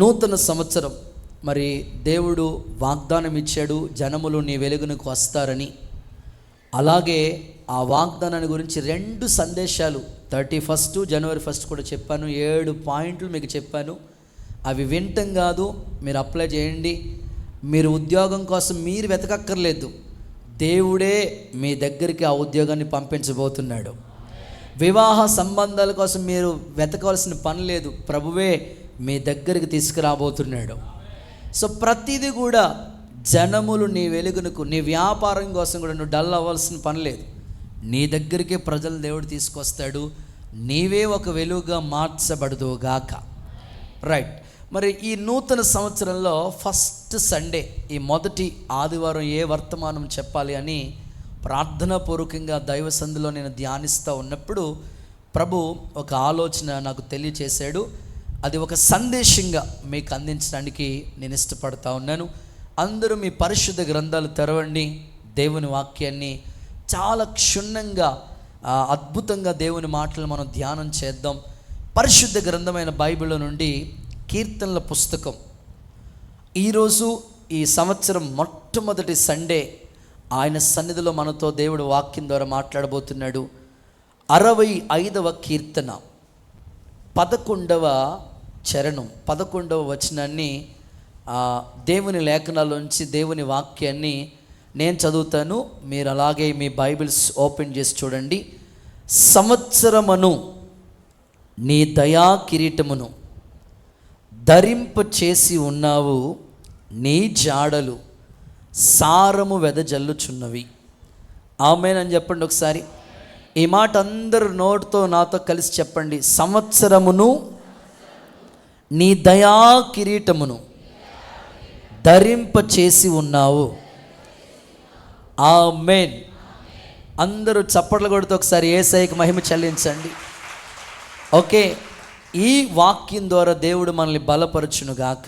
నూతన సంవత్సరం మరి దేవుడు వాగ్దానం ఇచ్చాడు, జనములు నీ వెలుగునకు వస్తారని. అలాగే ఆ వాగ్దానాన్ని గురించి 2 సందేశాలు 31 జనవరి 1 కూడా చెప్పాను. 7 పాయింట్లు మీకు చెప్పాను. అవి వింటం కాదు, మీరు అప్లై చేయండి. మీరు ఉద్యోగం కోసం మీరు వెతకక్కర్లేదు, దేవుడే మీ దగ్గరికి ఆ ఉద్యోగాన్ని పంపించబోతున్నాడు. వివాహ సంబంధాల కోసం మీరు వెతకవలసిన పని లేదు, ప్రభువే మీ దగ్గరికి తీసుకురాబోతున్నాడు. సో ప్రతిదీ కూడా జనములు నీ వెలుగునకు, నీ వ్యాపారం కోసం కూడా నువ్వు డల్ అవ్వాల్సిన పని లేదు. నీ దగ్గరికే ప్రజలు దేవుడు తీసుకొస్తాడు. నీవే ఒక వెలుగుగా మార్చబడదుగాక. రైట్. మరి ఈ నూతన సంవత్సరంలో ఫస్ట్ సండే, ఈ మొదటి ఆదివారం ఏ వర్తమానం చెప్పాలి అని ప్రార్థనాపూర్వకంగా దైవ సంధిలో నేను ధ్యానిస్తూ ఉన్నప్పుడు ప్రభు ఒక ఆలోచన నాకు తెలియచేశాడు. అది ఒక సందేశంగా మీకు అందించడానికి నేను ఇష్టపడతా ఉన్నాను. అందరూ మీ పరిశుద్ధ గ్రంథాలు తెరవండి. దేవుని వాక్యాన్ని చాలా క్షుణ్ణంగా అద్భుతంగా దేవుని మాటలు మనం ధ్యానం చేద్దాం. పరిశుద్ధ గ్రంథమైన బైబిల్ నుండి కీర్తనల పుస్తకం. ఈరోజు ఈ సంవత్సరం మొట్టమొదటి సండే ఆయన సన్నిధిలో మనతో దేవుడు వాక్యం ద్వారా మాట్లాడబోతున్నాడు. 65వ కీర్తన 11వ చరణం 11వ వచనాన్ని, దేవుని లేఖనాల్లోంచి దేవుని వాక్యాన్ని నేను చదువుతాను. మీరు అలాగే మీ బైబిల్స్ ఓపెన్ చేసి చూడండి. సంవత్సరమును నీ దయా కిరీటమును ధరింప చేసి ఉన్నావు, నీ జాడలు సారము వెదజల్లుచున్నవి. ఆమేన్ అని చెప్పండి ఒకసారి. ఈ మాట అందరూ నోటితో నాతో కలిసి చెప్పండి. సంవత్సరమును నీ దయా కిరీటమును ధరింప చేసి ఉన్నావు. ఆమేన్. అందరూ చప్పట్లు కొడుతూ ఒకసారి యేసయ్యకి మహిమ చెల్లించండి. ఓకే, ఈ వాక్యం ద్వారా దేవుడు మనల్ని బలపరచునుగాక.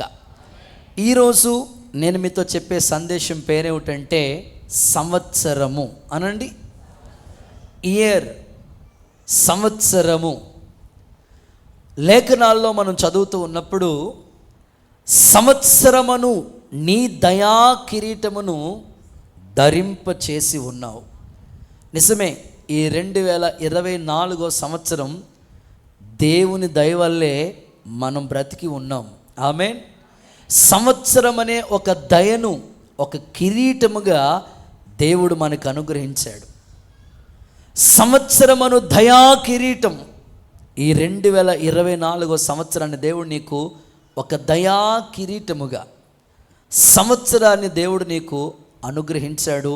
ఈరోజు నేను మీతో చెప్పే సందేశం పేరేమిటంటే సంవత్సరము అనండి. ఇయర్, సంవత్సరము. లేఖనాల్లో మనం చదువుతూ ఉన్నప్పుడు సంవత్సరమును నీ దయా కిరీటమును ధరింప చేసి ఉన్నావు. నిజమే, ఈ 2024 సంవత్సరం దేవుని దయ వల్లే మనం బ్రతికి ఉన్నాం. ఆమేన్. సంవత్సరం అనే ఒక దయను ఒక కిరీటముగా దేవుడు మనకు అనుగ్రహించాడు. సంవత్సరమును దయా కిరీటం. ఈ 2024 సంవత్సరాన్ని దేవుడు నీకు ఒక దయా కిరీటముగా, సంవత్సరాన్ని దేవుడు నీకు అనుగ్రహించాడు.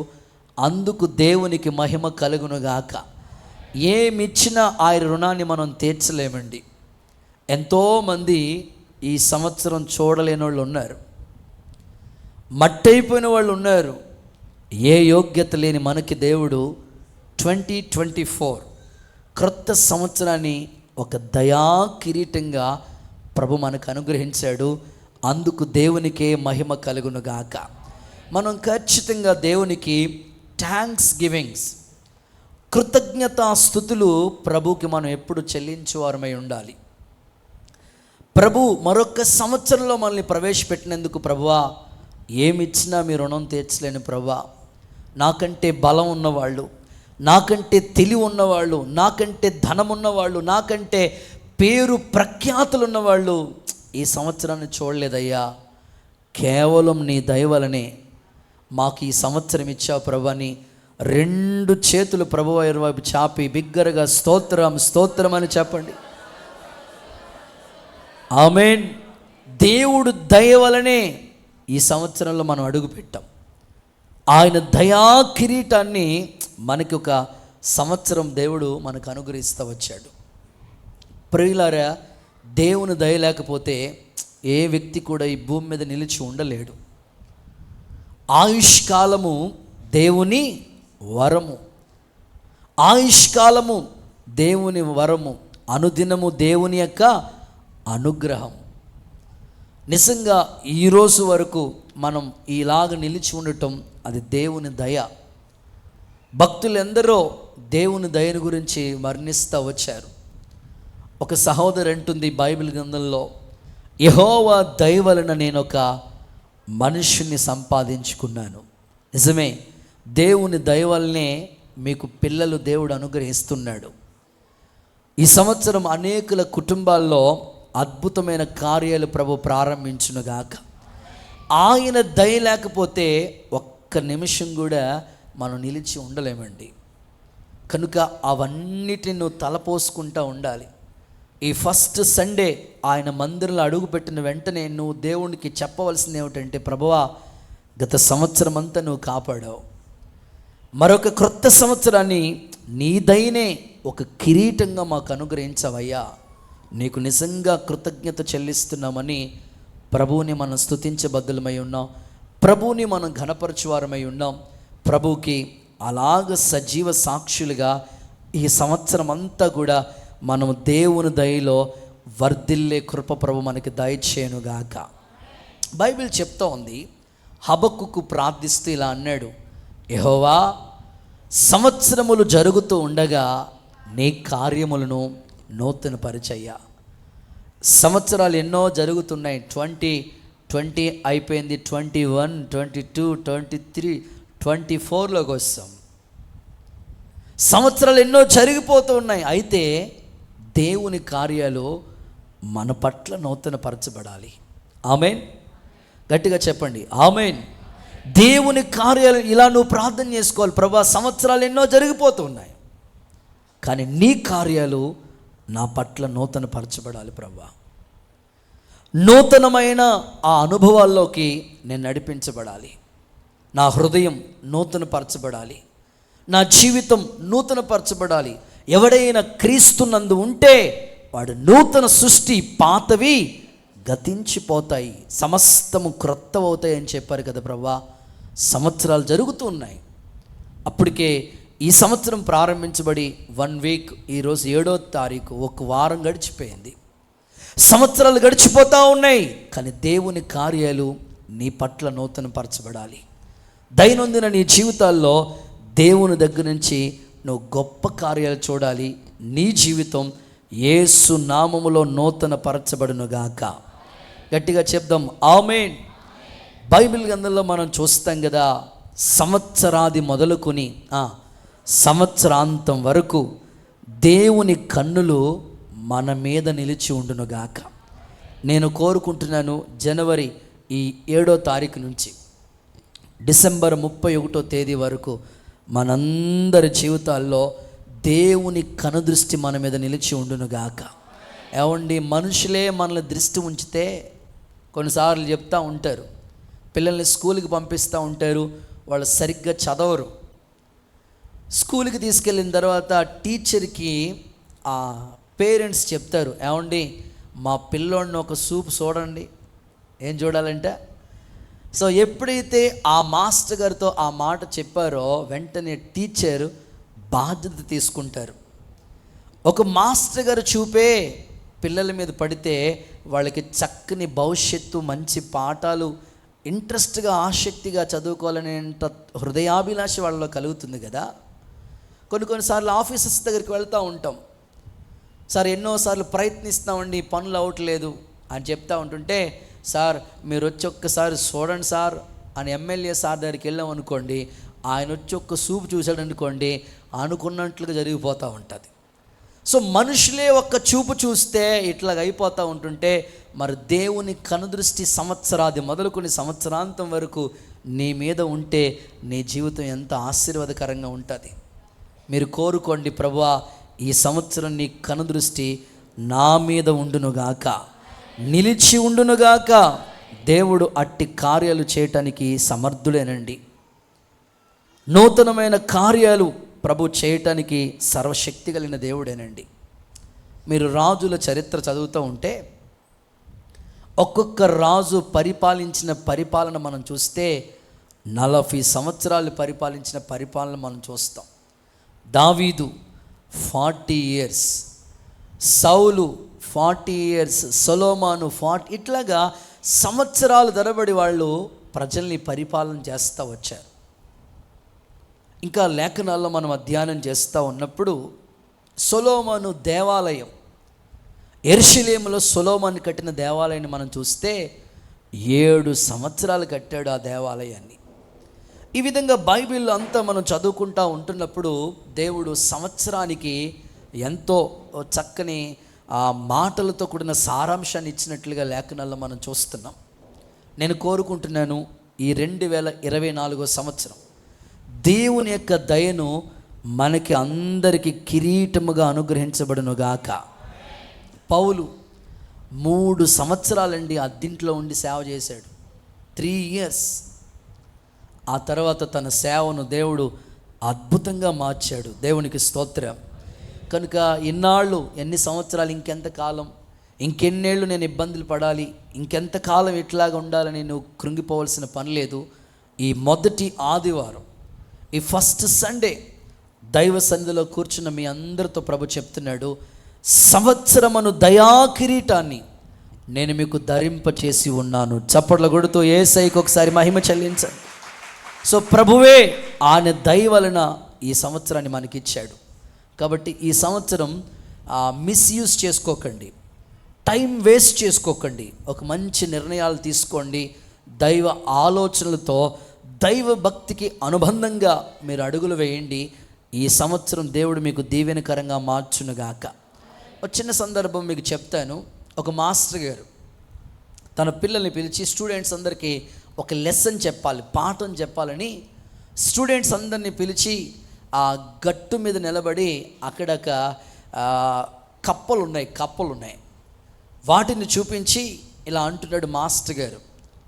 అందుకు దేవునికి మహిమ కలుగునుగాక. ఏమిచ్చినా ఆయన రుణాన్ని మనం తీర్చలేమండి. ఎంతోమంది ఈ సంవత్సరం చూడలేని వాళ్ళు ఉన్నారు, మట్టయిపోయిన వాళ్ళు ఉన్నారు. ఏ యోగ్యత లేని మనకి దేవుడు 2024 క్రొత్త సంవత్సరాన్ని ఒక దయా కిరీటంగా ప్రభు మనకు అనుగ్రహించాడు. అందుకు దేవునికే మహిమ కలుగునుగాక. మనం ఖచ్చితంగా దేవునికి థ్యాంక్స్ గివింగ్స్, కృతజ్ఞతా స్తుతులు ప్రభుకి మనం ఎప్పుడు చెల్లించేవారమై ఉండాలి. ప్రభు మరొక సంవత్సరంలో మనల్ని ప్రవేశపెట్టినందుకు, ప్రభువా ఏమిచ్చినా మీ రుణం తీర్చలేని ప్రభువా, నాకంటే బలం ఉన్నవాళ్ళు, నాకంటే తెలివి ఉన్నవాళ్ళు, నాకంటే ధనం ఉన్నవాళ్ళు, నాకంటే పేరు ప్రఖ్యాతులు ఉన్నవాళ్ళు ఈ సంవత్సరాన్ని చూడలేదయ్యా. కేవలం నీ దయ వలనే మాకు ఈ సంవత్సరం ఇచ్చావు ప్రభు అని 2 చేతులు ప్రభు వైపు చాపి బిగ్గరగా స్తోత్రం స్తోత్రం అని చెప్పండి. ఆమేన్. దేవుడు దయ వలనే ఈ సంవత్సరంలో మనం అడుగుపెట్టాం. ఆయన దయా కిరీటాన్ని మనకి ఒక సంవత్సరం దేవుడు మనకు అనుగ్రహిస్తూ వచ్చాడు. ప్రియులారా, దేవుని దయ లేకపోతే ఏ వ్యక్తి కూడా ఈ భూమి మీద నిలిచి ఉండలేడు. ఆయుష్కాలము దేవుని వరము, ఆయుష్కాలము దేవుని వరము, అనుదినము దేవుని యొక్క అనుగ్రహం. నిజంగా ఈరోజు వరకు మనం ఇలాగ నిలిచి ఉండటం అది దేవుని దయ. భక్తులు ఎందరో దేవుని దయను గురించి వర్ణిస్తూ వచ్చారు. ఒక సహోదరు అంటుంది బైబిల్ గ్రంథంలో, యెహోవా దయ వలన నేను ఒక మనుష్యుని సంపాదించుకున్నాను. నిజమే, దేవుని దయ వల్లనే మీకు పిల్లలు దేవుడు అనుగ్రహిస్తున్నాడు. ఈ సంవత్సరం అనేకుల కుటుంబాల్లో అద్భుతమైన కార్యాలు ప్రభు ప్రారంభించునుగాక. ఆయన దయ లేకపోతే ఒక్క నిమిషం కూడా మనం నిలిచి ఉండలేమండి. కనుక అవన్నిటిని నువ్వు తలపోసుకుంటూ ఉండాలి. ఈ ఫస్ట్ సండే ఆయన మందిరంలో అడుగుపెట్టిన వెంటనే నువ్వు దేవునికి చెప్పవలసింది ఏమిటంటే, ప్రభువా గత సంవత్సరం అంతా నువ్వు కాపాడావు, మరొక క్రొత్త సంవత్సరాన్ని నీ దయనే ఒక కిరీటంగా మాకు అనుగ్రహించవయ్యా, నీకు నిజంగా కృతజ్ఞత చెల్లిస్తున్నామని ప్రభువుని మనం స్తుతించబద్దులమై ఉన్నాం. ప్రభువుని మనం ఘనపరచువారమై ఉన్నాం. ప్రభువుకి అలాగ సజీవ సాక్షులుగా ఈ సంవత్సరం అంతా కూడా మనం దేవుని దయలో వర్ధిల్లే కృప ప్రభు మనకి దయచేయునుగాక. బైబిల్ చెప్తా ఉంది, హబక్కుకు ప్రార్థిస్తూ ఇలా అన్నాడు, యెహోవా సంవత్సరములు జరుగుతూ ఉండగా నీ కార్యములను నూతన పరిచయ్యా. సంవత్సరాలు ఎన్నో జరుగుతున్నాయి. 2020 అయిపోయింది, 21, 22, 23, 24లోకి వస్తాం. సంవత్సరాలు ఎన్నో జరిగిపోతూ ఉన్నాయి. అయితే దేవుని కార్యాలు మన పట్ల నూతన పరచబడాలి. ఆమేన్. గట్టిగా చెప్పండి ఆమేన్. దేవుని కార్యాలు ఇలా నువ్వు ప్రార్థన చేసుకోవాలి. ప్రభా సంవత్సరాలు ఎన్నో జరిగిపోతూ ఉన్నాయి, కానీ నీ కార్యాలు నా పట్ల నూతన పరచబడాలి ప్రభా. నూతనమైన ఆ అనుభవాల్లోకి నేను నడిపించబడాలి. నా హృదయం నూతన పరచబడాలి, నా జీవితం నూతన పరచబడాలి. ఎవడైనా క్రీస్తునందు ఉంటే వాడు నూతన సృష్టి, పాతవి గతించిపోతాయి, సమస్తము క్రొత్తవవుతాయి అని చెప్పారు కదా ప్రభువా. సంవత్సరాలు జరుగుతూ ఉన్నాయి. అప్పటికే ఈ సంవత్సరం ప్రారంభించబడి 1 వీక్, ఈరోజు 7వ తారీఖు, ఒక వారం గడిచిపోయింది. సంవత్సరాలు గడిచిపోతూ ఉన్నాయి, కానీ దేవుని కార్యాలు నీ పట్ల నూతన పరచబడాలి. దైనందిన నీ జీవితాల్లో దేవుని దగ్గర నుంచి నువ్వు గొప్ప కార్యాలు చూడాలి. నీ జీవితం యేసు నామములో నూతన పరచబడునుగాక. గట్టిగా చెప్దాం ఆమేన్. బైబిల్ గ్రంథంలో మనం చూస్తాం కదా, సంవత్సరాది మొదలుకొని సంవత్సరాంతం వరకు దేవుని కన్నులు మన మీద నిలిచి ఉండునుగాక. నేను కోరుకుంటున్నాను, జనవరి ఈ 7వ తారీఖు నుంచి డిసెంబర్ 31వ తేదీ వరకు మనందరి జీవితాల్లో దేవుని కనుదృష్టి మన మీద నిలిచి ఉండునుగాక. ఏమండి, మనుషులే మనల్ని దృష్టి ఉంచితే, కొన్నిసార్లు చెప్తూ ఉంటారు, పిల్లల్ని స్కూల్కి పంపిస్తూ ఉంటారు, వాళ్ళు సరిగ్గా చదవరు. స్కూల్కి తీసుకెళ్ళిన తర్వాత టీచర్కి ఆ పేరెంట్స్ చెప్తారు, ఏమండి మా పిల్లోడిని ఒక చూపు చూడండి. ఏం చూడాలంటే, సో ఎప్పుడైతే ఆ మాస్టర్ గారితో ఆ మాట చెప్పారో వెంటనే టీచర్ బాధ్యత తీసుకుంటారు. ఒక మాస్టర్ గారు చూపే పిల్లల మీద పడితే వాళ్ళకి చక్కని భవిష్యత్తు, మంచి పాఠాలు, ఇంట్రెస్ట్గా ఆసక్తిగా చదువుకోవాలనే హృదయాభిలాష వాళ్ళలో కలుగుతుంది కదా. కొన్నిసార్లు ఆఫీసర్స్ దగ్గరికి వెళ్తూ ఉంటాం, సార్ ఎన్నోసార్లు ప్రయత్నిస్తామండి పనులు అవ్వట్లేదు అని చెప్తా ఉంటుంటే, సార్ మీరు వచ్చి ఒక్కసారి చూడండి సార్ అని ఎమ్మెల్యే సార్ దగ్గరికి వెళ్ళాం అనుకోండి, ఆయన వచ్చి ఒక్క చూపు చూశాడు అనుకోండి, అనుకున్నట్లుగా జరిగిపోతూ ఉంటుంది. సో మనుషులే ఒక్క చూపు చూస్తే ఇట్లాగ అయిపోతూ ఉంటుంటే, మరి దేవుని కనుదృష్టి సంవత్సరాది మొదలుకొని సంవత్సరాంతం వరకు నీ మీద ఉంటే నీ జీవితం ఎంత ఆశీర్వాదకరంగా ఉంటుంది. మీరు కోరుకోండి, ప్రభువా ఈ సంవత్సరం నీ కనుదృష్టి నా మీద ఉండునుగాక, నిలిచి ఉండునుగాక. దేవుడు అట్టి కార్యాలు చేయటానికి సమర్థుడేనండి. నూతనమైన కార్యాలు ప్రభు చేయటానికి సర్వశక్తి కలిగిన దేవుడేనండి. మీరు రాజుల చరిత్ర చదువుతూ ఉంటే ఒక్కొక్క రాజు పరిపాలించిన పరిపాలన మనం చూస్తే 40 సంవత్సరాలు పరిపాలించిన పరిపాలన మనం చూస్తాం. దావీదు 40 ఇయర్స్, సౌలు 40 ఇయర్స్, సొలొమోను 40, ఇట్లాగా సంవత్సరాలు తరబడి వాళ్ళు ప్రజల్ని పరిపాలన చేస్తూ వచ్చారు. ఇంకా లేఖనాల్లో మనం అధ్యయనం చేస్తూ ఉన్నప్పుడు సొలొమోను దేవాలయం యెరూషలేములో సొలొమోను కట్టిన దేవాలయాన్ని మనం చూస్తే 7 సంవత్సరాలు కట్టాడు ఆ దేవాలయాన్ని. ఈ విధంగా బైబిల్ అంతా మనం చదువుకుంటూ ఉంటున్నప్పుడు దేవుడు సంవత్సరానికి ఎంతో చక్కని ఆ మాటలతో కూడిన సారాంశాన్ని ఇచ్చినట్లుగా లేఖనాల్లో మనం చూస్తున్నాం. నేను కోరుకుంటున్నాను ఈ 2024 సంవత్సరం దేవుని యొక్క దయను మనకి అందరికీ కిరీటముగా అనుగ్రహించబడునుగాక. పౌలు 3 సంవత్సరాలండి అద్దింట్లో ఉండి సేవ చేశాడు. 3 years. ఆ తర్వాత తన సేవను దేవుడు అద్భుతంగా మార్చాడు. దేవునికి స్తోత్రం. కనుక ఇన్నాళ్ళు, ఎన్ని సంవత్సరాలు, ఇంకెంతకాలం, ఇంకెన్నేళ్ళు నేను ఇబ్బందులు పడాలి, ఇంకెంతకాలం ఇట్లాగా ఉండాలని నువ్వు కృంగిపోవాల్సిన పని లేదు. ఈ మొదటి ఆదివారం, ఈ ఫస్ట్ సండే దైవ సన్నిధిలో కూర్చున్న మీ అందరితో ప్రభు చెప్తున్నాడు, సంవత్సరమును దయా కిరీటాన్ని నేను మీకు ధరింపచేసి ఉన్నాను. చప్పట్ల కొడుతూ యేసయ్యకు ఒకసారి మహిమ చెల్లించండి. సో ప్రభువే ఆయన దయ వలన ఈ సంవత్సరాన్ని మనకిచ్చాడు. కాబట్టి ఈ సంవత్సరం మిస్యూజ్ చేసుకోకండి, టైం వేస్ట్ చేసుకోకండి. ఒక మంచి నిర్ణయాలు తీసుకోండి. దైవ ఆలోచనలతో దైవ భక్తికి అనుబంధంగా మీరు అడుగులు వేయండి. ఈ సంవత్సరం దేవుడు మీకు దీవెనకరంగా మార్చునుగాక. ఒక చిన్న సందర్భం మీకు చెప్తాను. ఒక మాస్టర్ గారు తన పిల్లల్ని పిలిచి స్టూడెంట్స్ అందరికీ ఒక లెసన్ చెప్పాలి, పాఠం చెప్పాలని స్టూడెంట్స్ అందరినీ పిలిచి ఆ గట్టు మీద నిలబడి అక్కడొక కప్పలు ఉన్నాయి, వాటిని చూపించి ఇలా అంటున్నాడు మాస్టర్ గారు,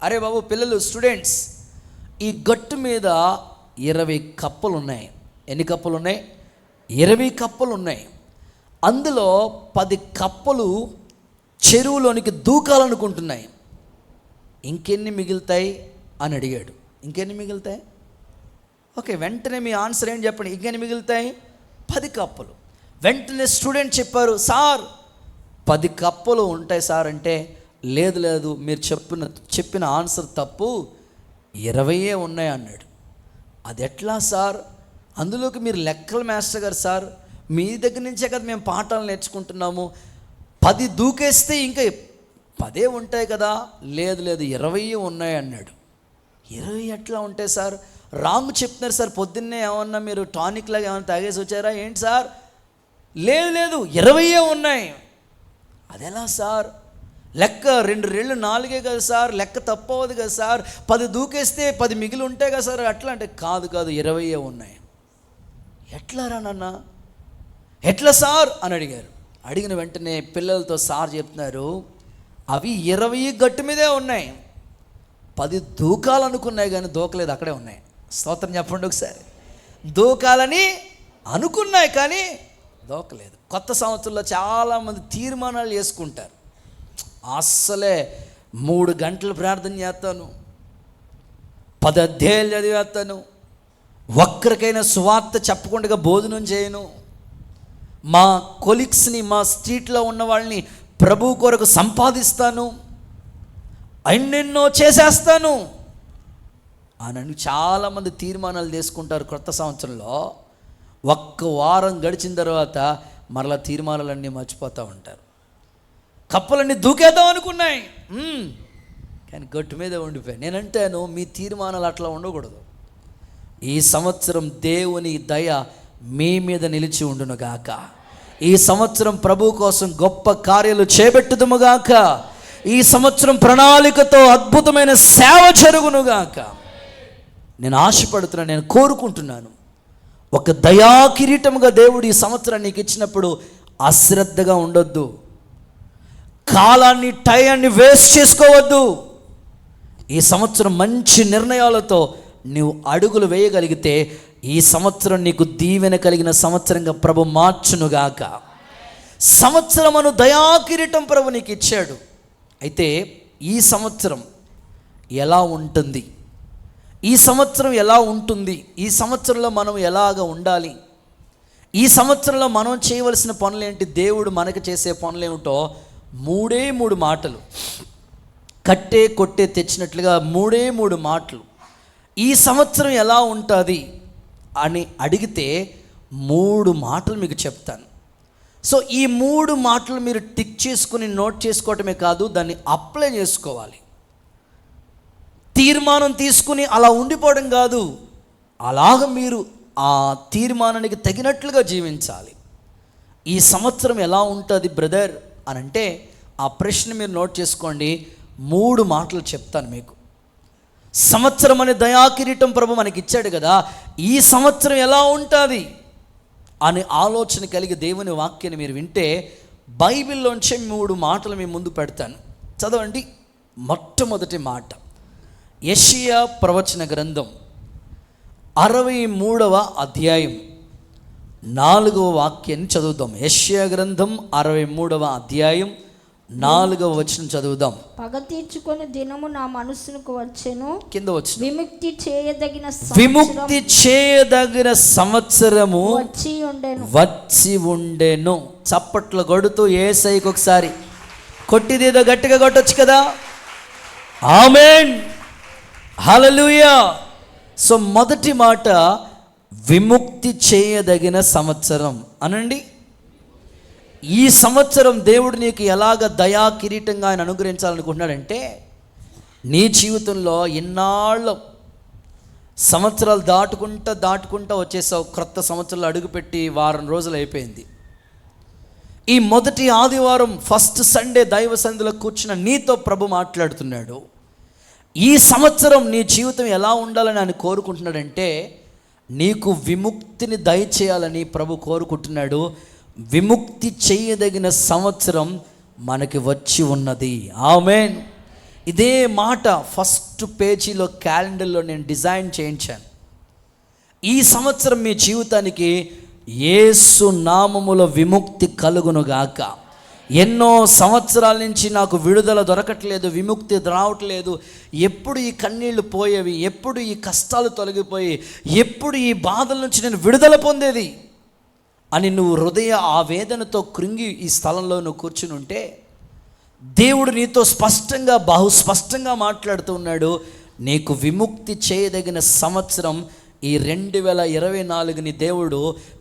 అరే బాబు పిల్లలు, స్టూడెంట్స్, ఈ గట్టు మీద 20 కప్పలు ఉన్నాయి. ఎన్ని కప్పలు ఉన్నాయి? 20 కప్పలు ఉన్నాయి. అందులో 10 కప్పలు చెరువులోనికి దూకాలనుకుంటున్నాయి. ఇంకెన్ని మిగులుతాయి అని అడిగాడు. ఇంకెన్ని మిగులుతాయి? ఓకే, వెంటనే మీ ఆన్సర్ ఏంటి చెప్పండి. ఇంకెన్ని మిగులుతాయి? 10 కప్పలు. వెంటనే స్టూడెంట్ చెప్పారు, సార్ 10 కప్పలు ఉంటాయి సార్. అంటే లేదు మీరు చెప్పిన ఆన్సర్ తప్పు, 20 ఉన్నాయి అన్నాడు. అది ఎట్లా సార్? అందులోకి మీరు లెక్కల మాస్టర్ గారు సార్, మీ దగ్గర నుంచే కదా మేము పాఠాలు నేర్చుకుంటున్నాము. 10 దూకేస్తే ఇంకా 10 ఉంటాయి కదా. లేదు 20 ఉన్నాయి అన్నాడు. 20 ఎట్లా ఉంటాయి సార్? రాంగ్ చెప్తున్నారు సార్. పొద్దున్నే ఏమన్నా మీరు టానిక్ లాగా ఏమన్నా తాగేసి వచ్చారా ఏంటి సార్? లేదు 20 ఉన్నాయి. అదెలా సార్? లెక్క 2 రెళ్ళు 4 కదా సార్, లెక్క తప్పవదు కదా సార్. 10 దూకేస్తే 10 మిగిలి ఉంటాయి కదా సార్. అట్లా అంటే కాదు 20 ఉన్నాయి. ఎట్లా రా నాన్న, ఎట్లా సార్ అని అడిగారు. అడిగిన వెంటనే పిల్లలతో సార్ చెప్తున్నారు, అవి 20 గట్టు మీదే ఉన్నాయి. 10 దూకాలనుకున్నాయి కానీ దూకలేదు, అక్కడే ఉన్నాయి. స్తోత్రం చెప్పండి ఒకసారి. దూకాలని అనుకున్నాయి కానీ దూకలేదు. కొత్త సంవత్సరంలో చాలామంది తీర్మానాలు చేసుకుంటారు. అస్సలే 3 గంటలు ప్రార్థన చేస్తాను, 10 అధ్యాయాలు చదివేస్తాను, ఒక్కరికైనా సువార్త చెప్పకుండా భోజనం చేయను, మా కొలీగ్స్ని, మా స్ట్రీట్లో ఉన్న వాళ్ళని ప్రభు కొరకు సంపాదిస్తాను, ఎన్నెన్నో చేసేస్తాను అని చాలామంది తీర్మానాలు చేసుకుంటారు. కొత్త సంవత్సరంలో 1 వారం గడిచిన తర్వాత మరలా తీర్మానాలన్నీ మర్చిపోతూ ఉంటారు. కప్పలన్నీ దూకేద్దాం అనుకున్నాయి కానీ గట్టు మీద ఉండిపోయాయి. నేనంటాను, మీ తీర్మానాలు అట్లా ఉండకూడదు. ఈ సంవత్సరం దేవుని దయ మీ మీద నిలిచి ఉండునుగాక. ఈ సంవత్సరం ప్రభు కోసం గొప్ప కార్యాలు చేబెట్టుదుముగాక. ఈ సంవత్సరం ప్రణాళికతో అద్భుతమైన సేవ జరుగునుగాక. నేను ఆశపడుతున్నాను, నేను కోరుకుంటున్నాను. ఒక దయా కిరీటముగా దేవుడు ఈ సంవత్సరాన్ని నీకు ఇచ్చినప్పుడు అశ్రద్ధగా ఉండొద్దు, కాలాన్ని, టైంని వేస్ట్ చేసుకోవద్దు. ఈ సంవత్సరం మంచి నిర్ణయాలతో నువ్వు అడుగులు వేయగలిగితే ఈ సంవత్సరం నీకు దీవెన కలిగిన సంవత్సరంగా ప్రభు మార్చునుగాక. సంవత్సరమును దయాకిరీటం ప్రభు నీకు ఇచ్చాడు. అయితే ఈ సంవత్సరం ఎలా ఉంటుంది? ఈ సంవత్సరం ఎలా ఉంటుంది? ఈ సంవత్సరంలో మనం ఎలాగ ఉండాలి? ఈ సంవత్సరంలో మనం చేయవలసిన పనులు ఏంటి? దేవుడు మనకు చేసే పనులు ఏమిటో 3 మాటలు, కట్టే కొట్టే తెచ్చినట్లుగా 3 మాటలు. ఈ సంవత్సరం ఎలా ఉంటుంది అని అడిగితే 3 మాటలు మీకు చెప్తాను. సో ఈ 3 మాటలు మీరు టిక్ చేసుకుని నోట్ చేసుకోవటమే కాదు, దాన్ని అప్లై చేసుకోవాలి. తీర్మానం తీసుకుని అలా ఉండిపోవడం కాదు, అలాగ మీరు ఆ తీర్మానానికి తగినట్లుగా జీవించాలి. ఈ సంవత్సరం ఎలా ఉంటుంది బ్రదర్ అని అంటే ఆ ప్రశ్న మీరు నోట్ చేసుకోండి. 3 మాటలు చెప్తాను మీకు. సంవత్సరం అనే దయాకిరీటం ప్రభు మనకి ఇచ్చాడు కదా, ఈ సంవత్సరం ఎలా ఉంటుంది అనే ఆలోచన కలిగి దేవుని వాక్యాన్ని మీరు వింటే బైబిల్లోంచే 3 మాటలు మీ ముందు పెడతాను. చదవండి. మొట్టమొదటి మాట యెషయా ప్రవచన గ్రంథం 63వ అధ్యాయం 4వ వాక్యాన్ని చదువుదాం. యెషయా గ్రంథం 63వ అధ్యాయం 4వ వచనం చదువుదాం. పగ తీర్చుకొని దినము నా మనస్సుకు వచ్చెను. కింద వచ్చి విముక్తి చేయదగిన సంవత్సరము వచ్చి ఉండెను. చప్పట్లు కొడుతూ యేసయ్యకు ఒకసారి కొట్టిదేదో గట్టిగా కొట్టొచ్చు కదా. ఆమేన్, హల్లెలూయా. సో మొదటి మాట విముక్తి చేయదగిన సంవత్సరం అనండి. ఈ సంవత్సరం దేవుడు నీకు ఎలాగ దయా కిరీటంగా ఆయన అనుగ్రహించాలనుకుంటున్నాడంటే, నీ జీవితంలో ఎన్నాళ్ళు సంవత్సరాలు దాటుకుంటా వచ్చేసావు. క్రొత్త సంవత్సరాలు అడుగుపెట్టి వారం రోజులు అయిపోయింది. ఈ మొదటి ఆదివారం ఫస్ట్ సండే దైవ సన్నిధిలో కూర్చున్న నీతో ప్రభు మాట్లాడుతున్నాడు. ఈ సంవత్సరం నీ జీవితం ఎలా ఉండాలని ఆయన కోరుకుంటున్నాడంటే, నీకు విముక్తిని దయచేయాలని ప్రభు కోరుకుంటున్నాడు. విముక్తి చేయదగిన సంవత్సరం మనకి వచ్చి ఉన్నది. ఆమేన్. ఇదే మాట ఫస్ట్ పేజీలో క్యాలెండర్లో నేను డిజైన్ చేయించాను. ఈ సంవత్సరం మీ జీవితానికి యేసు నామములో విముక్తి కలుగునుగాక. ఎన్నో సంవత్సరాల నుంచి నాకు విడుదల దొరకట్లేదు, విముక్తి రావట్లేదు, ఎప్పుడు ఈ కన్నీళ్లు పోయేవి, ఎప్పుడు ఈ కష్టాలు తొలగిపోయి, ఎప్పుడు ఈ బాధల నుంచి నేను విడుదల పొందేది అని నువ్వు హృదయ ఆవేదనతో కృంగి ఈ స్థలంలో నువ్వు కూర్చుని ఉంటే, దేవుడు నీతో బహుస్పష్టంగా మాట్లాడుతూ ఉన్నాడు. నీకు విముక్తి చేయదగిన సంవత్సరం ఈ 2024ని దేవుడు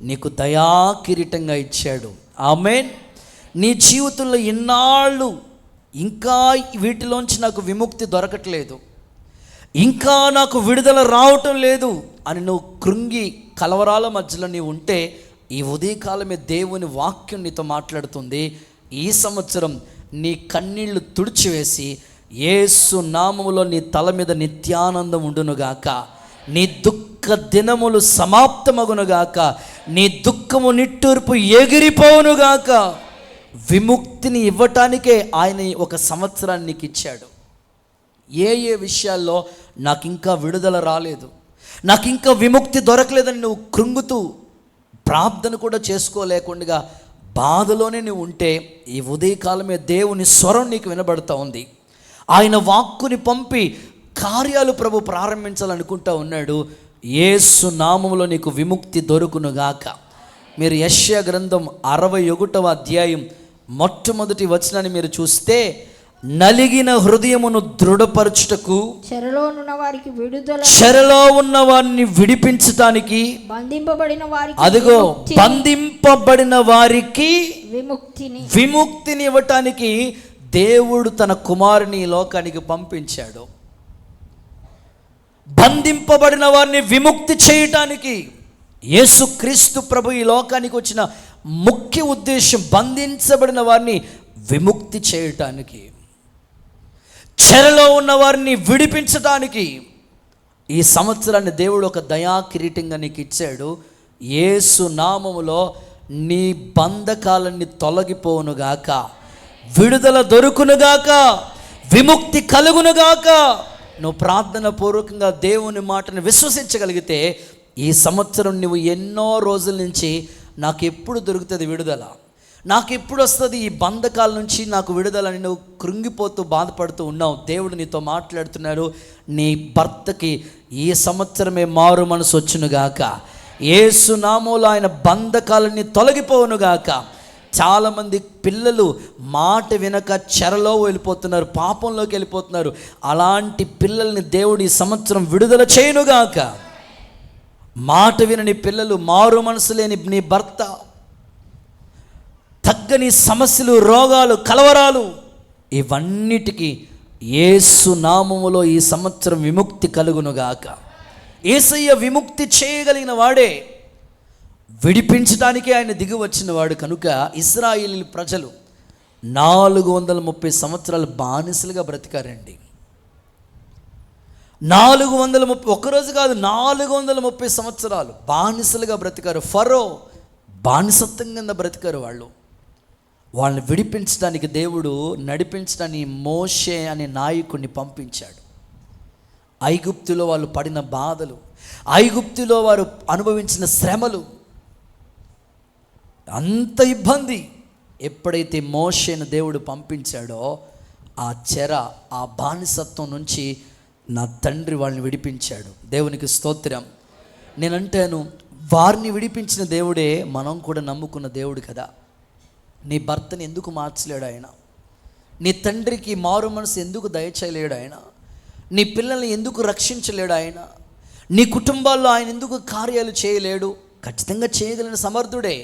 నీకు దయాకిరీటంగా ఇచ్చాడు. ఆమేన్. నీ జీవితంలో ఇన్నాళ్ళు ఇంకా వీటిలోంచి నాకు విముక్తి దొరకట్లేదు, ఇంకా నాకు విడుదల రావటం లేదు అని నువ్వు కృంగి కలవరాల మధ్యలో నీవు ఉంటే, ఈ ఉదయకాలమే దేవుని వాక్యం నీతో మాట్లాడుతుంది. ఈ సంవత్సరం నీ కన్నీళ్లు తుడిచివేసి యేసు నామములో నీ తల మీద నిత్యానందం ఉండునుగాక. నీ దుఃఖ దినములు సమాప్తమగునుగాక. నీ దుఃఖము నిట్టూర్పు ఎగిరిపోవునుగాక. విముక్తిని ఇవ్వటానికే ఆయన ఒక సంవత్సరాన్ని నీకు ఇచ్చాడు. ఏ విషయాల్లో నాకు ఇంకా విడుదల రాలేదు, నాకు ఇంకా విముక్తి దొరకలేదని నువ్వు కృంగుతూ ప్రార్థన కూడా చేసుకోలేకుండా బాధలోనే నువ్వు ఉంటే, ఈ ఉదయకాలమే దేవుని స్వరం నీకు వినబడుతూ ఉంది. ఆయన వాక్కుని పంపి కార్యాలు ప్రభు ప్రారంభించాలనుకుంటా ఉన్నాడు. యేసు నామములో నీకు విముక్తి దొరుకునుగాక. మీరు యెషయా గ్రంథం 61వ అధ్యాయం మొట్టమొదటి వచనాన్ని మీరు చూస్తే, నలిగిన హృదయమును దృఢపరచుటకు, చెరలో ఉన్న వారిని విడిపించటానికి, బంధింపబడిన వారికి విముక్తిని ఇవ్వటానికి దేవుడు తన కుమారుని ఈ లోకానికి పంపించాడు. బంధింపబడిన వారిని విముక్తి చేయటానికి యేసుక్రీస్తు ప్రభు ఈ లోకానికి వచ్చిన ముఖ్య ఉద్దేశం బంధించబడిన వారిని విముక్తి చేయటానికి, చెరలో ఉన్న వారిని విడిపించటానికి. ఈ సంవత్సరాన్ని దేవుడు ఒక దయా కిరీటంగా నీకు ఇచ్చాడు. యేసు నామములో నీ బంధకాలన్నీ తొలగిపోవునుగాక, విడుదల దొరుకునుగాక, విముక్తి కలుగునుగాక. నువ్వు ప్రార్థన పూర్వకంగా దేవుని మాటను విశ్వసించగలిగితే, ఈ సంవత్సరం నువ్వు ఎన్నో రోజుల నుంచి నాకు ఎప్పుడు దొరుకుతుంది విడుదల, నాకు ఎప్పుడు వస్తుంది ఈ బంధకాల నుంచి నాకు విడుదలని నువ్వు కృంగిపోతూ బాధపడుతూ ఉన్నావు. దేవుడు నీతో మాట్లాడుతున్నాడు. నీ భర్తకి ఈ సంవత్సరమే మారు మనసు వచ్చునుగాక. యేసు నామములో ఆయన బంధకాలన్నీ తొలగిపోవునుగాక. చాలామంది పిల్లలు మాట వినక చెరలో వెళ్ళిపోతున్నారు, పాపంలోకి వెళ్ళిపోతున్నారు. అలాంటి పిల్లల్ని దేవుడు ఈ సంవత్సరం విడుదల చేయునుగాక. మాట వినని పిల్లలు, మారు మనసు లేని నీ భర్త, తగ్గని సమస్యలు, రోగాలు, కలవరాలు, ఇవన్నిటికీ యేసు నామములో ఈ సంవత్సరం విముక్తి కలుగునుగాక. యేసయ్య విముక్తి చేయగలిగిన వాడే, విడిపించడానికే ఆయన దిగి వచ్చిన వాడు. కనుక ఇశ్రాయేలు ప్రజలు 430 సంవత్సరాలు బానిసలుగా బ్రతికారండి. 430, ఒక్కరోజు కాదు, 430 సంవత్సరాలు బానిసలుగా బ్రతికారు. ఫరో బానిసత్వం కింద బ్రతికారు వాళ్ళు. వాళ్ళని విడిపించడానికి దేవుడు నడిపించడానికి మోషే అనే నాయకుడిని పంపించాడు. ఐగుప్తులో వాళ్ళు పడిన బాధలు, ఐగుప్తులో వారు అనుభవించిన శ్రమలు, అంత ఇబ్బంది, ఎప్పుడైతే మోషేను దేవుడు పంపించాడో ఆ చెర, ఆ బానిసత్వం నుంచి నా తండ్రి వాళ్ళని విడిపించాడు. దేవునికి స్తోత్రం. నేనంటాను, వారిని విడిపించిన దేవుడే మనం కూడా నమ్ముకున్న దేవుడు కదా. నీ భర్తని ఎందుకు మార్చలేడు ఆయన? నీ తండ్రికి మారు మనసు ఎందుకు దయచేయలేడు ఆయన? నీ పిల్లల్ని ఎందుకు రక్షించలేడు ఆయన? నీ కుటుంబాల్లో ఆయన ఎందుకు కార్యాలు చేయలేడు? ఖచ్చితంగా చేయగలిగిన సమర్థుడే.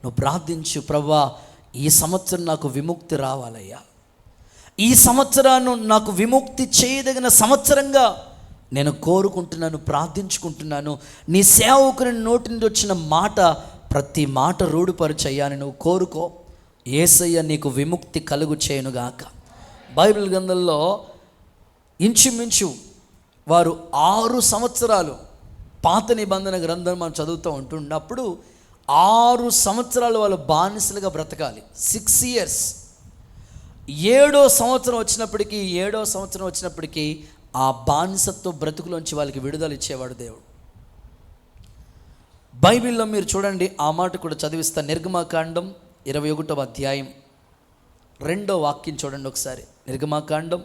నువ్వు ప్రార్థించు, ప్రభువా ఈ సంవత్సరం నాకు విముక్తి రావాలయ్యా, ఈ సంవత్సరాన్ని నాకు విముక్తి చేయదగిన సంవత్సరంగా నేను కోరుకుంటున్నాను, ప్రార్థించుకుంటున్నాను. నీ సేవకుని నోటి నుండి వచ్చిన మాట, ప్రతి మాట రూఢిపరిచయ్యాని నువ్వు కోరుకో. యేసయ్య నీకు విముక్తి కలుగు చేయనుగాక. బైబిల్ గ్రంథంలో ఇంచుమించు వారు 6 సంవత్సరాలు, పాత నిబంధన గ్రంథం మనం చదువుతూ ఉంటున్నప్పుడు 6 సంవత్సరాలు వాళ్ళు బానిసలుగా బ్రతకాలి. 6 years. 7వ సంవత్సరం వచ్చినప్పటికీ ఆ బానిసత్వ బ్రతుకులోంచి వాళ్ళకి విడుదల ఇచ్చేవాడు దేవుడు. బైబిల్లో మీరు చూడండి, ఆ మాట కూడా చదివిస్తా. నిర్గమాకాండం 21వ అధ్యాయం 2వ వాక్యం చూడండి ఒకసారి. నిర్గమాకాండం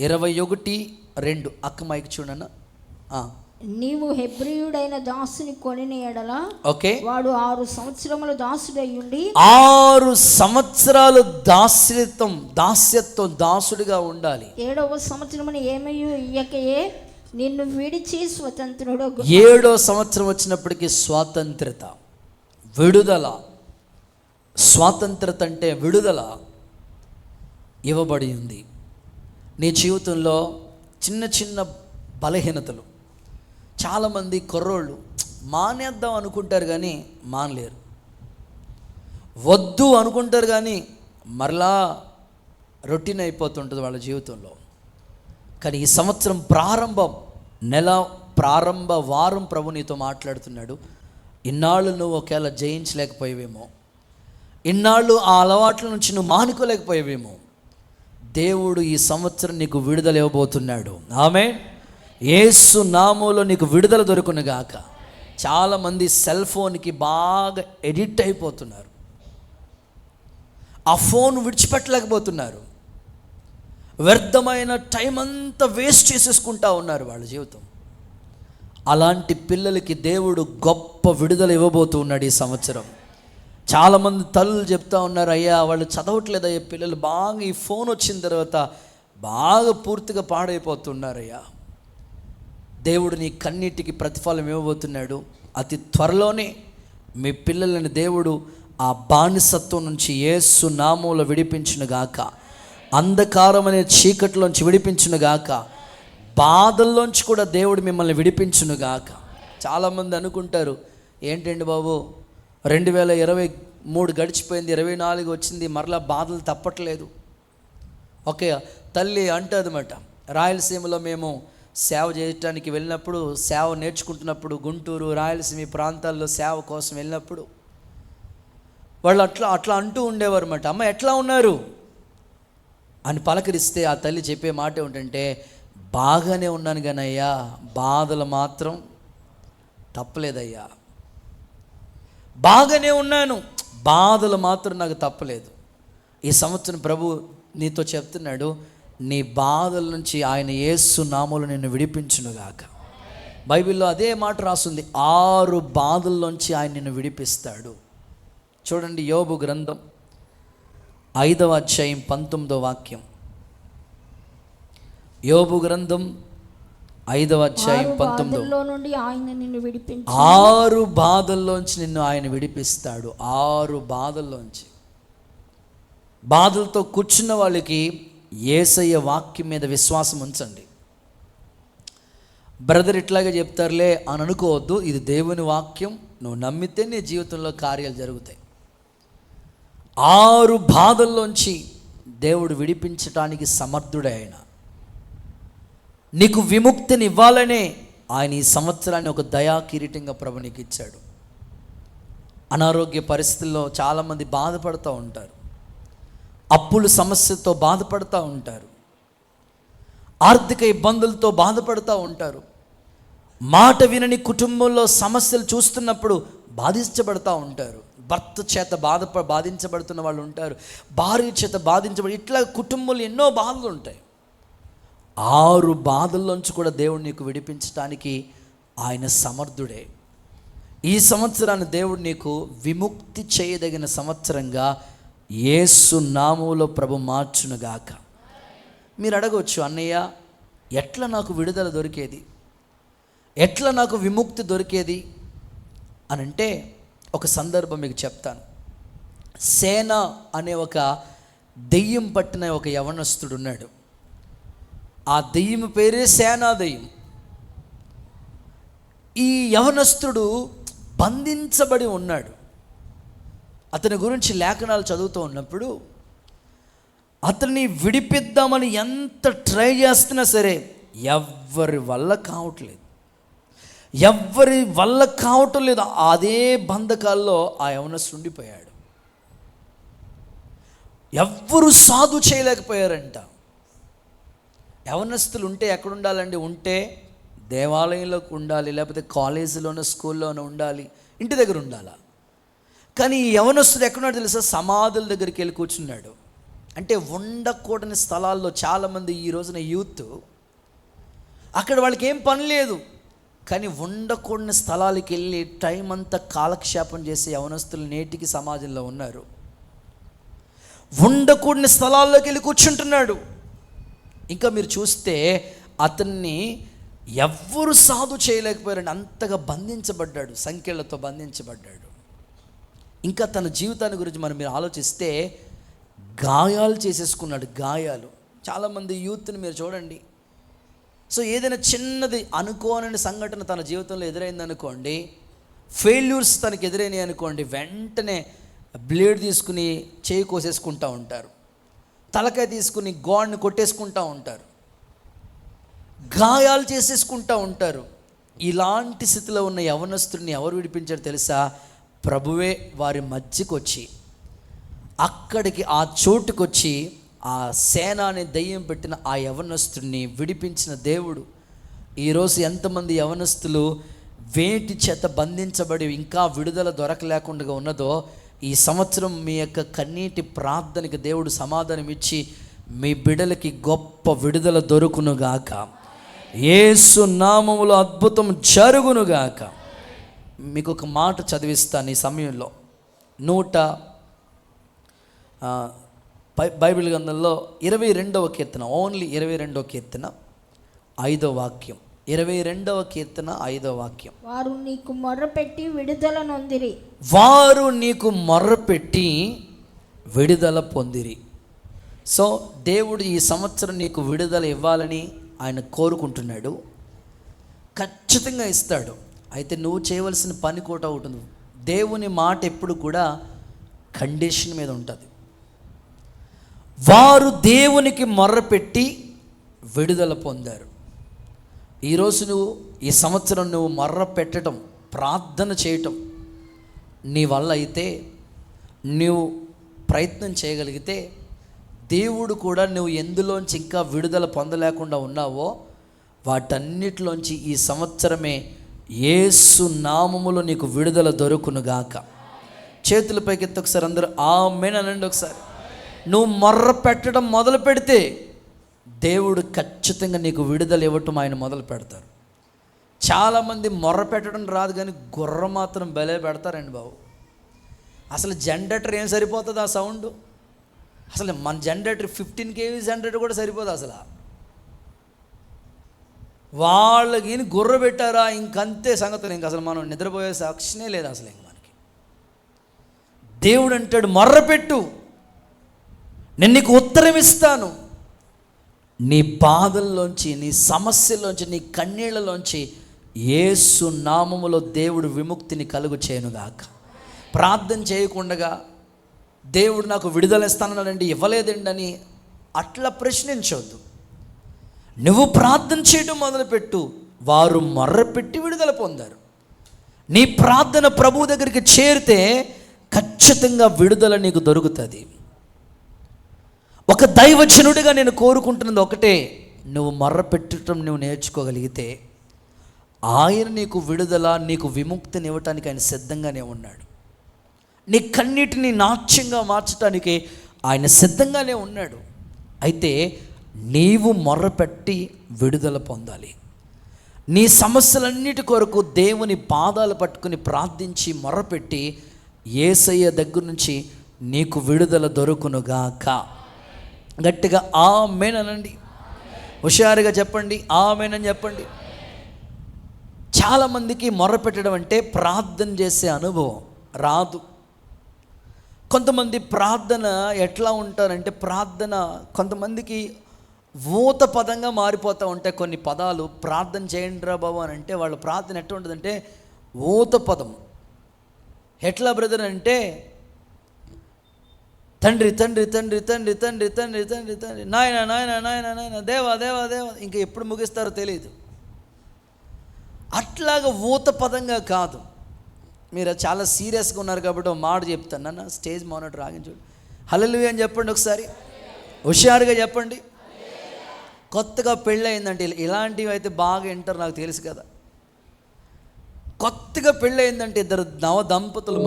21:2. అక్క మైక్ చూడన్నా. నీవు హెబ్రీయుడైన దాసుని కొనిన ఎడల, ఓకే, వాడు 6 సంవత్సరములు దాసుడై ఉండి 6 సంవత్సరాలు దాస్యత్వం దాసుడిగా ఉండాలి. 7వ సంవత్సరమున ఏమయ్యూ ఇయ్యకయే నిన్ను విడిచి స్వతంత్రుడు. 7వ సంవత్సరం వచ్చినప్పటికీ స్వాతంత్రత, విడుదల. స్వాతంత్రత అంటే విడుదల ఇవ్వబడి ఉంది. నీ జీవితంలో చిన్న చిన్న బలహీనతలు, చాలామంది కుర్రోళ్ళు మానేద్దాం అనుకుంటారు కానీ మానలేరు, వద్దు అనుకుంటారు కానీ మరలా రొటీన్ అయిపోతుంటుంది వాళ్ళ జీవితంలో. కానీ ఈ సంవత్సరం ప్రారంభ వారం ప్రభు నీతో మాట్లాడుతున్నాడు. ఇన్నాళ్ళు నువ్వు ఒకవేళ జయించలేకపోయేవేమో, ఇన్నాళ్ళు ఆ అలవాట్ల నుంచి నువ్వు మానుకోలేకపోయేవేమో, దేవుడు ఈ సంవత్సరం నీకు విడుదల ఇవ్వబోతున్నాడు. ఆమేన్. యేసు నామములో నీకు విడుదల దొరుకునుగాక. చాలామంది సెల్ ఫోన్కి బాగా ఎడిక్ట్ అయిపోతున్నారు, ఆ ఫోన్ విడిచిపెట్టలేకపోతున్నారు, వ్యర్థమైన టైం అంతా వేస్ట్ చేసేసుకుంటా ఉన్నారు వాళ్ళ జీవితం. అలాంటి పిల్లలకి దేవుడు గొప్ప విడుదల ఇవ్వబోతున్నాడు ఈ సంవత్సరం. చాలామంది తల్లులు చెప్తా ఉన్నారు, అయ్యా వాళ్ళు చదవట్లేదయ్యా, పిల్లలు బాగా ఈ ఫోన్ వచ్చిన తర్వాత బాగా పూర్తిగా పాడైపోతున్నారయ్యా. దేవుడు నీ కన్నీటికి ప్రతిఫలం ఇవ్వబోతున్నాడు. అతి త్వరలోనే మీ పిల్లలని దేవుడు ఆ బానిసత్వం నుంచి యేసు నామములో విడిపించునుగాక. అంధకారం అనే చీకటిలోంచి విడిపించునుగాక. బాధల్లోంచి కూడా దేవుడు మిమ్మల్ని విడిపించునుగాక. చాలామంది అనుకుంటారు, ఏంటండి బాబు 2023 గడిచిపోయింది, 24 వచ్చింది, మరలా బాధలు తప్పట్లేదు. ఓకే, తల్లి అంటదన్నమాట, రాయలసీమలో మేము సేవ చేయడానికి వెళ్ళినప్పుడు, సేవ నేర్చుకుంటున్నప్పుడు, గుంటూరు, రాయలసీమ ప్రాంతాల్లో సేవ కోసం వెళ్ళినప్పుడు వాళ్ళు అట్లా అంటూ ఉండేవారు అన్నమాట. అమ్మ ఎట్లా ఉన్నారు అని పలకరిస్తే ఆ తల్లి చెప్పే మాట ఏమిటంటే, బాగానే ఉన్నాను కానీ అయ్యా, బాధలు మాత్రం తప్పలేదయ్యా. బాగానే ఉన్నాను, బాధలు మాత్రం నాకు తప్పలేదు. ఈ సంవత్సరం ప్రభు నీతో చెప్తున్నాడు, నీ బాధల నుంచి ఆయన యేసు నామములో నిన్ను విడిపించునుగాక. బైబిల్లో అదే మాట రాస్తుంది, 6 బాధల్లోంచి ఆయన నిన్ను విడిపిస్తాడు. చూడండి, యోబు గ్రంథం 5వ అధ్యాయం 19వ వాక్యం. యోబు గ్రంథం 5వ అధ్యాయం 19. బాధల్లో నుండి ఆయన నిన్ను విడిపించి 6 బాధల్లోంచి నిన్ను ఆయన విడిపిస్తాడు. 6 బాధల్లోంచి. బాధలతో కూర్చున్న వాళ్ళకి యేసయ్య వాక్యం మీద విశ్వాసం ఉంచండి. బ్రదర్ ఇట్లాగే చెప్తారులే అని అనుకోవద్దు. ఇది దేవుని వాక్యం. నువ్వు నమ్మితే నీ జీవితంలో కార్యాలు జరుగుతాయి. 6 బాధల్లోంచి దేవుడు విడిపించటానికి సమర్థుడే. ఆయన నీకు విముక్తిని ఇవ్వాలనే ఆయన ఈ సంవత్సరాన్ని ఒక దయా కిరీటంగా ప్రభు నీకు ఇచ్చాడు. అనారోగ్య పరిస్థితుల్లో చాలామంది బాధపడుతూ ఉంటారు. అప్పుల సమస్యతో బాధపడుతూ ఉంటారు. ఆర్థిక ఇబ్బందులతో బాధపడుతూ ఉంటారు. మాట వినని కుటుంబంలో సమస్యలు చూస్తున్నప్పుడు బాధించబడుతూ ఉంటారు. భర్త చేత బాధించబడుతున్న వాళ్ళు ఉంటారు. భార్య చేత ఇట్లా కుటుంబంలో ఎన్నో బాధలు ఉంటాయి. 6 బాధల్లోంచి కూడా దేవుడు నీకు విడిపించడానికి ఆయన సమర్థుడే. ఈ సంవత్సరాన్ని దేవుడు నీకు విముక్తి చేయదగిన సంవత్సరంగా యేసు నామములో ప్రభు మార్చునుగాక. మీరు అడగవచ్చు, అన్నయ్య ఎట్లా నాకు విడుదల దొరికేది, ఎట్లా నాకు విముక్తి దొరికేది అని అంటే ఒక సందర్భం మీకు చెప్తాను. సేన అనే ఒక దెయ్యం పట్టిన ఒక యవనస్తుడు ఉన్నాడు. ఆ దెయ్యం పేరే సేనా దెయ్యం. ఈ యవనస్తుడు బంధించబడి ఉన్నాడు. అతని గురించి లేఖనాలు చదువుతూ ఉన్నప్పుడు అతన్ని విడిపిద్దామని ఎంత ట్రై చేస్తున్నా సరే ఎవ్వరి వల్ల కావటం లేదు. అదే బంధకాల్లో ఆ యవనస్తుడు ఉండిపోయాడు. ఎవ్వరు సాధు చేయలేకపోయారంట. యవనస్తులు ఉంటే ఎక్కడ ఉండాలండి? ఉంటే దేవాలయంలోకి ఉండాలి, లేకపోతే కాలేజీలోనో స్కూల్లోనో ఉండాలి, ఇంటి దగ్గర ఉండాలా. కానీ ఈ యవనస్తుడు ఎక్కడున్నాడు తెలుసా? సమాధుల దగ్గరికి వెళ్ళి కూర్చున్నాడు. అంటే ఉండకూడని స్థలాల్లో చాలామంది ఈ రోజున యూత్, అక్కడ వాళ్ళకి ఏం పని లేదు, కానీ ఉండకూడని స్థలాలకి వెళ్ళి టైం అంతా కాలక్షేపం చేసే యవనస్తులు నేటికి సమాజంలో ఉన్నారు. ఉండకూడని స్థలాల్లోకి వెళ్ళి కూర్చుంటున్నాడు. ఇంకా మీరు చూస్తే అతన్ని ఎవ్వరు సాధు చేయలేకపోయారండి. అంతగా బంధించబడ్డాడు, సంఖ్యలతో బంధించబడ్డాడు. ఇంకా తన జీవితాన్ని గురించి మీరు ఆలోచిస్తే గాయాలు చేసేసుకున్నాడు. గాయాలు. చాలామంది యూత్ని మీరు చూడండి. సో ఏదైనా చిన్నది అనుకోని సంఘటన తన జీవితంలో ఎదురైందనుకోండి, ఫెయిల్యూర్స్ తనకు ఎదురైనాయి అనుకోండి, వెంటనే బ్లేడ్ తీసుకుని చేయి కోసేసుకుంటూ ఉంటారు, తలకాయ తీసుకుని గోడ్ని కొట్టేసుకుంటూ ఉంటారు, గాయాలు చేసేసుకుంటూ ఉంటారు. ఇలాంటి స్థితిలో ఉన్న యవనస్తుడిని ఎవరు విడిపించారు తెలుసా? ప్రభువే వారి మధ్యకు వచ్చి, అక్కడికి ఆ చోటుకొచ్చి ఆ సేన అనే దయ్యం పెట్టిన ఆ యవనస్తుడిని విడిపించిన దేవుడు. ఈరోజు ఎంతమంది యవనస్తులు వేటి చేత బంధించబడి ఇంకా విడుదల దొరకలేకుండా ఉన్నదో, ఈ సంవత్సరం మీ యొక్క కన్నీటి ప్రార్థనకి దేవుడు సమాధానం ఇచ్చి మీ బిడ్డలకి గొప్ప విడుదల దొరుకునుగాక. యేసు నామములో అద్భుతం జరుగునుగాక. మీకు ఒక మాట చదివిస్తాను ఈ సమయంలో. బైబిల్ గ్రంథంలో 22వ కీర్తన, ఓన్లీ 22వ కీర్తన 5వ వాక్యం. 22వ కీర్తన 5వ వాక్యం. వారు నీకు మొర్రపెట్టి విడుదల నొందిరి. వారు నీకు మొర్రపెట్టి విడుదల పొందిరి. సో దేవుడు ఈ సంవత్సరం నీకు విడుదల ఇవ్వాలని ఆయన కోరుకుంటున్నాడు. ఖచ్చితంగా ఇస్తాడు. అయితే నువ్వు చేయవలసిన పని కూడా ఉంటుంది. దేవుని మాట ఎప్పుడు కూడా కండిషన్ మీద ఉంటుంది. వారు దేవునికి మొర్రపెట్టి విడుదల పొందారు. ఈరోజు నువ్వు ఈ సంవత్సరం నువ్వు మొర్ర పెట్టడం, ప్రార్థన చేయటం నీ వల్ల అయితే, నువ్వు ప్రయత్నం చేయగలిగితే, దేవుడు కూడా నువ్వు ఎందులోంచి ఇంకా విడుదల పొందలేకుండా ఉన్నావో వాటన్నిటిలోంచి ఈ సంవత్సరమే యేసు నామములో నీకు విడుదల దొరుకునుగాక. చేతుల పైకెత్తి ఒకసారి అందరూ ఆమేన్ అనండి. ఒకసారి నువ్వు మొర్ర పెట్టడం మొదలు పెడితే దేవుడు ఖచ్చితంగా నీకు విడుదల ఇవ్వటం ఆయన మొదలు పెడతారు. చాలామంది మొర్ర పెట్టడం రాదు, కానీ గుర్ర మాత్రం బలే పెడతారండి బాబు. అసలు జనరేటర్ ఏం సరిపోతుంది ఆ సౌండ్? అసలు మన జనరేటర్ 15 kV జనరేటర్ కూడా సరిపోదు అసలు. వాళ్ళకి గుర్ర పెట్టారా ఇంకంతే సంగతులు. ఇంక అసలు మనం నిద్రపోయే సాక్షినే లేదు అసలు ఇంక మనకి. దేవుడు అంటాడు మొర్రపెట్టు, నేను నీకు ఉత్తరం ఇస్తాను. నీ బాధల్లోంచి, నీ సమస్యల్లోంచి, నీ కన్నీళ్లలోంచి యేసు నామములో దేవుడు విముక్తిని కలుగు చేయనుగాక. ప్రార్థన చేయకుండా దేవుడు నాకు విడుదల ఇస్తానన్నాడండి, ఇవ్వలేదండి అని అట్లా ప్రశ్నించవద్దు. నువ్వు ప్రార్థన చేయడం మొదలుపెట్టు. వారు మొర్రపెట్టి విడుదల పొందారు. నీ ప్రార్థన ప్రభు దగ్గరికి చేరితే ఖచ్చితంగా విడుదల నీకు దొరుకుతుంది. ఒక దైవజనుడిగా నేను కోరుకుంటున్నది ఒకటే, నువ్వు మొర్రపెట్టడం నువ్వు నేర్చుకోగలిగితే ఆయన నీకు విడుదల, నీకు విముక్తిని ఇవ్వటానికి ఆయన సిద్ధంగానే ఉన్నాడు. నీ కన్నీటిని నాట్యంగా మార్చడానికి ఆయన సిద్ధంగానే ఉన్నాడు. అయితే నీవు మొర్రపెట్టి విడుదల పొందాలి. నీ సమస్యలన్నిటి కొరకు దేవుని పాదాలు పట్టుకుని ప్రార్థించి మొర్రపెట్టి యేసయ్య దగ్గర నుంచి నీకు విడుదల దొరుకునుగాక. గట్టిగా ఆమేన్ అనండి, హుషారుగా చెప్పండి, ఆమేన్ అని చెప్పండి. చాలామందికి మొర్రపెట్టడం అంటే ప్రార్థన చేసే అనుభవం రాదు. కొంతమంది ప్రార్థన ఎట్లా ఉంటారంటే, ప్రార్థన కొంతమందికి ఊత పదంగా మారిపోతూ ఉంటాయి. కొన్ని పదాలు ప్రార్థన చేయండి రా బాబు అని అంటే వాళ్ళ ప్రార్థన ఎట్లా ఉంటుందంటే ఊత పదం. ఎట్లా బ్రదర్ అంటే తండ్రి తండ్రి తండ్రి తండ్రి తండ్రి తండ్రి తండ్రి తండ్రి నాయన నాయన నాయన నాయన దేవా దేవా దేవా, ఇంకా ఎప్పుడు ముగిస్తారో తెలియదు. అట్లాగా ఊత పదంగా కాదు. మీరు చాలా సీరియస్గా ఉన్నారు కాబట్టి ఒక మాట చెప్తాను. నన్ను స్టేజ్ మానిటర్ ఆగించండి, హల్లెలూయా అని చెప్పండి ఒకసారి, హుషారుగా చెప్పండి. కొత్తగా పెళ్ళి అయిందంటే ఇలాంటివి అయితే బాగా వింటారు, నాకు తెలుసు కదా. కొత్తగా పెళ్ళి అయిందంటే ఇద్దరు నవ దంపతులు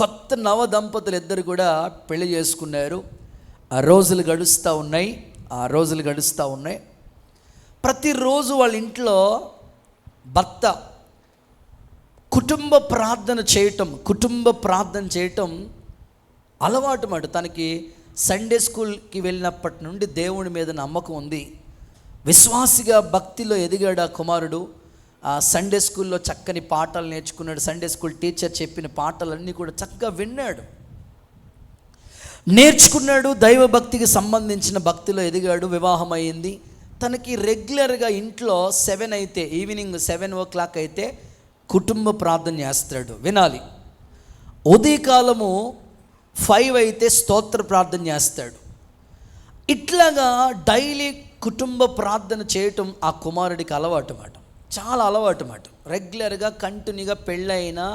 కొత్త నవ దంపతులు ఇద్దరు కూడా పెళ్లి చేసుకున్నారు. ఆ రోజులు గడుస్తూ ఉన్నాయి. ప్రతిరోజు వాళ్ళ ఇంట్లో భర్త కుటుంబ ప్రార్థన చేయటం అలవాటు మాట. తనకి సండే స్కూల్కి వెళ్ళినప్పటి నుండి దేవుని మీద నమ్మకం ఉంది. విశ్వాసిగా భక్తిలో ఎదిగాడు ఆ కుమారుడు. ఆ సండే స్కూల్లో చక్కని పాఠాలు నేర్చుకున్నాడు. సండే స్కూల్ టీచర్ చెప్పిన పాఠాలన్నీ కూడా చక్కగా విన్నాడు, నేర్చుకున్నాడు. దైవభక్తికి సంబంధించిన భక్తిలో ఎదిగాడు. వివాహం అయ్యింది. తనకి రెగ్యులర్గా ఇంట్లో 7 అయితే, ఈవినింగ్ 7 o'clock అయితే కుటుంబ ప్రార్థన చేస్తాడు. వినాలి, ఉదయకాలము 5 అయితే స్తోత్ర ప్రార్థన చేస్తాడు. ఇట్లాగా డైలీ కుటుంబ ప్రార్థన చేయటం ఆ కుమారుడికి అలవాటు మాట, చాలా అలవాటు మాట. రెగ్యులర్గా కంటిన్యూగా పెళ్ళైనా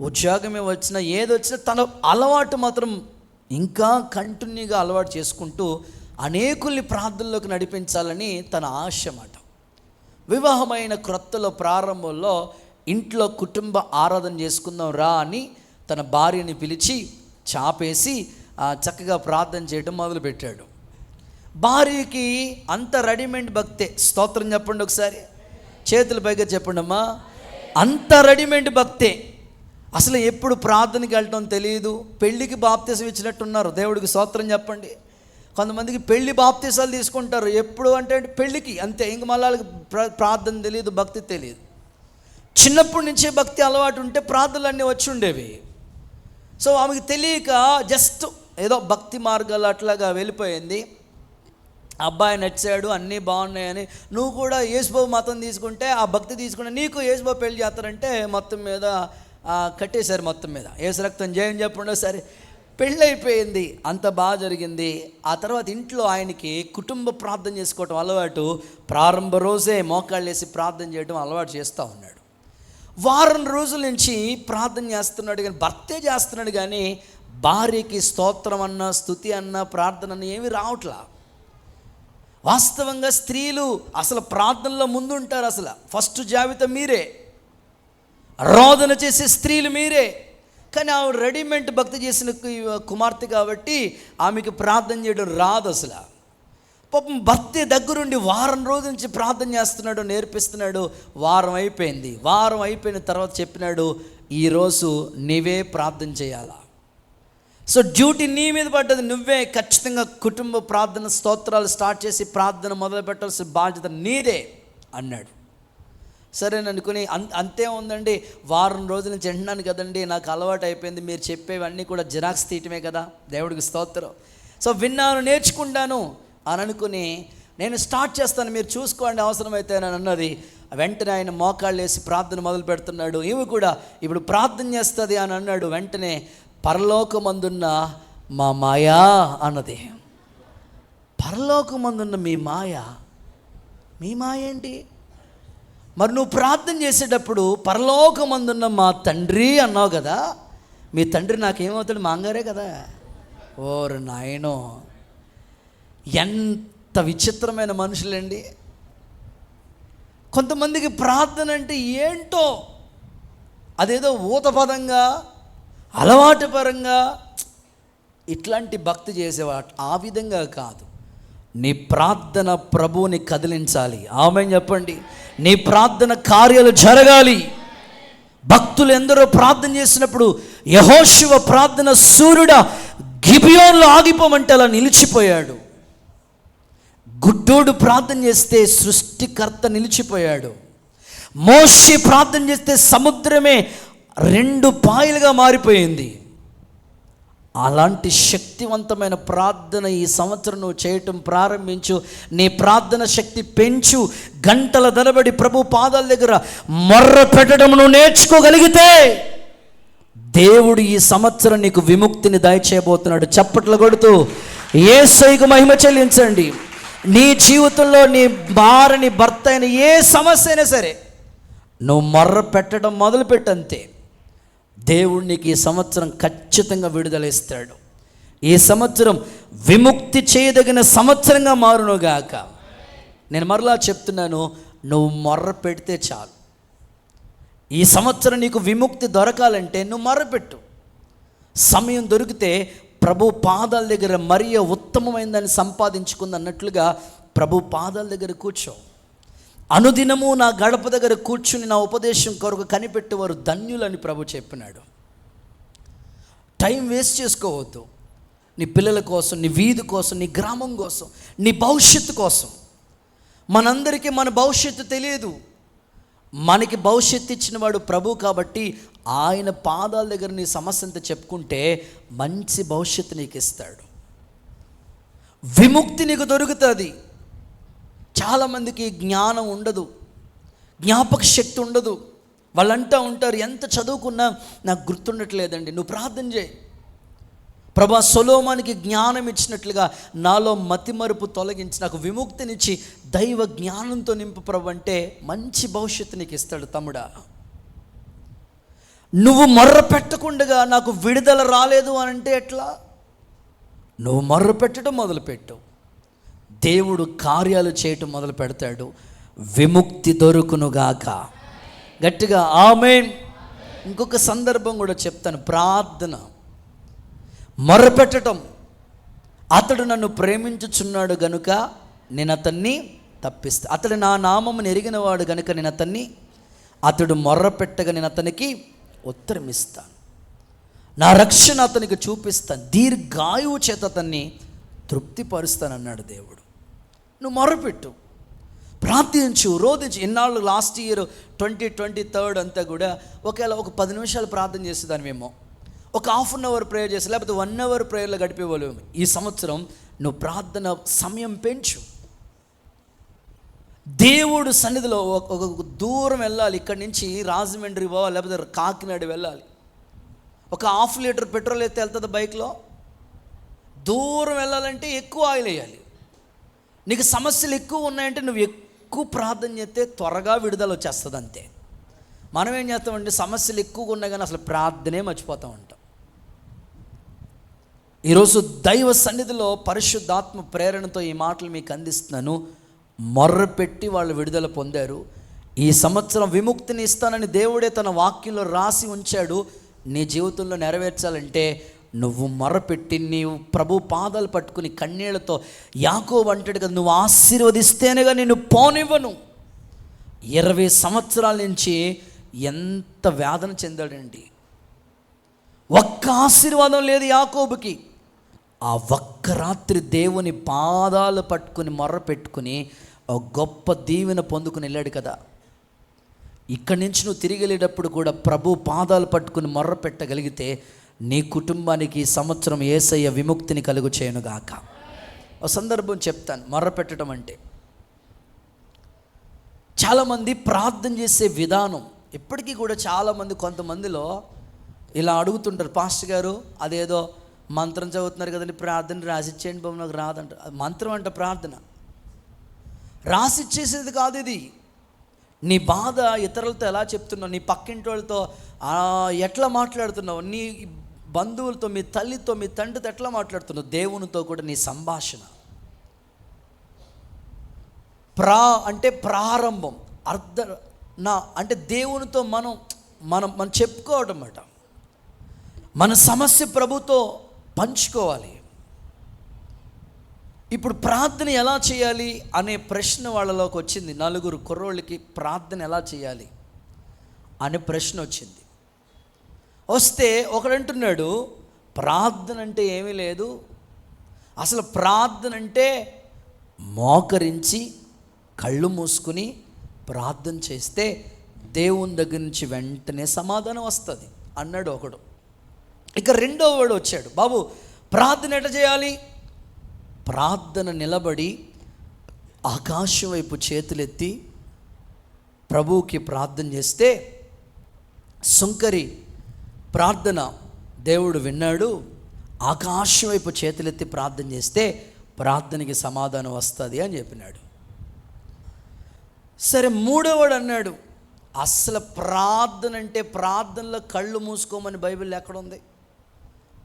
ఉద్యోగమే వచ్చినా ఏదొచ్చినా తన అలవాటు మాత్రం ఇంకా కంటిన్యూగా అలవాటు చేసుకుంటూ అనేకుల్ని ప్రార్థనలోకి నడిపించాలని తన ఆశ మాట. వివాహమైన క్రొత్తలో ప్రారంభంలో ఇంట్లో కుటుంబ ఆరాధన చేసుకుందాం రా అని తన భార్యని పిలిచి చాపేసి చక్కగా ప్రార్థన చేయడం మొదలుపెట్టాడు. భార్యకి అంత రెడీమేడ్ భక్తే. స్తోత్రం చెప్పండి ఒకసారి, చేతులు పైగా చెప్పండి అమ్మా. అంత రెడీమేడ్ భక్తే. అసలు ఎప్పుడు ప్రార్థనకి వెళ్ళటం తెలియదు. పెళ్ళికి బాప్తీసం ఇచ్చినట్టున్నారు. దేవుడికి స్తోత్రం చెప్పండి. కొంతమందికి పెళ్లి బాప్తీసాలు తీసుకుంటారు. ఎప్పుడు అంటే పెళ్ళికి అంతే, ఇంక మళ్ళీ ప్రార్థన తెలియదు, భక్తి తెలియదు. చిన్నప్పటి నుంచే భక్తి అలవాటు ఉంటే ప్రార్థనలన్నీ వచ్చి ఉండేవి. సో ఆమెకి తెలియక జస్ట్ ఏదో భక్తి మార్గాలు అట్లాగా వెళ్ళిపోయింది. అబ్బాయి నచ్చాడు, అన్నీ బాగున్నాయని నువ్వు కూడా యేసుబాబు మతం తీసుకుంటే, ఆ భక్తి తీసుకుంటే నీకు యేసుబాబు పెళ్లి చేస్తారంటే మొత్తం మీద కట్టేశారు. మొత్తం మీద యేసు రక్తం జయం చెప్పండి. సరే, పెళ్ళి అయిపోయింది, అంత బాగా జరిగింది. ఆ తర్వాత ఇంట్లో ఆయనకి కుటుంబ ప్రార్థన చేసుకోవటం అలవాటు. ప్రారంభ రోజే మోకాళ్ళు వేసి ప్రార్థన చేయడం అలవాటు చేస్తూ ఉన్నాడు. వారం రోజుల నుంచి ప్రార్థన చేస్తున్నాడు, కానీ భర్తే చేస్తున్నాడు, కానీ భార్యకి స్తోత్రం అన్నా స్తుతి అన్నా ప్రార్థన అన్నా ఏమీ రావట్లా. వాస్తవంగా స్త్రీలు అసలు ప్రార్థనలో ముందు ఉంటారు. అసలు ఫస్ట్ జాబితా మీరే, రోదన చేసే స్త్రీలు మీరే. కానీ ఆవిడ రెడీమేడ్ భక్తి చేసిన కుమార్తె కాబట్టి ఆమెకి ప్రార్థన చేయడం రాదు. అసలు పాపం భర్తే దగ్గరుండి వారం రోజుల నుంచి ప్రార్థన చేస్తున్నాడు, నేర్పిస్తున్నాడు. వారం అయిపోయిన తర్వాత చెప్పినాడు, ఈరోజు నీవే ప్రార్థన చేయాలా. సో డ్యూటీ నీ మీద పడ్డది, నువ్వే ఖచ్చితంగా కుటుంబ ప్రార్థన స్తోత్రాలు స్టార్ట్ చేసి ప్రార్థన మొదలు పెట్టాల్సిన బాధ్యత నీదే. అన్నాడు. సరే అనుకుని అంతే ఉందండి, వారం రోజుల నుంచి వింటున్నాను కదండి, నాకు అలవాటు అయిపోయింది, మీరు చెప్పేవన్నీ కూడా జిరాక్స్ తీయటమే కదా, దేవుడికి స్తోత్రం. సో విన్నాను, నేర్చుకుంటాను అని అనుకుని నేను స్టార్ట్ చేస్తాను, మీరు చూసుకోండి అవసరమైతే అని అన్నది. వెంటనే ఆయన మోకాళ్ళు వేసి ప్రార్థన మొదలు పెడుతున్నాడు. ఈమె కూడా ఇప్పుడు ప్రార్థన చేస్తుంది అని అన్నాడు. వెంటనే పరలోకమందున్న మా మాయా అన్నది. పరలోకమందున్న మీ మాయ ఏంటి? మరి నువ్వు ప్రార్థన చేసేటప్పుడు పరలోకమందున్న మా తండ్రి అన్నావు కదా, మీ తండ్రి నాకేమవుతాడు? మా అంగారే కదా. ఓరు నాయనో, ఎంత విచిత్రమైన మనుషులండి. కొంతమందికి ప్రార్థన అంటే ఏంటో అదేదో ఊతపదంగా, అలవాటు పరంగా ఇట్లాంటి భక్తి చేసేవాడు. ఆ విధంగా కాదు. నీ ప్రార్థన ప్రభువుని కదిలించాలి. ఆమేన్ చెప్పండి. నీ ప్రార్థన కార్యాలు జరగాలి. భక్తులు ఎందరో ప్రార్థన చేసినప్పుడు యెహోషువ ప్రార్థన సూర్యుడా గిబియోన్లో ఆగిపోమంటే అలా నిలిచిపోయాడు. గుడ్డోడు ప్రార్థన చేస్తే సృష్టికర్త నిలిచిపోయాడు. మోషే ప్రార్థన చేస్తే సముద్రమే 2 పాయలుగా మారిపోయింది. అలాంటి శక్తివంతమైన ప్రార్థన ఈ సంవత్సరం నువ్వు చేయటం ప్రారంభించు. నీ ప్రార్థన శక్తి పెంచు. గంటల తరబడి ప్రభు పాదాల దగ్గర మొర్ర పెట్టడం నువ్వు నేర్చుకోగలిగితే దేవుడు ఈ సంవత్సరం నీకు విముక్తిని దయచేయబోతున్నాడు. చప్పట్లు కొడుతూ యేసయ్యకు మహిమ చెల్లించండి. నీ జీవితంలో నీ భార్య, నీ భర్త అయిన ఏ సమస్య అయినా సరే నువ్వు మొర్ర పెట్టడం మొదలుపెట్టంతే దేవుడు నీకు ఈ సంవత్సరం ఖచ్చితంగా విడుదల ఇస్తాడు. ఈ సంవత్సరం విముక్తి చేయదగిన సంవత్సరంగా మారునుగాక. నేను మరలా చెప్తున్నాను, నువ్వు మొర్ర పెడితే చాలు. ఈ సంవత్సరం నీకు విముక్తి దొరకాలంటే నువ్వు మొర్రపెట్టు. సమయం దొరికితే ప్రభు పాదాల దగ్గర మరియ ఉత్తమమైనదాన్ని సంపాదించుకుంది అన్నట్లుగా ప్రభు పాదాల దగ్గర కూర్చో. అనుదినము నా గడప దగ్గర కూర్చుని నా ఉపదేశం కొరకు కనిపెట్టేవారు ధన్యులని ప్రభు చెప్పినాడు. టైం వేస్ట్ చేసుకోవద్దు. నీ పిల్లల కోసం, నీ వీధి కోసం, నీ గ్రామం కోసం, నీ భవిష్యత్తు కోసం. మనందరికీ మన భవిష్యత్తు తెలియదు. మనకి భవిష్యత్తు ఇచ్చిన వాడు ప్రభు కాబట్టి ఆయన పాదాల దగ్గర నీ సమస్య అంతా చెప్పుకుంటే మంచి భవిష్యత్తు నీకు ఇస్తాడు. విముక్తి నీకు దొరుకుతుంది. చాలామందికి జ్ఞానం ఉండదు, జ్ఞాపక శక్తి ఉండదు. వాళ్ళంటూ ఉంటారు, ఎంత చదువుకున్నా నాకు గుర్తుండట్లేదండి. నువ్వు ప్రార్థన చేయి. ప్రభా సొలొమోనుకి జ్ఞానం ఇచ్చినట్లుగా నాలో మతిమరుపు తొలగించి నాకు విముక్తినిచ్చి దైవ జ్ఞానంతో నింపు ప్రభు అంటే మంచి భవిష్యత్తు నీకు ఇస్తాడు. తమ్ముడా, నువ్వు మొర్ర పెట్టకుండా నాకు విడుదల రాలేదు అని అంటే ఎట్లా? నువ్వు మొర్ర పెట్టడం మొదలుపెట్టు, దేవుడు కార్యాలు చేయటం మొదలు పెడతాడు. విముక్తి దొరుకునుగాక. గట్టిగా ఆమేన్. ఇంకొక సందర్భం కూడా చెప్తాను. ప్రార్థన మొర్రపెట్టడం. అతడు నన్ను ప్రేమించుచున్నాడు గనుక నేను అతన్ని తప్పిస్తా. అతడు నా నామమును ఎరిగినవాడు గనుక నేను అతడు మొర్రపెట్టగా నేను అతనికి ఉత్తరం ఇస్తాను. నా రక్షణ అతనికి చూపిస్తాను. దీర్ఘాయువు చేత అతన్ని తృప్తిపరుస్తానన్నాడు దేవుడు. నువ్వు మొర్రపెట్టు, ప్రార్థించు, రోధించు. ఇన్నాళ్ళు లాస్ట్ ఇయర్ 2023 అంతా కూడా ఒకవేళ ఒక 10 నిమిషాలు ప్రార్థన చేసేదానివేమో, ఒక ½ అన్ అవర్ ప్రేయర్ చేసి, లేకపోతే 1 అవర్ ప్రేయర్లో గడిపేవాళ్ళు. ఈ సంవత్సరం నువ్వు ప్రార్థన సమయం పెంచు. దేవుడు సన్నిధిలో ఒక దూరం వెళ్ళాలి. ఇక్కడి నుంచి రాజమండ్రి పోవాలి, లేకపోతే కాకినాడ వెళ్ళాలి. ఒక ½ లీటర్ పెట్రోల్ అయితే వెళ్తుంది బైక్లో. దూరం వెళ్ళాలంటే ఎక్కువ ఆయిల్ వేయాలి. నీకు సమస్యలు ఎక్కువ ఉన్నాయంటే నువ్వు ఎక్కువ ప్రార్థన చేస్తే త్వరగా విడుదల వచ్చేస్తుంది అంతే. మనం ఏం చేస్తామంటే సమస్యలు ఎక్కువగా ఉన్నాయి కానీ అసలు ప్రార్థనే మర్చిపోతూ ఉంటాం. ఈరోజు దైవ సన్నిధిలో పరిశుద్ధాత్మ ప్రేరణతో ఈ మాటలు మీకు అందిస్తున్నాను. మొర్రపెట్టి వాళ్ళు విడుదల పొందారు. ఈ సంవత్సరం విముక్తిని ఇస్తానని దేవుడే తన వాక్యంలో రాసి ఉంచాడు. నీ జీవితంలో నెరవేర్చాలంటే నువ్వు మొర్రపెట్టి నీవు ప్రభు పాదాలు పట్టుకుని కన్నీళ్లతో, యాకోబు అంటాడు కదా, నువ్వు ఆశీర్వదిస్తేనేగా నేను పోనివ్వను. 20 సంవత్సరాల నుంచి ఎంత వేదన చెందాడండి. ఒక్క ఆశీర్వాదం లేదు యాకోబుకి. ఆ ఒక్క రాత్రి దేవుని పాదాలు పట్టుకుని మొర్ర పెట్టుకుని ఒక గొప్ప దీవెన పొందుకుని వెళ్ళాడు కదా. ఇక్కడి నుంచి నువ్వు తిరిగి వెళ్ళేటప్పుడు కూడా ప్రభు పాదాలు పట్టుకుని మొర్ర పెట్టగలిగితే నీ కుటుంబానికి ఈ సంవత్సరం యేసయ్య విముక్తిని కలుగు చేయనుగాక. ఒక సందర్భం చెప్తాను. మొర్ర పెట్టడం అంటే చాలామంది ప్రార్థన చేసే విధానం ఇప్పటికీ కూడా చాలామంది కొంతమందిలో ఇలా అడుగుతుంటారు, పాస్టర్ గారు అదేదో మంత్రం చదువుతున్నారు కదండి, ప్రార్థన రాసిచ్చేయండి బాబు, నాకు రాదంట. మంత్రం అంట ప్రార్థన, రాసిచ్చేసేది కాదు ఇది. నీ బాధ ఇతరులతో ఎలా చెప్తున్నావు, నీ పక్కింటి వాళ్ళతో ఎట్లా మాట్లాడుతున్నావు, నీ బంధువులతో, మీ తల్లితో, మీ తండ్రితో ఎట్లా మాట్లాడుతున్నావు, దేవునితో కూడా నీ సంభాషణ. అంటే ప్రారంభం, అంటే దేవునితో మనం చెప్పుకోవడం అన్నమాట. మన సమస్య ప్రభుతో పంచుకోవాలి. ఇప్పుడు ప్రార్థన ఎలా చేయాలి అనే ప్రశ్న వాళ్ళలోకి వచ్చింది. 4 కుర్రోళ్ళకి ప్రార్థన ఎలా చేయాలి అనే ప్రశ్న వచ్చింది. వస్తే ఒకడంటున్నాడు, ప్రార్థన అంటే ఏమీ లేదు, అసలు ప్రార్థన అంటే మోకరించి కళ్ళు మూసుకుని ప్రార్థన చేస్తే దేవుని దగ్గర నుంచి వెంటనే సమాధానం వస్తుంది అన్నాడు ఒకడు. ఇక రెండో వాడు వచ్చాడు, బాబు ప్రార్థన ఎట్లా చేయాలి? ప్రార్థన నిలబడి ఆకాశం వైపు చేతులెత్తి ప్రభువుకి ప్రార్థన చేస్తే సుంకరి ప్రార్థన దేవుడు విన్నాడు. ఆకాశం వైపు చేతులెత్తి ప్రార్థన చేస్తే ప్రార్థనకి సమాధానం వస్తుంది అని చెప్పినాడు. సరే, మూడోవాడు అన్నాడు, అసలు ప్రార్థన అంటే ప్రార్థనలో కళ్ళు మూసుకోమని బైబిల్ ఎక్కడ ఉంది?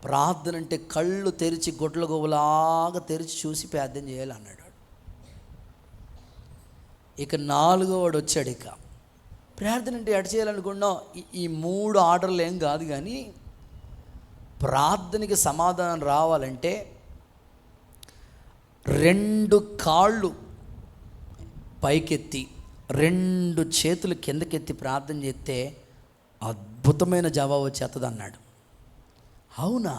ప్రార్థన అంటే కళ్ళు తెరిచి గొడ్ల గోవులాగా తెరిచి చూసి ప్రార్థన చేయాలి అన్నాడు. ఇక 4వ వచ్చాడు. ఇక ప్రార్థన అంటే ఎట చేయాలనుకున్నాం? ఈ 3 ఆర్డర్లు ఏం కాదు, కానీ ప్రార్థనకి సమాధానం రావాలంటే 2 కాళ్ళు పైకెత్తి 2 చేతులు కిందకెత్తి ప్రార్థన చేస్తే అద్భుతమైన జవాబు వచ్చేస్తుంది అన్నాడు. అవునా?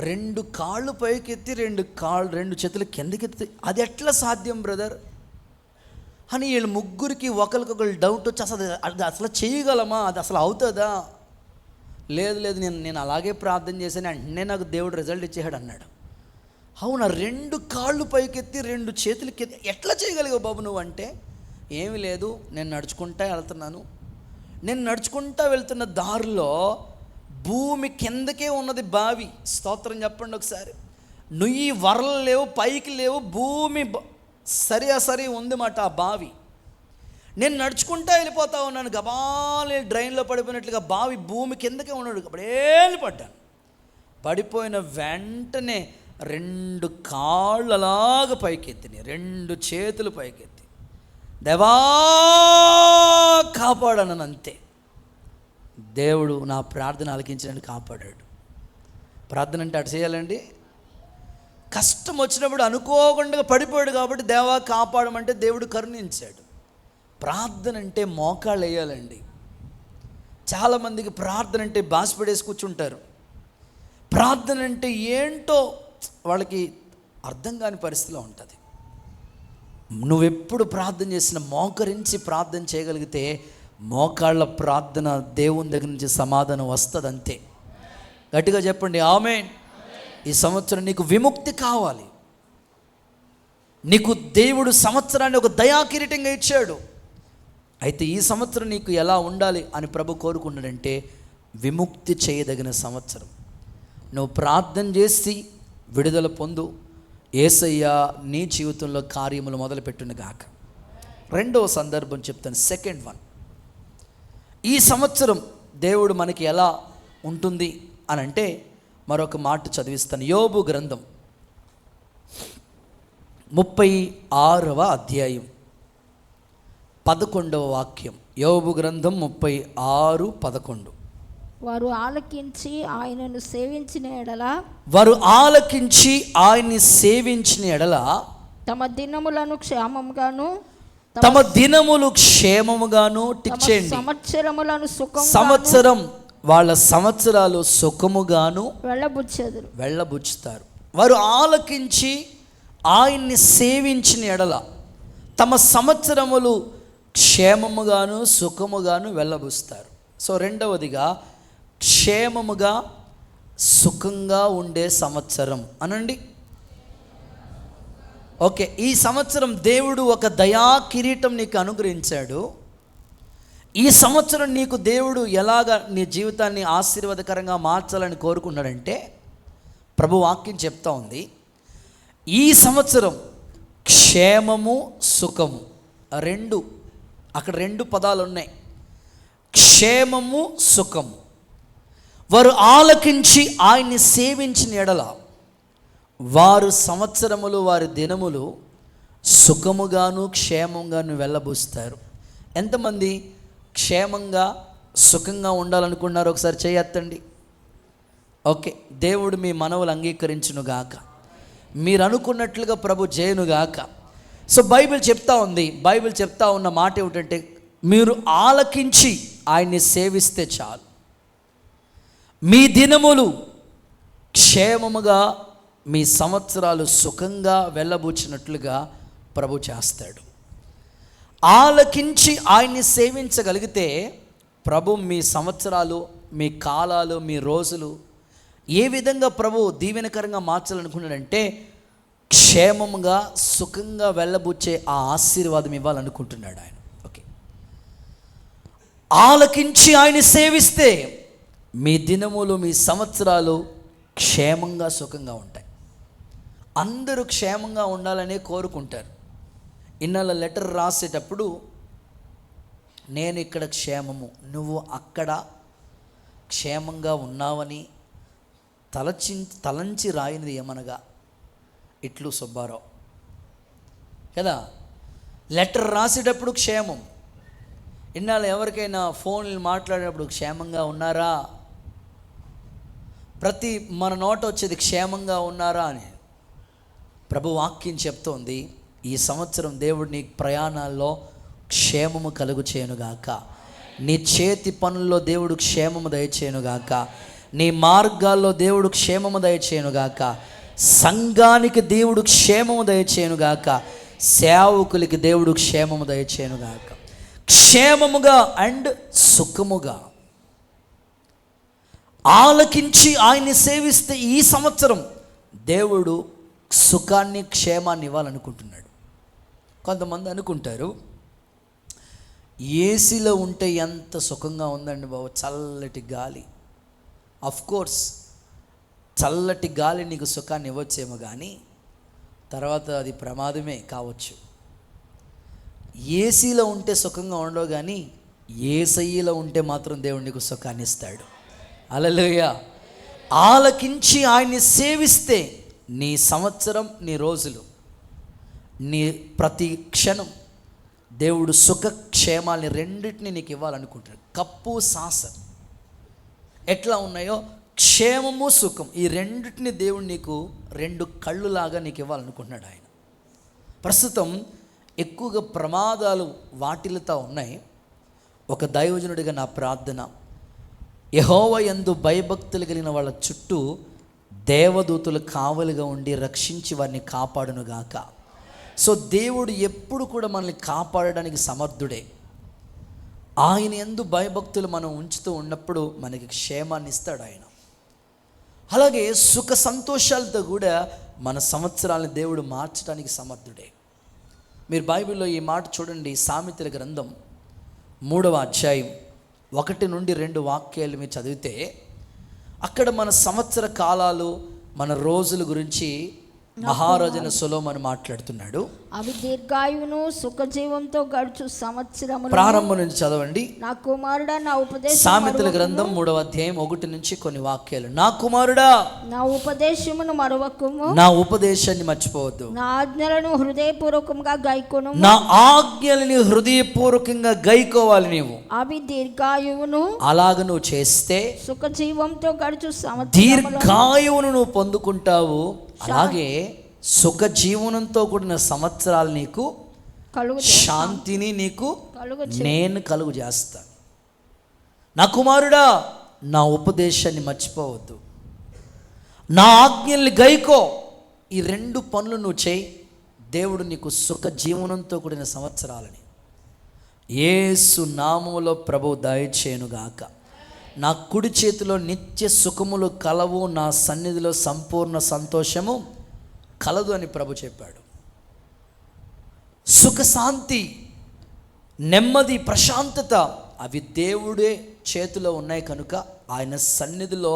2 కాళ్ళు పైకెత్తి 2 చేతులు కిందకెత్తి అది ఎట్లా సాధ్యం బ్రదర్ అని వీళ్ళు ముగ్గురికి ఒకరికొకరు డౌట్ వచ్చి అసలు చేయగలమా, అది అసలు అవుతుందా? లేదు నేను అలాగే ప్రార్థన చేశాను, అంటే నాకు దేవుడు రిజల్ట్ ఇచ్చేసాడు అన్నాడు. అవునా? 2 కాళ్ళు పైకెత్తి 2 చేతులు ఎట్లా చేయగలిగావు బాబు నువ్వు అంటే, ఏమీ లేదు, నేను నడుచుకుంటా వెళ్తున్నాను. నేను నడుచుకుంటా వెళ్తున్న దారిలో భూమి కిందకే ఉన్నది బావి. స్తోత్రం చెప్పండి ఒకసారి. నువ్వు వరలు లేవు, పైకి లేవు, భూమి సరి ఉంది మాట ఆ బావి. నేను నడుచుకుంటా వెళ్ళిపోతా ఉన్నాను, గబాలే డ్రైన్లో పడిపోయినట్లుగా బావి భూమి కిందకే ఉన్నాడు. అప్పుడే పడిపోయిన వెంటనే 2 కాళ్ళు అలాగ పైకెత్తినాయి, 2 చేతులు పైకెత్తి దేవా కాపాడను అంతే. దేవుడు నా ప్రార్థన ఆలకించడానికి కాపాడాడు. ప్రార్థన అంటే అటు చేయాలండి. కష్టం వచ్చినప్పుడు అనుకోకుండా పడిపోయాడు కాబట్టి దేవా కాపాడమంటే దేవుడు కరుణించాడు. ప్రార్థన అంటే మోకాళ్ళు వేయాలండి. చాలామందికి ప్రార్థన అంటే బాసిపడేసి కూర్చుంటారు. ప్రార్థన అంటే ఏంటో వాళ్ళకి అర్థం కాని పరిస్థితిలో ఉంటుంది. నువ్వెప్పుడు ప్రార్థన చేసినా మోకరించి ప్రార్థన చేయగలిగితే మోకాళ్ళ ప్రార్థన దేవుని దగ్గర నుంచి సమాధానం వస్తుంది అంతే. గట్టిగా చెప్పండి ఆమేన్. ఈ సంవత్సరం నీకు విముక్తి కావాలి. నీకు దేవుడు సంవత్సరాన్ని ఒక దయాకిరీటంగా ఇచ్చాడు. అయితే ఈ సంవత్సరం నీకు ఎలా ఉండాలి అని ప్రభు కోరుకున్నాడంటే విముక్తి చేయదగిన సంవత్సరం. నువ్వు ప్రార్థన చేసి విడుదల పొందు. యేసయ్య నీ జీవితంలో కార్యములు మొదలుపెట్టును గాక. రెండవ సందర్భం చెప్తాను, సెకండ్ వన్. ఈ సంవత్సరం దేవుడు మనకి ఎలా ఉంటుంది అని అంటే మరొక మాట చదివిస్తాను. యోబు గ్రంథం 36వ అధ్యాయం 11వ వాక్యం. యోబు గ్రంథం 36:11. వారు ఆలకించి ఆయనను సేవించిన ఎడల తమ దినములను క్షేమముగాను సంవత్సరం వాళ్ళ సంవత్సరాలు సుఖముగాను వెళ్ళబుచ్చుతారు. వారు ఆలకించి ఆయన్ని సేవించిన ఎడల తమ సంవత్సరములు క్షేమముగాను సుఖముగాను వెళ్ళబుస్తారు. సో రెండవదిగా క్షేమముగా సుఖంగా ఉండే సంవత్సరం అనండి. ఓకే, ఈ సంవత్సరం దేవుడు ఒక దయా కిరీటం నీకు అనుగ్రహించాడు. ఈ సంవత్సరం నీకు దేవుడు ఎలాగ నీ జీవితాన్ని ఆశీర్వాదకరంగా మార్చాలని కోరుకున్నాడంటే ప్రభు వాక్యం చెప్తా ఉంది, ఈ సంవత్సరం క్షేమము సుఖము అక్కడ రెండు పదాలు ఉన్నాయి. క్షేమము సుఖము. వారు ఆలకించి ఆయన్ని సేవించిన ఎడల వారు సంవత్సరములు వారి దినములు సుఖముగాను క్షేమంగాను వెళ్ళబోస్తారు. ఎంతమంది క్షేమంగా సుఖంగా ఉండాలనుకున్నారు? ఒకసారి చేయెత్తండి. ఓకే, దేవుడు మీ మనవులు అంగీకరించునుగాక, మీరు అనుకున్నట్లుగా ప్రభు చేయనుగాక. సో బైబిల్ చెప్తా ఉన్న మాట ఏమిటంటే, మీరు ఆలకించి ఆయన్ని సేవిస్తే చాలు, మీ దినములు క్షేమముగా మీ సంవత్సరాలు సుఖంగా వెళ్ళబూచినట్లుగా ప్రభు చేస్తాడు. ఆలకించి ఆయన్ని సేవించగలిగితే ప్రభు మీ సంవత్సరాలు, మీ కాలాలు, మీ రోజులు ఏ విధంగా ప్రభు దీవెనకరంగా మార్చాలనుకున్నాడంటే క్షేమముగా సుఖంగా వెళ్ళబుచ్చే ఆ ఆశీర్వాదం ఇవ్వాలనుకుంటున్నాడు ఆయన. ఓకే, ఆలకించి ఆయన్ని సేవిస్తే మీ దినములు, మీ సంవత్సరాలు క్షేమంగా సుఖంగా ఉంటాయి. అందరూ క్షేమంగా ఉండాలనే కోరుకుంటారు. ఇన్నాళ్ళ లెటర్ రాసేటప్పుడు నేను ఇక్కడ క్షేమము, నువ్వు అక్కడ క్షేమంగా ఉన్నావని తలంచి రాయినది ఏమనగా ఇట్లు సుబ్బారావు కదా. లెటర్ రాసేటప్పుడు క్షేమం. ఇన్నాళ్ళు ఎవరికైనా ఫోన్లు మాట్లాడేటప్పుడు క్షేమంగా ఉన్నారా, ప్రతి మన నోట వచ్చేది క్షేమంగా ఉన్నారా అని. ప్రభు వాక్యం చెప్తోంది, ఈ సంవత్సరం దేవుడు నీ ప్రయాణాల్లో క్షేమము కలుగు చేయనుగాక, నీ చేతి పనుల్లో దేవుడు క్షేమము దయచేయనుగాక, నీ మార్గాల్లో దేవుడు క్షేమము దయచేయనుగాక, సంఘానికి దేవుడు క్షేమము దయచేయనుగాక, సేవకులకి దేవుడు క్షేమము దయచేయనుగాక. క్షేమముగా అండ్ సుఖముగా ఆలకించి ఆయన్ని సేవిస్తే ఈ సంవత్సరం దేవుడు సుఖాన్ని, క్షేమాన్ని ఇవ్వాలనుకుంటున్నాడు. కొంతమంది అనుకుంటారు, ఏసీలో ఉంటే ఎంత సుఖంగా ఉందండి బాబు, చల్లటి గాలి. కోర్స్ చల్లటి గాలి నీకు సుఖాన్ని ఇవ్వచ్చేమో, కానీ తర్వాత అది ప్రమాదమే కావచ్చు. ఏసీలో ఉంటే సుఖంగా ఉండవు, కానీ యేసయ్యలో ఉంటే మాత్రం దేవుడు నీకు సుఖాన్ని ఇస్తాడు. హల్లెలూయా. ఆలకించి ఆయన్ని సేవిస్తే నీ సంవత్సరం, నీ రోజులు, నీ ప్రతి క్షణం దేవుడు సుఖక్షేమాల్ని రెండింటిని నీకు ఇవ్వాలనుకుంటున్నాడు. కప్పు సాస ఎట్లా ఉన్నాయో క్షేమము సుఖం, ఈ రెండింటిని దేవుడు నీకు రెండు కళ్ళులాగా నీకు ఇవ్వాలనుకుంటున్నాడు ఆయన. ప్రస్తుతం ఎక్కువగా ప్రమాదాలు వాటిల్లుతూ ఉన్నాయి. ఒక దైవజనుడిగా నా ప్రార్థన, యెహోవా యందు భయభక్తులు కలిగిన వాళ్ళ చుట్టూ దేవదూతలు కావలిగా ఉండి రక్షించి వారిని కాపాడునుగాక. సో దేవుడు ఎప్పుడు కూడా మనల్ని కాపాడడానికి సమర్థుడే. ఆయన యందు భయభక్తులు మనం ఉంచుతూ ఉన్నప్పుడు మనకి క్షేమాన్ని ఇస్తాడు ఆయన. అలాగే సుఖ సంతోషాలతో కూడా మన సంవత్సరాలను దేవుడు మార్చడానికి సమర్థుడే. మీరు బైబిల్లో ఈ మాట చూడండి, సామెతల గ్రంథం 3వ అధ్యాయం 1 నుండి 2 వాక్యాలు మీరు చదివితే అక్కడ మన సంవత్సర కాలాలు, మన రోజుల గురించి మహారాజైన సొలొమోను మాట్లాడుతున్నాడు. అవి దీర్ఘాయువును సుఖజీవంతో గడుచు సంవత్సరములు. ప్రారంభం నుంచి చదవండి. నా కుమారుడా, నా ఉపదేశం. సామెతల గ్రంథం 3వ అధ్యాయం 1 నుంచి కొన్ని వాక్యాలు. నా కుమారుడా, నా ఉపదేశమును మరువకుము, నా ఉపదేశాన్ని మర్చిపోవద్దు, నా ఆజ్ఞలను హృదయపూర్వకంగా గైకొను. నా ఆజ్ఞలని హృదయపూర్వకంగా గైకోవాలి నీవు. అవి దీర్ఘాయువును, అలాగ నువ్వు చేస్తే సుఖజీవంతో గడుచు సంవత్సరములు, దీర్ఘాయువును నువ్వు పొందుకుంటావు. అలాగే సుఖ జీవనంతో కూడిన సంవత్సరాలు నీకు శాంతిని నీకు నేను కలుగు చేస్తాను. నా కుమారుడా, నా ఉపదేశాన్ని మర్చిపోవద్దు, నా ఆజ్ఞల్ని గైకో. ఈ 2 పనులు నువ్వు చేయి, దేవుడు నీకు సుఖ జీవనంతో కూడిన సంవత్సరాలని యేసు నామములో ప్రభువు దయచేయునుగాక. నా కుడి చేతిలో నిత్య సుఖములు కలవు, నా సన్నిధిలో సంపూర్ణ సంతోషము కలదు అని ప్రభు చెప్పాడు. సుఖశాంతి, నెమ్మది, ప్రశాంతత అవి దేవుడే చేతిలో ఉన్నాయి కనుక ఆయన సన్నిధిలో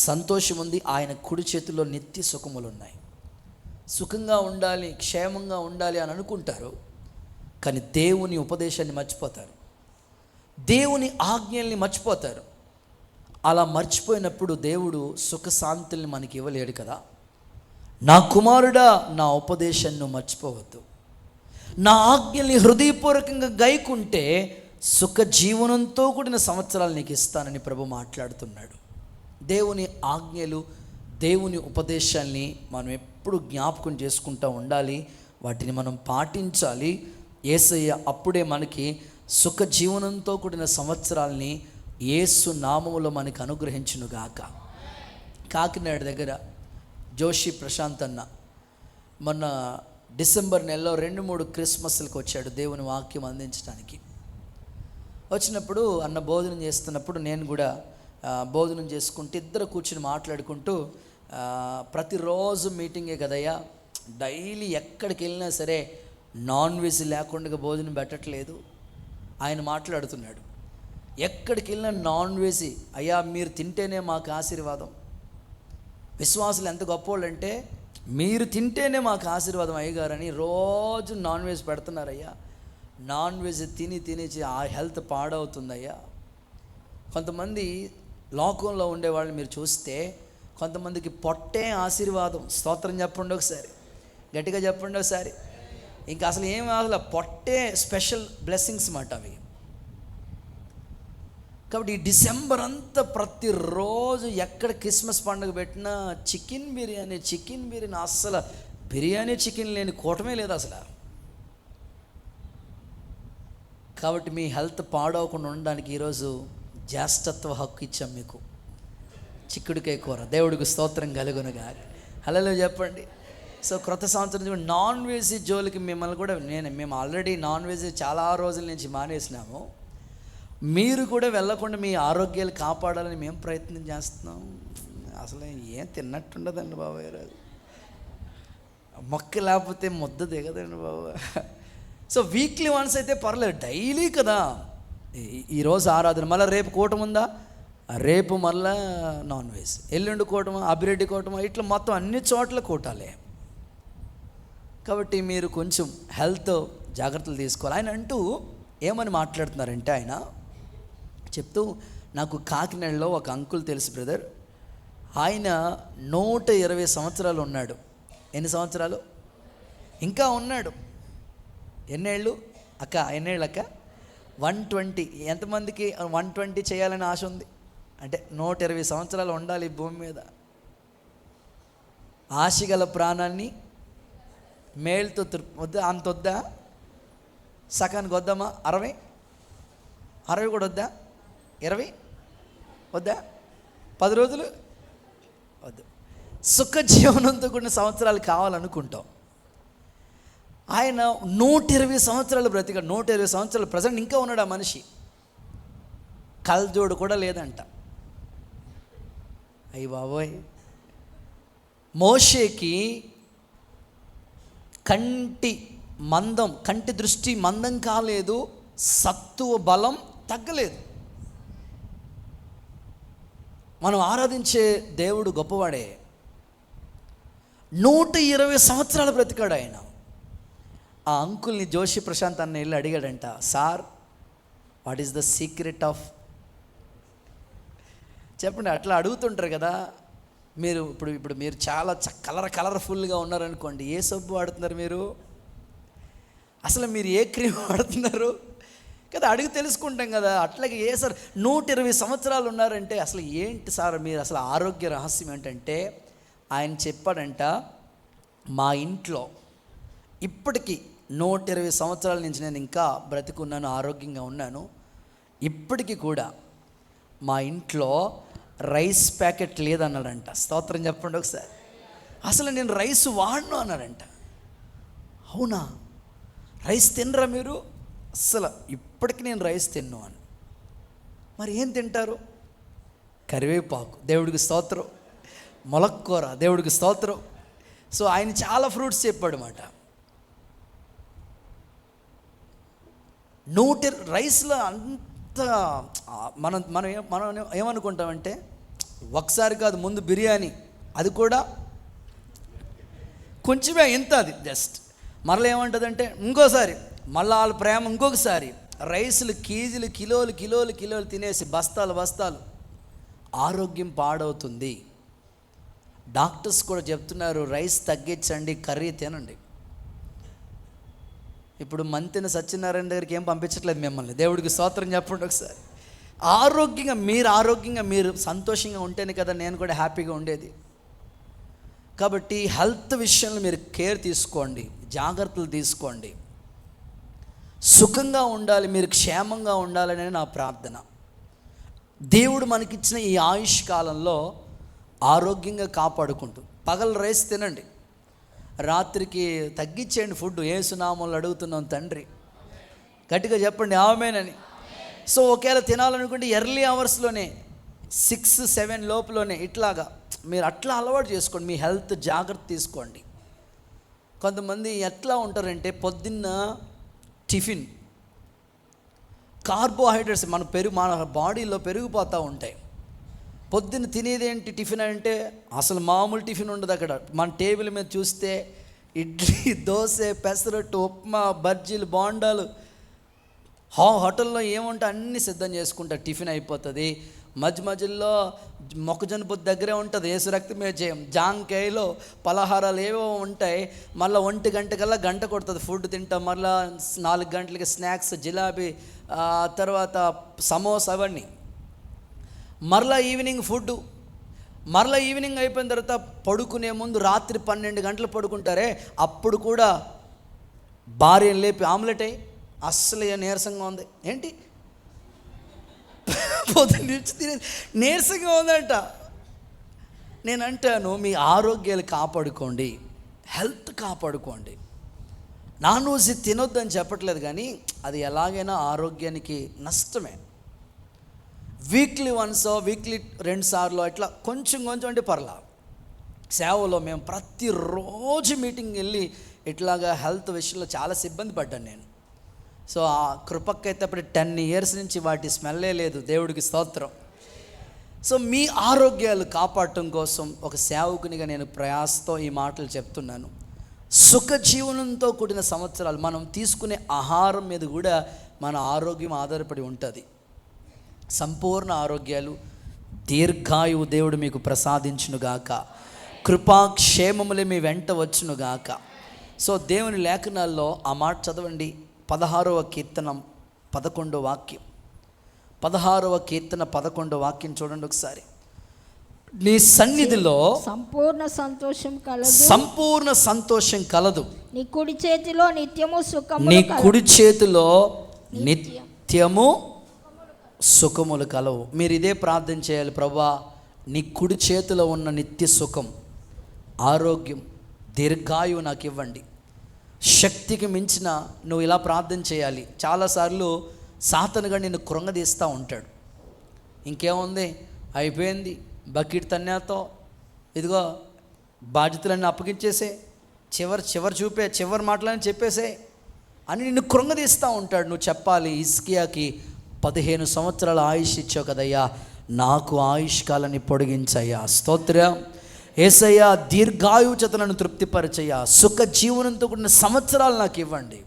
సంతోషం ఉంది. ఆయన కుడి చేతిలో నిత్య సుఖములు ఉన్నాయి. సుఖంగా ఉండాలి, క్షేమంగా ఉండాలి అని అనుకుంటారు, కానీ దేవుని ఉపదేశాన్ని మర్చిపోతారు, దేవుని ఆజ్ఞల్ని మర్చిపోతారు. అలా మర్చిపోయినప్పుడు దేవుడు సుఖశాంతుల్ని మనకి ఇవ్వలేడు కదా. నా కుమారుడా, నా ఉపదేశాన్ని మర్చిపోవద్దు, నా ఆజ్ఞల్ని హృదయపూర్వకంగా గైకుంటే సుఖ జీవనంతో కూడిన సంవత్సరాలు నీకు ఇస్తానని ప్రభు మాట్లాడుతున్నాడు. దేవుని ఆజ్ఞలు, దేవుని ఉపదేశాల్ని మనం ఎప్పుడు జ్ఞాపకం చేసుకుంటూ ఉండాలి, వాటిని మనం పాటించాలి. యేసయ్య అప్పుడే మనకి సుఖ జీవనంతో కూడిన సంవత్సరాల్ని యేసు నామములో మనకి అనుగ్రహించునుగాక. కాకినాడ దగ్గర జోషి ప్రశాంత్ అన్న మొన్న డిసెంబర్ నెలలో 2-3 క్రిస్మస్లకు వచ్చాడు దేవుని వాక్యం అందించడానికి. వచ్చినప్పుడు అన్న భోజనం చేస్తున్నప్పుడు నేను కూడా భోజనం చేసుకుంటూ ఇద్దరు కూర్చుని మాట్లాడుకుంటూ, ప్రతిరోజు మీటింగే కదయ్యా, డైలీ ఎక్కడికి వెళ్ళినా సరే నాన్ వెజ్ లేకుండా భోజనం పెట్టట్లేదు. ఆయన మాట్లాడుతున్నాడు, ఎక్కడికి వెళ్ళినా నాన్ వెజ్ అయ్యా, మీరు తింటేనే మాకు ఆశీర్వాదం. విశ్వాసులు ఎంత గొప్పోళ్ళంటే మీరు తింటేనే మాకు ఆశీర్వాదం అయ్యగారని రోజు నాన్ వెజ్ పెడుతున్నారయ్యా. నాన్ వెజ్ తిని ఆ హెల్త్ పాడవుతుందయ్యా. కొంతమంది లోకంలో ఉండేవాళ్ళు మీరు చూస్తే కొంతమందికి పొట్టే ఆశీర్వాదం. స్తోత్రం చెప్పండి ఒకసారి, గట్టిగా చెప్పండి ఒకసారి. ఇంకా అసలు ఏం అసలు పొట్టే స్పెషల్ బ్లెస్సింగ్స్ మాట అవి. కాబట్టి ఈ డిసెంబర్ అంతా ప్రతిరోజు ఎక్కడ క్రిస్మస్ పండుగ పెట్టినా చికెన్ బిర్యానీ. అస్సలు బిర్యానీ చికెన్ లేని కూటమే లేదు అసలు. కాబట్టి మీ హెల్త్ పాడవకుండా ఉండడానికి ఈరోజు జ్యేష్ఠత్వ హక్కు ఇచ్చాం మీకు. చిక్కుడుకాయ కూర, దేవుడికి స్తోత్రం కలుగునుగా. హల్లెలూయా చెప్పండి. సో క్రొత్త సంవత్సరం నాన్ వెజ్ జోలికి మిమ్మల్ని కూడా మేము ఆల్రెడీ నాన్ వెజ్ చాలా రోజుల నుంచి మానేసినాము. మీరు కూడా వెళ్ళకుండా మీ ఆరోగ్యాలు కాపాడాలని మేము ప్రయత్నం చేస్తున్నాం. అసలు ఏం తిన్నట్టుండదండి బాబాయ్, రాజు మొక్క లేకపోతే ముద్ద దిగదండి బాబు. సో వీక్లీ వన్స్ అయితే పర్లేదు, డైలీ కదా. ఈరోజు ఆరాధన, మళ్ళీ రేపు కూటమి ఉందా, రేపు మళ్ళా నాన్ వెజ్, ఎల్లుండి కూటమా, అభిరెడ్డి కూటమా, ఇట్లా మొత్తం అన్ని చోట్ల కూటాలే. కాబట్టి మీరు కొంచెం హెల్త్ జాగ్రత్తలు తీసుకోవాలి. ఆయన అంటూ ఏమని మాట్లాడుతున్నారంటే, ఆయన చెప్తూ, నాకు కాకినాడలో ఒక అంకుల్ తెలుసు బ్రదర్, ఆయన 120 సంవత్సరాలు ఉన్నాడు. ఎన్ని సంవత్సరాలు ఇంకా ఉన్నాడు? ఎన్నేళ్ళు అక్క? ఎన్నేళ్ళు అక్క? 120. ఎంతమందికి 120 చేయాలని ఆశ ఉంది? అంటే 120 సంవత్సరాలు ఉండాలి ఈ భూమి మీద. ఆశగల ప్రాణాన్ని మేలుతో వద్దా? అంత వద్దా? సకానికి వద్దామా? 60 కూడా వద్దా? 20 వద్దా? 10 రోజులు వద్దు. సుఖ జీవనంతో కూడిన సంవత్సరాలు కావాలనుకుంటాం. ఆయన 120 సంవత్సరాలు బ్రతికాడు. 120 సంవత్సరాలు ప్రజెంట్ ఇంకా ఉన్నాడు ఆ మనిషి. కళ్ళజోడు కూడా లేదంట. అయ్యి బాబోయ్, మోషేకి కంటి దృష్టి మందం కాలేదు, సత్తువ బలం తగ్గలేదు. మనం ఆరాధించే దేవుడు గొప్పవాడే. 120 సంవత్సరాలు బ్రతికాడు ఆయన. ఆ అంకుల్ని జోషి ప్రశాంత్ అన్న వెళ్ళి అడిగాడంట, sir what is the secret of, చెప్పండి. అట్లా అడుగుతుంటారు కదా మీరు. ఇప్పుడు మీరు చాలా కలర్ఫుల్గా ఉన్నారనుకోండి, ఏ సబ్బు వాడుతున్నారు మీరు? అసలు మీరు ఏ క్రీమ్ వాడుతున్నారు కదా, అడిగి తెలుసుకుంటాం కదా. అట్లాగే ఏ సార్ 120 సంవత్సరాలు ఉన్నారంటే అసలు ఏంటి సార్ మీరు అసలు ఆరోగ్య రహస్యం ఏంటంటే, ఆయన చెప్పాడంట, మా ఇంట్లో ఇప్పటికీ 120 సంవత్సరాల నుంచి నేను ఇంకా బ్రతికున్నాను, ఆరోగ్యంగా ఉన్నాను. ఇప్పటికీ కూడా మా ఇంట్లో రైస్ ప్యాకెట్ లేదన్నాడంట. స్తోత్రం చెప్పండి ఒకసారి. అసలు నేను రైస్ వాడను అన్నాడంట. అవునా, రైస్ తినరా మీరు? అస్సలు ఇప్పటికి నేను రైస్ తిన్ను అని. మరి ఏం తింటారు? కరివేపాకు, దేవుడికి స్తోత్రం. మొలక్కూర, దేవుడికి స్తోత్రం. సో ఆయన చాలా ఫ్రూట్స్ చెప్పాడు అన్నమాట. 100 రైస్లో అంత మనం మనం మనం ఏమనుకుంటామంటే, ఒకసారి కాదు, ముందు బిర్యానీ, అది కూడా కొంచెమే, ఎంత అది జస్ట్. మరలా ఏమంటుందంటే ఇంకోసారి, మళ్ళీ వాళ్ళ ప్రేమ ఇంకొకసారి, రైసులు కేజీలు కిలోలు కిలోలు కిలోలు తినేసి బస్తాలు బస్తాలు, ఆరోగ్యం పాడవుతుంది. డాక్టర్స్ కూడా చెప్తున్నారు, రైస్ తగ్గించండి, కర్రీ తినండి. ఇప్పుడు మంతిన సత్యనారాయణ దగ్గరికి ఏం పంపించట్లేదు మిమ్మల్ని, దేవుడికి స్తోత్రం చెప్పండి ఒకసారి. ఆరోగ్యంగా మీరు సంతోషంగా ఉంటేనే కదా నేను కూడా హ్యాపీగా ఉండేది. కాబట్టి హెల్త్ విషయంలో మీరు కేర్ తీసుకోండి, జాగ్రత్తలు తీసుకోండి. సుఖంగా ఉండాలి, మీరు క్షేమంగా ఉండాలనే నా ప్రార్థన. దేవుడు మనకిచ్చిన ఈ ఆయుష్ కాలంలో ఆరోగ్యంగా కాపాడుకుంటూ, పగలు రైస్ తినండి, రాత్రికి తగ్గించేయండి ఫుడ్. యేసునామంలో అడుగుతున్నాం తండ్రి, గట్టిగా చెప్పండి ఆమేనని. సో ఒకవేళ తినాలనుకుంటే ఎర్లీ అవర్స్లోనే 6-7 లోపులోనే ఇట్లాగా మీరు అట్లా అలవాటు చేసుకోండి. మీ హెల్త్ జాగ్రత్త తీసుకోండి. కొంతమంది ఎట్లా ఉంటారంటే, పొద్దున్న టిఫిన్ కార్బోహైడ్రేట్స్ మన బాడీలో పెరిగిపోతూ ఉంటాయి. పొద్దున్న తినేదేంటి టిఫిన్ అంటే, అసలు మామూలు టిఫిన్ ఉండదు అక్కడ. మన టేబుల్ మీద చూస్తే ఇడ్లీ, దోశ, పెసరట్టు, ఉప్మా, బజ్జీలు, బోండాలు, హోటల్లో ఏముంటే అన్నీ సిద్ధం చేసుకుంటారు. టిఫిన్ అయిపోతుంది. మధ్యలో మొక్కజొన్న పొద్దు దగ్గరే ఉంటుంది, ఏసు రక్తమే జయం. జాంకాయలో పలహారాలు ఏవో ఉంటాయి. మళ్ళీ 1 గంటకల్లా గంట కొడుతుంది ఫుడ్ తింటాం. మళ్ళీ 4 గంటలకి స్నాక్స్, జిలాబీ, తర్వాత సమోసా, అవన్నీ. మరలా ఈవినింగ్ ఫుడ్డు. మరలా ఈవినింగ్ అయిపోయిన తర్వాత పడుకునే ముందు రాత్రి 12 గంటలు పడుకుంటారే, అప్పుడు కూడా భార్యను లేపి ఆమ్లెట్ అయ్యి, అస్సలు నీరసంగా ఉంది ఏంటి, పొద్దున్న తినేది నీరసంగా ఉందంట. నేను అంటాను, మీ ఆరోగ్యాలు కాపాడుకోండి, హెల్త్ కాపాడుకోండి. నాన్ వెజ్ తినొద్దని చెప్పట్లేదు, కానీ అది ఎలాగైనా ఆరోగ్యానికి నష్టమే. వీక్లీ 1 వీక్లీ 2 సార్లు అట్లా కొంచెం అంటే పర్లా. సేవలో మేము ప్రతిరోజు మీటింగ్ వెళ్ళి ఇట్లాగా హెల్త్ విషయంలో చాలా ఇబ్బంది పడ్డాను నేను. సో ఆ కృపకైతే అప్పుడు 10 years నుంచి వాటి స్మెల్లే లేదు, దేవుడికి స్తోత్రం. సో మీ ఆరోగ్యాలు కాపాడటం కోసం ఒక సేవకునిగా నేను ప్రయాసతో ఈ మాటలు చెప్తున్నాను. సుఖ జీవనంతో కూడిన సంవత్సరాలు, మనం తీసుకునే ఆహారం మీద కూడా మన ఆరోగ్యం ఆధారపడి ఉంటుంది. సంపూర్ణ ఆరోగ్యాలు, దీర్ఘాయువు దేవుడు మీకు ప్రసాదించునుగాక. కృపాక్షేమములే మీ వెంట వచ్చునుగాక. సో దేవుని లేఖనాల్లో ఆ మాట చదవండి. 16వ కీర్తన 11వ వాక్యం. 16వ కీర్తన 11వ వాక్యం చూడండి ఒకసారి. నీ సన్నిధిలో సంపూర్ణ సంతోషం కలదు, సంపూర్ణ సంతోషం కలదు. నీ కుడి చేతిలో నిత్యము సుఖము, నీ కుడి చేతిలో నిత్యము సుఖములు కలవు. మీరు ఇదే ప్రార్థన చేయాలి. ప్రభువా, నీ కుడి చేతిలో ఉన్న నిత్య సుఖం, ఆరోగ్యం, దీర్ఘాయువు నాకు ఇవ్వండి. శక్తికి మించిన నువ్వు ఇలా ప్రార్థన చేయాలి. చాలాసార్లు సాతానుగా నిన్ను కృంగదీస్తూ ఉంటాడు. ఇంకేముంది, అయిపోయింది, బకెట్ తన్నేతో, ఇదిగో బాధ్యతలన్నీ అప్పగించేసే, చివరి మాటలని చెప్పేసే అని నిన్ను కృంగదీస్తూ ఉంటాడు. నువ్వు చెప్పాలి, హిజ్కియాకి 15 సంవత్సరాల ఆయుష్ ఇచ్చావు కదయ్యా, నాకు ఆయుష్ కాలాన్ని పొడిగించయ్యా. స్తోత్రం. యేసయ్యా, దీర్ఘాయువు చేత నన్ను తృప్తిపరచయ్యా, సుఖ జీవనంతో కూడిన సంవత్సరాలు నాకు ఇవ్వండి.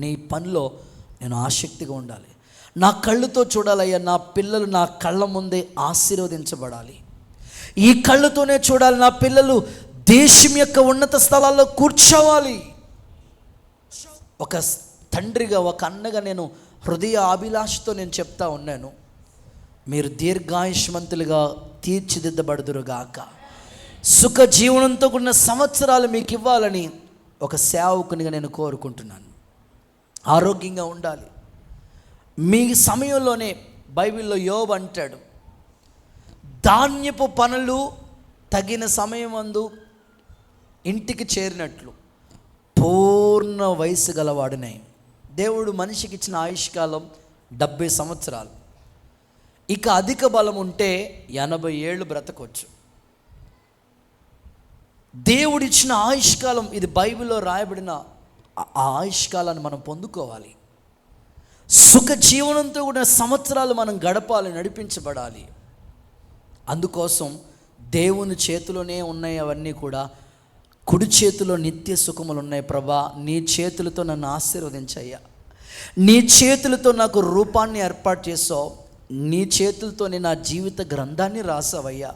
నీ పనిలో నేను ఆసక్తిగా ఉండాలి. నా కళ్ళుతో చూడాలయ్యా, నా పిల్లలు నా కళ్ళ ముందే ఆశీర్వదించబడాలి. ఈ కళ్ళుతోనే చూడాలి, నా పిల్లలు దేశం యొక్క ఉన్నత స్థలాల్లో కూర్చోవాలి. ఒక తండ్రిగా, ఒక అన్నగా నేను హృదయ అభిలాషతో నేను చెప్తా ఉన్నాను, మీరు దీర్ఘాయుష్మంతులుగా తీర్చిదిద్దబడుదురుగాక. సుఖ జీవనంతో కూడిన సంవత్సరాలు మీకు ఇవ్వాలని ఒక సేవకునిగా నేను కోరుకుంటున్నాను. ఆరోగ్యంగా ఉండాలి. మీ సమయంలోనే బైబిల్లో యోబు అంటాడు, ధాన్యపు పనులు తగిన సమయమందు ఇంటికి చేరినట్లు, పూర్ణ వయసు గలవాడినై. దేవుడు మనిషికి ఇచ్చిన ఆయుష్కాలం 70 సంవత్సరాలు. ఇక అధిక బలం ఉంటే 80 ఏళ్ళు బ్రతకొచ్చు. దేవుడిచ్చిన ఆయుష్కాలం ఇది. బైబిల్లో రాయబడిన ఆ ఆయుష్కాలాన్ని మనం పొందుకోవాలి. సుఖ జీవనంతో కూడా సంవత్సరాలు మనం గడపాలి, నడిపించబడాలి. అందుకోసం దేవుని చేతిలోనే ఉన్నాయి అవన్నీ కూడా. కుడి చేతిలో నిత్య సుఖములు ఉన్నాయి. ప్రభా, నీ చేతులతో నన్ను ఆశీర్వదించయ్యా. నీ చేతులతో నాకు రూపాన్ని ఏర్పాటు చేసావు. నీ చేతులతోనే నా జీవిత గ్రంథాన్ని రాసావయ్యా.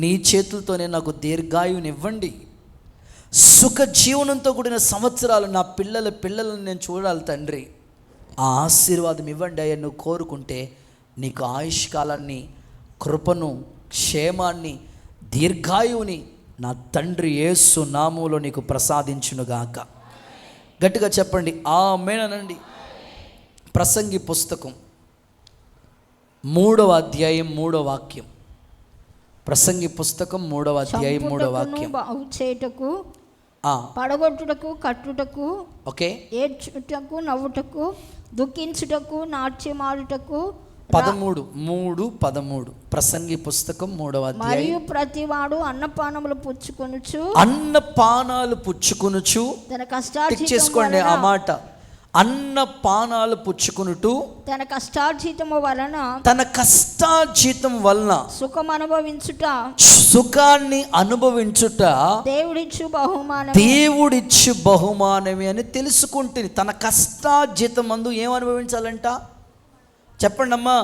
నీ చేతులతోనే నాకు దీర్ఘాయునివ్వండి. సుఖ జీవనంతో కూడిన సంవత్సరాలు నా పిల్లలను నేను చూడాలి తండ్రి. ఆ ఆశీర్వాదం ఇవ్వండి అయ్యా. నువ్వు కోరుకుంటే నీకు ఆయుష్కాలాన్ని, కృపను, క్షేమాన్ని, దీర్ఘాయువుని నా తండ్రి యేసు నామములో నీకు ప్రసాదించునుగాక. గట్టిగా చెప్పండి ఆమేన్ అనండి. ప్రసంగి పుస్తకం 3వ అధ్యాయం 3వ వాక్యం. ప్రసంగి పుస్తకం 3వ అధ్యాయం 3వ వాక్యం. బాగు చేయుటకు, పడగొట్టుటకు, కట్టుటకు, ఓకే, ఏడ్చుటకు, నవ్వుటకు, దుఃఖించుటకు, నాట్యమాడుటకు. 13:13 ప్రసంగి పుస్తకం 3వ అధ్యాయం. మరియు ప్రతివాడు అన్నపానములు పుచ్చుకొనుచు తన కష్టార్జితం చేసుకోండి ఆ మాట. అన్నపానాలు పుచ్చుకొనుటూ తన కష్టార్జితము వలన సుఖాన్ని అనుభవించుట దేవుడిచ్చు బహుమానమే అని తెలుసుకుంటుంది. తన కష్టార్జితమందు ఏం అనుభవించాలంట చెప్పండి అమ్మా.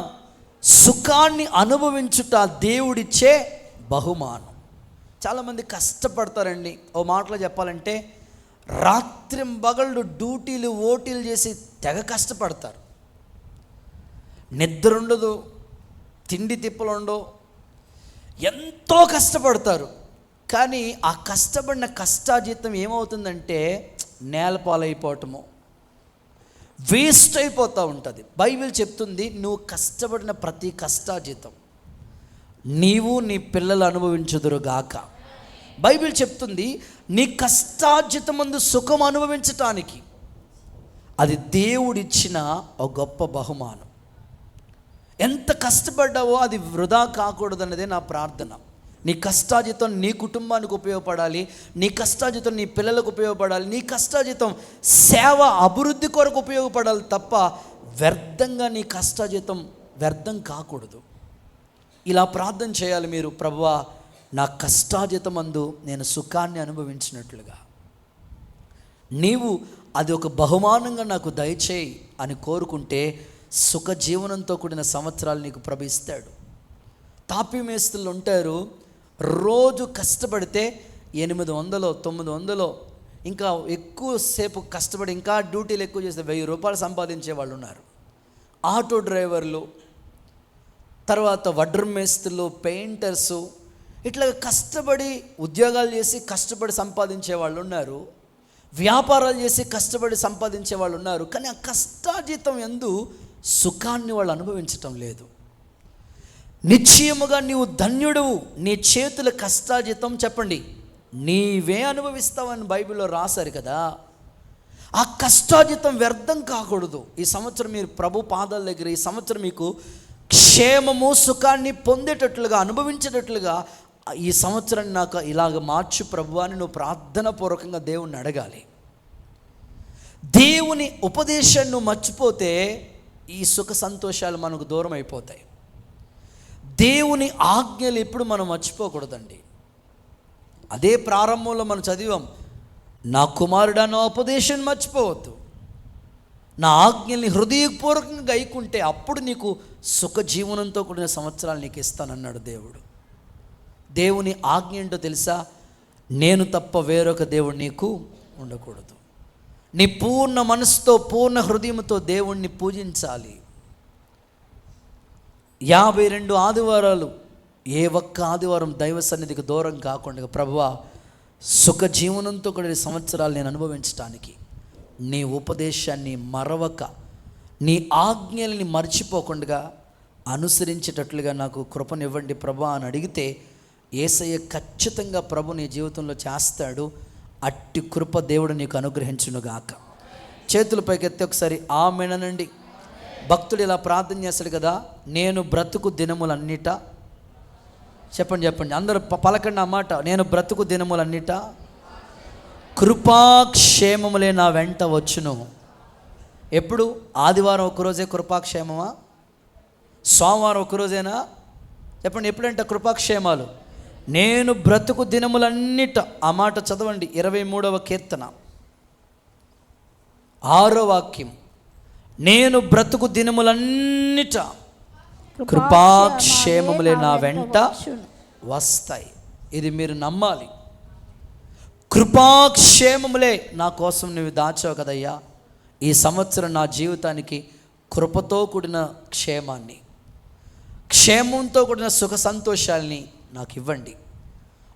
సుఖాన్ని అనుభవించుట దేవుడిచ్చే బహుమానం. చాలామంది కష్టపడతారండి. ఓ మాటలో చెప్పాలంటే రాత్రింబగళ్ళు డ్యూటీలు ఓటీలు చేసి తెగ కష్టపడతారు. నిద్ర ఉండదు, తిండి తిప్పలు ఉండవు, ఎంతో కష్టపడతారు. కానీ ఆ కష్టపడిన కష్టార్జితం ఏమవుతుందంటే నేలపాలైపోవటము, వేస్ట్ అయిపోతూ ఉంటుంది. బైబిల్ చెప్తుంది నువ్వు కష్టపడిన ప్రతి కష్టార్జితం నీవు నీ పిల్లలు అనుభవించుదురుగాక. బైబిల్ చెప్తుంది నీ కష్టార్జితమందు సుఖం అనుభవించటానికి అది దేవుడిచ్చిన ఒక గొప్ప బహుమానం. ఎంత కష్టపడ్డావో అది వృధా కాకూడదన్నదే నా ప్రార్థన. నీ కష్టార్జితం నీ కుటుంబానికి ఉపయోగపడాలి, నీ కష్టార్జితం నీ పిల్లలకు ఉపయోగపడాలి, నీ కష్టార్జితం సేవ అభివృద్ధి కొరకు ఉపయోగపడాలి తప్ప వ్యర్థంగా నీ కష్టార్జితం వ్యర్థం కాకూడదు. ఇలా ప్రార్థన చేయాలి మీరు. ప్రభువా, నా కష్టార్జితమందు నేను సుఖాన్ని అనుభవించినట్లుగా నీవు అది ఒక బహుమానంగా నాకు దయచేయి అని కోరుకుంటే సుఖ జీవనంతో కూడిన సంవత్సరాలు నీకు ప్రభు ఇస్తాడు. తాపీ మేస్తులు ఉంటారు, రోజు కష్టపడితే 800 900 ఇంకా ఎక్కువసేపు కష్టపడి ఇంకా డ్యూటీలు ఎక్కువ చేస్తే 1000 రూపాయలు సంపాదించే వాళ్ళు ఉన్నారు. ఆటో డ్రైవర్లు, తర్వాత వడ్రం మేస్తులు, పెయింటర్సు, ఇట్లా కష్టపడి ఉద్యోగాలు చేసి కష్టపడి సంపాదించే వాళ్ళు ఉన్నారు. వ్యాపారాలు చేసి కష్టపడి సంపాదించే వాళ్ళు ఉన్నారు. కానీ ఆ కష్టార్జితం యందు సుఖాన్ని వాళ్ళు అనుభవించటం లేదు. నిశ్చయముగా నీవు ధన్యుడువు, నీ చేతుల కష్టార్జితం చెప్పండి నీవే అనుభవిస్తావని బైబిల్లో రాశారు కదా. ఆ కష్టార్జితం వ్యర్థం కాకూడదు. ఈ సంవత్సరం మీరు ప్రభు పాదాల దగ్గర ఈ సంవత్సరం మీకు క్షేమము సుఖాన్ని పొందేటట్లుగా అనుభవించేటట్లుగా ఈ సంవత్సరాన్ని నాకు ఇలాగ మార్చు ప్రభు అని నువ్వు ప్రార్థన పూర్వకంగా దేవుణ్ణి అడగాలి. దేవుని ఉపదేశాన్ని నువ్వు మర్చిపోతే ఈ సుఖ సంతోషాలు మనకు దూరం అయిపోతాయి. దేవుని ఆజ్ఞలు ఎప్పుడు మనం మర్చిపోకూడదండి. అదే ప్రారంభంలో మనం చదివాం, నా కుమారుడా నా ఉపదేశాన్ని మర్చిపోవద్దు, నా ఆజ్ఞల్ని హృదయపూర్వకంగా గైకుంటే అప్పుడు నీకు సుఖ జీవనంతో కూడిన సంవత్సరాలు నీకు ఇస్తానన్నాడు దేవుడు. దేవుని ఆజ్ఞ ఏంటో తెలుసా? నేను తప్ప వేరొక దేవుడు నీకు ఉండకూడదు. నీ పూర్ణ మనసుతో పూర్ణ హృదయంతో దేవుణ్ణి పూజించాలి. 52 ఆదివారాలు ఏ ఒక్క ఆదివారం దైవ సన్నిధికి దూరం కాకుండా ప్రభువా సుఖ జీవనంతో కూడిన సంవత్సరాలు నేను అనుభవించడానికి నీ ఉపదేశాన్ని మరవక నీ ఆజ్ఞల్ని మర్చిపోకుండా అనుసరించేటట్లుగా నాకు కృపనివ్వండి ప్రభా అని అడిగితే యేసయ్య ఖచ్చితంగా ప్రభు నీ జీవితంలో చేస్తాడు. అట్టి కృప దేవుడు నీకు అనుగ్రహించునుగాక. చేతుల పైకెత్తి ఒకసారి ఆమేనండి. భక్తుడు ఇలా ప్రార్థన చేస్తాడు కదా, నేను బ్రతుకు దినములన్నిట, చెప్పండి అందరూ పలకండి ఆ మాట, నేను బ్రతుకు దినములన్నిట కృపాక్షేమములే నా వెంట వచ్చును. ఎప్పుడు? ఆదివారం ఒకరోజే కృపాక్షేమమా? సోమవారం ఒకరోజేనా? చెప్పండి, ఎప్పుడంటే కృపాక్షేమాలు? నేను బ్రతుకు దినములన్నిట. ఆ మాట చదవండి, 23వ కీర్తన 6వ వాక్యం. నేను బ్రతుకు దినములన్నిట కృపాక్షేమములే నా వెంట వస్తాయి. ఇది మీరు నమ్మాలి. కృపాక్షేమములే నా కోసం నువ్వు దాచావు కదయ్యా. ఈ సంవత్సరం నా జీవితానికి కృపతో కూడిన క్షేమాన్ని, క్షేమంతో కూడిన సుఖ సంతోషాల్ని నాకు ఇవ్వండి.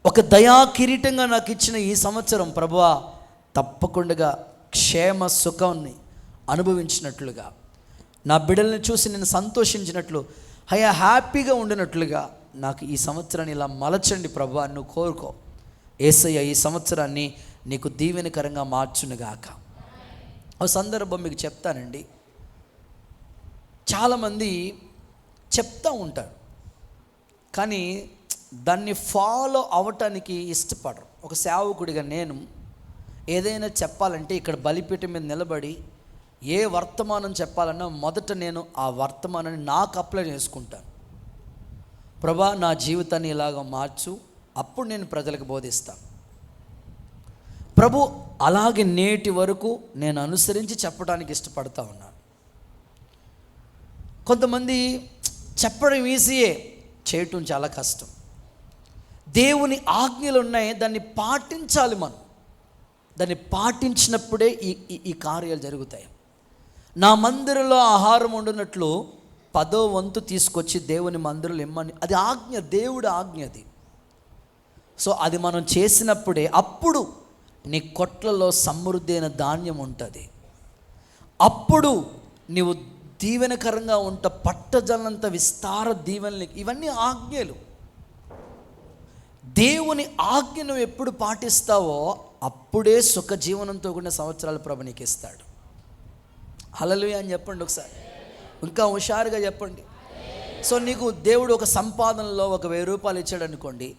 ఒక దయా కిరీటంగా నాకు ఇచ్చిన ఈ సంవత్సరం ప్రభువా, తప్పకుండా క్షేమ సుఖాన్ని అనుభవించినట్లుగా, నా బిడ్డల్ని చూసి నేను సంతోషించినట్లు, హ్యాపీగా ఉండినట్లుగా నాకు ఈ సంవత్సరాన్ని ఇలా మలచండి ప్రభువా, నువ్వు కోరుకో. యేసయ్య ఈ సంవత్సరాన్ని నీకు దీవెనకరంగా మార్చునుగాక. ఒక సందర్భం మీకు చెప్తానండి. చాలామంది చెప్తూ ఉంటారు, కానీ దాన్ని ఫాలో అవ్వటానికి ఇష్టపడరు. ఒక సేవకుడిగా నేను ఏదైనా చెప్పాలంటే ఇక్కడ బలిపీఠం మీద నిలబడి ఏ వర్తమానం చెప్పాలన్నా మొదట నేను ఆ వర్తమానాన్ని నాకు అప్లై చేసుకుంటాను. ప్రభా, నా జీవితాన్ని ఇలాగ మార్చు, అప్పుడు నేను ప్రజలకు బోధిస్తాను. ప్రభు అలాగే నేటి వరకు నేను అనుసరించి చెప్పడానికి ఇష్టపడతా ఉన్నాను. కొంతమంది చెప్పడం ఈజీయే, చేయటం చాలా కష్టం. దేవుని ఆజ్ఞలు ఉన్నాయి, దాన్ని పాటించాలి. మనం దాన్ని పాటించినప్పుడే ఈ కార్యాలు జరుగుతాయి. నా మందిరంలో ఆహారం వండినట్లు 10వ వంతు తీసుకొచ్చి దేవుని మందిరంలో ఇమ్మని, అది ఆజ్ఞ, దేవుడి ఆజ్ఞ అది. సో అది మనం చేసినప్పుడే అప్పుడు నీ కొట్లలో సమృద్ధి అయిన ధాన్యం ఉంటుంది. అప్పుడు నీవు దీవెనకరంగా ఉంట, పట్టజలంత విస్తార దీవెనలు. ఇవన్నీ ఆజ్ఞలు. దేవుని ఆజ్ఞ నువ్వు ఎప్పుడు పాటిస్తావో అప్పుడే సుఖ జీవనంతో కూడిన సంవత్సరాలు ప్రభు నీకు ఇస్తాడు. హల్లెలూయా అని చెప్పండి ఒకసారి, ఇంకా హుషారుగా చెప్పండి. సో నీకు దేవుడు ఒక సంపాదనలో ఒక 1000 రూపాయలు ఇచ్చాడు అనుకోండి,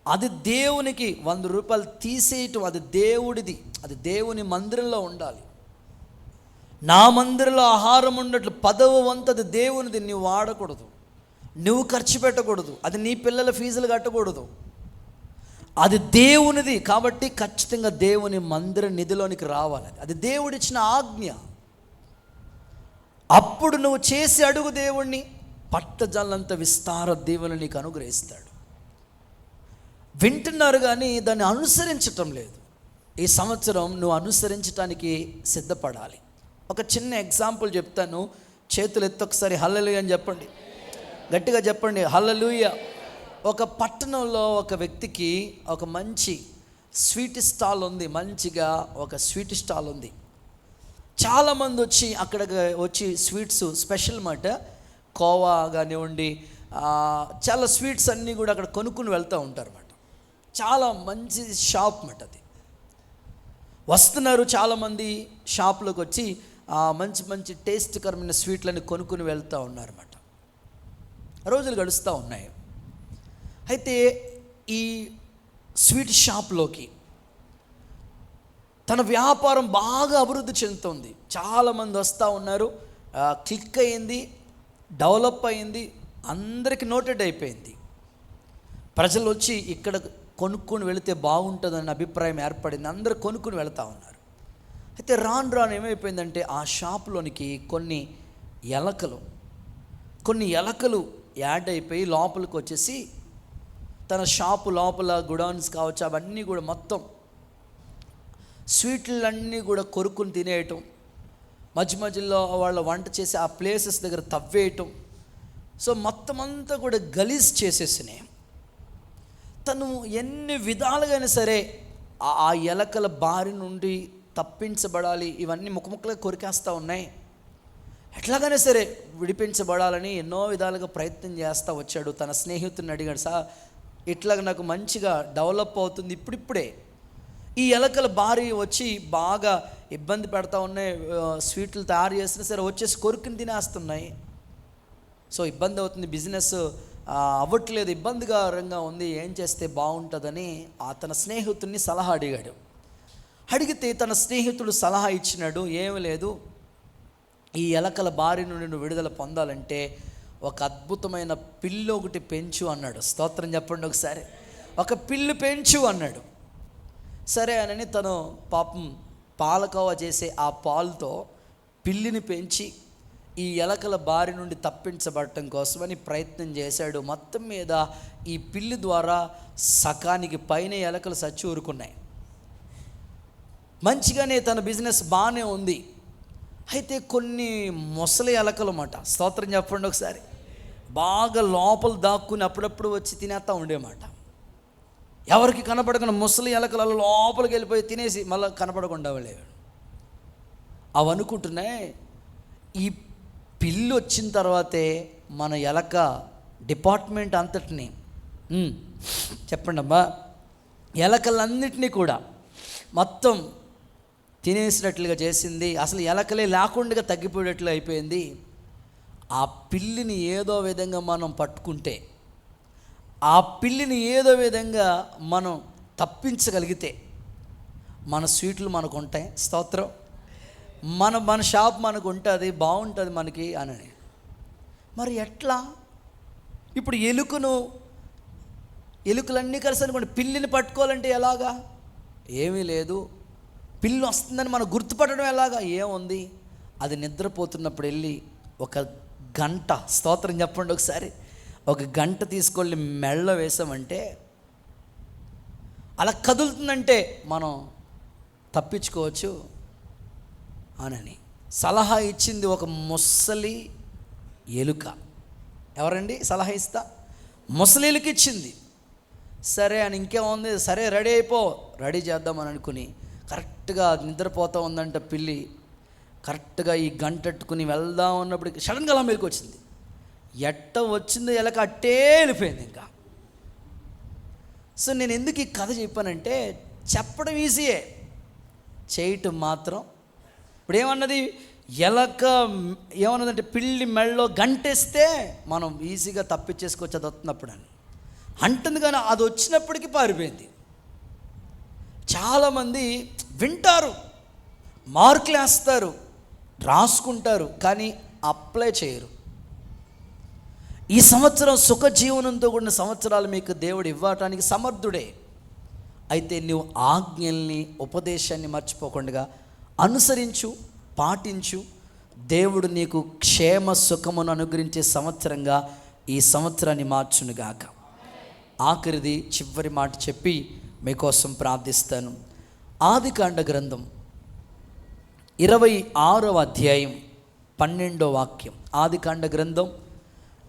అది దేవునికి 100 రూపాయలు తీసేయటం, అది దేవుడిది, అది దేవుని మందిరంలో ఉండాలి. నా మందిరంలో ఆహారం ఉన్నట్లు 10వ వంతు అది దేవునిది, నువ్వు వాడకూడదు, నువ్వు ఖర్చు పెట్టకూడదు, అది నీ పిల్లల ఫీజులు కట్టకూడదు, అది దేవునిది. కాబట్టి ఖచ్చితంగా దేవుని మందిర నిధిలోనికి రావాలి. అది దేవుడిచ్చిన ఆజ్ఞ. అప్పుడు నువ్వు చేసి అడుగు దేవుణ్ణి, పట్టజల్లంత విస్తార దీవెనలు నీకు అనుగ్రహిస్తాడు. వింటున్నారు కానీ దాన్ని అనుసరించటం లేదు. ఈ సంవత్సరం నువ్వు అనుసరించడానికి సిద్ధపడాలి. ఒక చిన్న ఎగ్జాంపుల్ చెప్తాను. చేతులు ఎత్తొకసారి హల్లెలూయా అని చెప్పండి, గట్టిగా చెప్పండి హల్లెలూయా. ఒక పట్టణంలో ఒక వ్యక్తికి ఒక మంచి స్వీట్ స్టాల్ ఉంది. మంచిగా ఒక స్వీట్ స్టాల్ ఉంది. చాలామంది వచ్చి అక్కడికి వచ్చి స్వీట్స్ స్పెషల్ మాట, కోవా కానివ్వండి, చాలా స్వీట్స్ అన్నీ కూడా అక్కడ కొనుక్కుని వెళ్తూ ఉంటారు అన్నమాట. చాలా మంచి షాప్ మాట అది. వస్తున్నారు చాలామంది షాప్లోకి వచ్చి మంచి మంచి టేస్ట్కరమైన స్వీట్లని కొనుక్కుని వెళ్తూ ఉన్నారన్నమాట. రోజులు గడుస్తూ ఉన్నాయి. అయితే ఈ స్వీట్ షాప్లోకి తన వ్యాపారం బాగా అభివృద్ధి చెందుతుంది. చాలామంది వస్తూ ఉన్నారు, క్లిక్ అయింది, డెవలప్ అయింది, అందరికీ నోటెడ్ అయిపోయింది. ప్రజలు వచ్చి ఇక్కడ కొనుక్కొని వెళితే బాగుంటుందన్న అభిప్రాయం ఏర్పడింది. అందరూ కొనుక్కుని వెళుతూ ఉన్నారు. అయితే రాను రాను ఏమైపోయిందంటే ఆ షాపులోనికి కొన్ని ఎలకలు యాడ్ అయిపోయి లోపలికి వచ్చేసి తన షాపు లోపల గుడౌన్స్ కావచ్చు అవన్నీ కూడా మొత్తం స్వీట్లన్నీ కూడా కొరుక్కుని తినేయటం, మధ్య మధ్యలో వాళ్ళ వంట చేసి ఆ ప్లేసెస్ దగ్గర తవ్వేయటం. సో మొత్తం అంతా కూడా గలీజ్ చేసేసినాయి. తను ఎన్ని విధాలుగానే సరే ఆ ఎలకల బారి నుండి తప్పించబడాలి, ఇవన్నీ ముక్కముక్కలుగా కొరికేస్తూ ఉన్నాయి. ఎట్లాగైనా సరే విడిపించబడాలని ఎన్నో విధాలుగా ప్రయత్నం చేస్తూ వచ్చాడు. తన స్నేహితుడిని అడిగాడు, సార్ ఇట్లాగ నాకు మంచిగా డెవలప్ అవుతుంది, ఇప్పుడిప్పుడే ఈ ఎలకల భారీ వచ్చి బాగా ఇబ్బంది పెడతా ఉన్నాయి. స్వీట్లు తయారు చేసినా సరే వచ్చేసి కొరుకుని తినేస్తున్నాయి. సో ఇబ్బంది అవుతుంది, బిజినెస్ అవ్వట్లేదు, ఇబ్బందికరంగా ఉంది, ఏం చేస్తే బాగుంటుందని తన స్నేహితుడిని సలహా అడిగాడు. అడిగితే తన స్నేహితుడు సలహా ఇచ్చినాడు, ఏమి లేదు, ఈ ఎలకల బారి నుండి నువ్వు విడుదల పొందాలంటే ఒక అద్భుతమైన పిల్లి ఒకటి పెంచు అన్నాడు. స్తోత్రం చెప్పండి ఒకసారి. ఒక పిల్లి పెంచు అన్నాడు. సరే అని తను పాపం పాలకోవ చేసే ఆ పాలుతో పిల్లిని పెంచి ఈ ఎలకల బారి నుండి తప్పించబడటం కోసమని ప్రయత్నం చేశాడు. మొత్తం మీద ఈ పిల్లి ద్వారా సకానికి పైన ఎలకలు చచ్చి ఊరుకున్నాయి. మంచిగానే తన బిజినెస్ బాగానే ఉంది. అయితే కొన్ని మొసలి ఎలకలు అన్నమాట. స్తోత్రం చెప్పండి ఒకసారి. బాగా లోపల దాక్కుని అప్పుడప్పుడు వచ్చి తినేస్తూ ఉండేమాట. ఎవరికి కనపడకుండా ముసలి ఎలకలలో లోపలికి వెళ్ళిపోయి తినేసి మళ్ళీ కనపడకుండా వెళ్ళేవాడు. అవి అనుకుంటున్నాయి, ఈ పిల్లి వచ్చిన తర్వాతే మన ఎలక డిపార్ట్మెంట్ అంతటిని చెప్పండి అమ్మా, ఎలకలన్నిటినీ కూడా మొత్తం తినేసినట్లుగా చేసింది. అసలు ఎలకలే లేకుండా తగ్గిపోయేట్లు అయిపోయింది. ఆ పిల్లిని ఏదో విధంగా మనం పట్టుకుంటే, ఆ పిల్లిని ఏదో విధంగా మనం తప్పించగలిగితే మన స్వీట్లు మనకు ఉంటాయి. స్తోత్రం. మన షాప్ మనకు ఉంటుంది, బాగుంటుంది మనకి అని. మరి ఎట్లా? ఇప్పుడు ఎలుకలన్నీ కలిసి అనుకోండి, పిల్లిని పట్టుకోవాలంటే ఎలాగా? ఏమీ లేదు. పిల్లి వస్తుందని మనం గుర్తుపట్టడం ఎలాగా? ఏముంది, అది నిద్రపోతున్నప్పుడు వెళ్ళి ఒక గంట, స్తోత్రం చెప్పండి ఒకసారి, ఒక గంట తీసుకెళ్ళి మెళ్ళ వేసామంటే అలా కదులుతుందంటే మనం తప్పించుకోవచ్చు అని సలహా ఇచ్చింది ఒక ముసలి ఎలుక. ఎవరండి సలహా ఇస్తా? ముసలి ఎలుక ఇచ్చింది. సరే అని ఇంకేముంది, సరే రెడీ చేద్దామని అనుకుని కరెక్ట్గా నిద్రపోతూ ఉందంట పిల్లి. కరెక్ట్గా ఈ గంటట్టుకుని వెళ్దాం అన్నప్పుడు సడన్గా అలా మెలకు వచ్చింది. ఎట్ట వచ్చిందో ఎలక అట్టే వెళ్ళిపోయింది ఇంకా. సో నేను ఎందుకు ఈ కథ చెప్పానంటే, చెప్పడం ఈజీయే, చేయటం మాత్రం. ఇప్పుడు ఏమన్నది, ఎలక ఏమన్నదంటే పిల్లి మెళ్ళలో గంటేస్తే మనం ఈజీగా తప్పించేసుకోవచ్చు అది వస్తున్నప్పుడు అని అంటుంది. కానీ అది వచ్చినప్పటికీ పారిపోయింది. చాలామంది వింటారు, మార్కులు వేస్తారు, రాసుకుంటారు, కానీ అప్లై చేయరు. ఈ సంవత్సరం సుఖజీవనంతో కూడిన సంవత్సరాలు మీకు దేవుడు ఇవ్వటానికి సమర్థుడే. అయితే నువ్వు ఆజ్ఞల్ని, ఉపదేశాన్ని మర్చిపోకుండా అనుసరించు, పాటించు. దేవుడు నీకు క్షేమ సుఖమును అనుగ్రహించే సంవత్సరంగా ఈ సంవత్సరాన్ని మార్చునుగాక. ఆఖరిది చివరి మాట చెప్పి మీకోసం ప్రార్థిస్తాను. ఆదికాండ గ్రంథం 26వ అధ్యాయం 12వ వాక్యం. ఆదికాండ గ్రంథం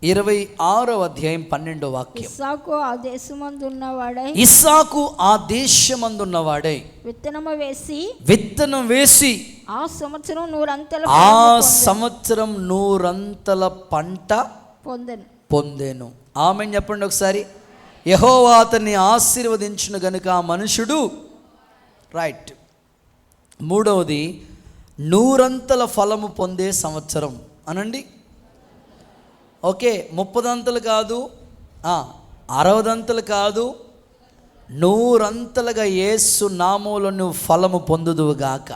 26వ అధ్యాయం 12వ వాక్యం. ఇస్సాకు ఆ దేశమందున్నవాడై విత్తనం వేసి ఆ సంవత్సరం నూరంతల పంట పొందెను. ఆమెన్ చెప్పండి ఒకసారి. యెహోవా అతన్ని ఆశీర్వదించును గనుక ఆ మనుషుడు, రైట్. మూడవది, నూరంతల ఫలము పొందే సంవత్సరం అనండి. ఓకే, 30 కాదు, 60 కాదు, 100 యేసు నామములో నువ్వు ఫలము పొందుదువుగాక.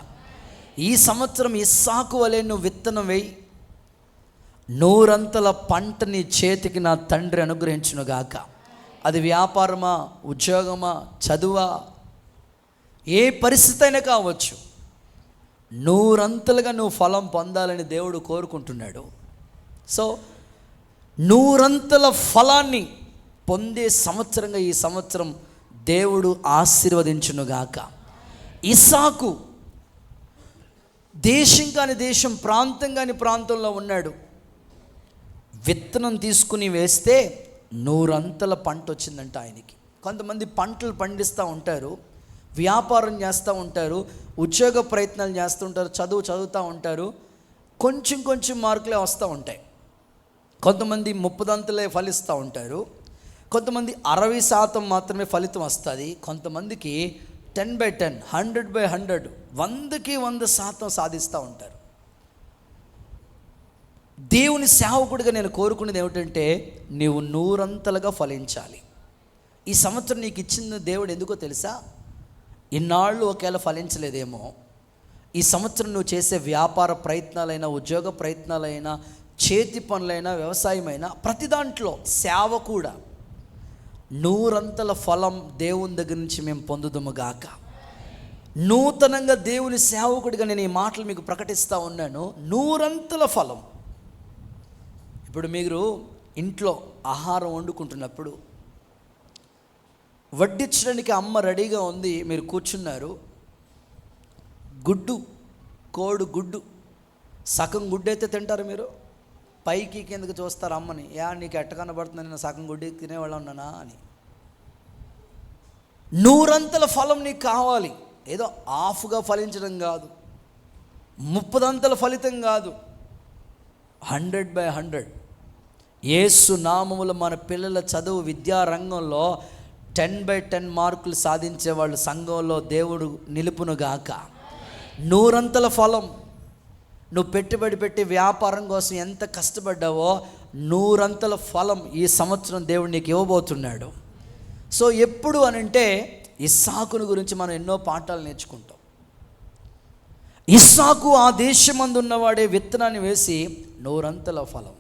ఈ సంవత్సరం ఇస్సాకు వలె నువ్వు విత్తనం వేయి, 100 పంట నీ చేతికి నా తండ్రి అనుగ్రహించునుగాక. అది వ్యాపారమా, ఉద్యోగమా, చదువా, ఏ పరిస్థితి అయినా కావచ్చు, 100 నువ్వు ఫలం పొందాలని దేవుడు కోరుకుంటున్నాడు. సో 100 ఫలాన్ని పొందే సంవత్సరంగా ఈ సంవత్సరం దేవుడు ఆశీర్వదించునుగాక. ఇస్సాకు దేశం కాని దేశం, ప్రాంతం కాని ప్రాంతంలో ఉన్నాడు. విత్తనం తీసుకుని వేస్తే 100 పంట వచ్చిందంట ఆయనకి. కొంతమంది పంటలు పండిస్తూ ఉంటారు, వ్యాపారం చేస్తూ ఉంటారు, ఉద్యోగ ప్రయత్నాలు చేస్తుంటారు, చదువుతూ ఉంటారు, కొంచెం మార్కులే వస్తూ ఉంటాయి. కొంతమంది 30 ఫలిస్తూ ఉంటారు, కొంతమంది 60% మాత్రమే ఫలితం వస్తుంది, కొంతమందికి 10/10, 100/100, 100కి 100% సాధిస్తూ ఉంటారు. దేవుని సేవకుడిగా నేను కోరుకునేది ఏమిటంటే నీవు 100 ఫలించాలి. ఈ సంవత్సరం నీకు ఇచ్చిన దేవుడు ఎందుకో తెలుసా? ఇన్నాళ్ళు ఒకవేళ ఫలించలేదేమో, ఈ సంవత్సరం నువ్వు చేసే వ్యాపార ప్రయత్నాలైనా, ఉద్యోగ ప్రయత్నాలైనా, చేతి పనులైనా, వ్యవసాయమైనా, ప్రతి దాంట్లో సేవ కూడా 100 ఫలం దేవుని దగ్గర నుంచి మేము పొందుదుము గాక. నూతనంగా దేవుని సేవకుడిగా నేను ఈ మాటలు మీకు ప్రకటిస్తూ ఉన్నాను. 100 ఫలం. ఇప్పుడు మీరు ఇంట్లో ఆహారం వండుకుంటున్నప్పుడు వడ్డించడానికి అమ్మ రెడీగా ఉంది, మీరు కూర్చున్నారు. కోడి గుడ్డు సగం గుడ్డు అయితే తింటారు మీరు, పైకి కిందకి చూస్తారు అమ్మని, నీకు ఎట్ట కనబడుతుంది, నేను సగం గుడ్డి తినేవాళ్ళ ఉన్నానా అని. 100 ఫలం నీకు కావాలి. ఏదో హాఫ్గా ఫలించడం కాదు, 30 ఫలితం కాదు, 100/100. యేసు నామములో మన పిల్లల చదువు విద్యా రంగంలో 10/10 మార్కులు సాధించే వాళ్ళు సంఘంలో దేవుడు నిలుపునుగాక. 100 ఫలం. నువ్వు పెట్టుబడి పెట్టి వ్యాపారం కోసం ఎంత కష్టపడ్డావో 100 ఫలం ఈ సంవత్సరం దేవుడు నీకు ఇవ్వబోతున్నాడు. సో ఎప్పుడు అనంటే ఇస్సాకును గురించి మనం ఎన్నో పాఠాలు నేర్చుకుంటాం. ఇస్సాకు ఆ దేశమందు ఉన్నవాడే విత్తనాన్ని వేసి 100 ఫలం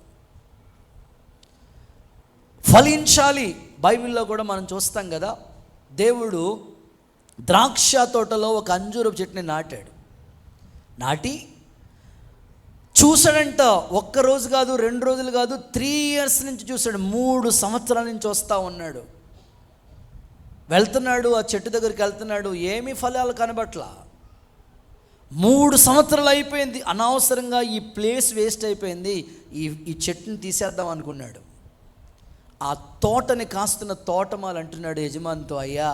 ఫలించాలి. బైబిల్లో కూడా మనం చూస్తాం కదా, దేవుడు ద్రాక్ష తోటలో ఒక అంజూరపు చెట్టుని నాటి చూశాడంట. ఒక్కరోజు కాదు, 2 రోజులు కాదు, 3 years నుంచి చూశాడు. 3 సంవత్సరాల నుంచి వస్తూ ఉన్నాడు. వెళ్తున్నాడు, ఆ చెట్టు దగ్గరికి వెళ్తున్నాడు, ఏమీ ఫలాలు కనబట్ల. 3 సంవత్సరాలు అయిపోయింది. అనవసరంగా ఈ ప్లేస్ వేస్ట్ అయిపోయింది, ఈ చెట్టుని తీసేద్దాం అనుకున్నాడు. ఆ తోటని కాస్తున్న తోటమాలు అంటున్నాడు యజమానితో, అయ్యా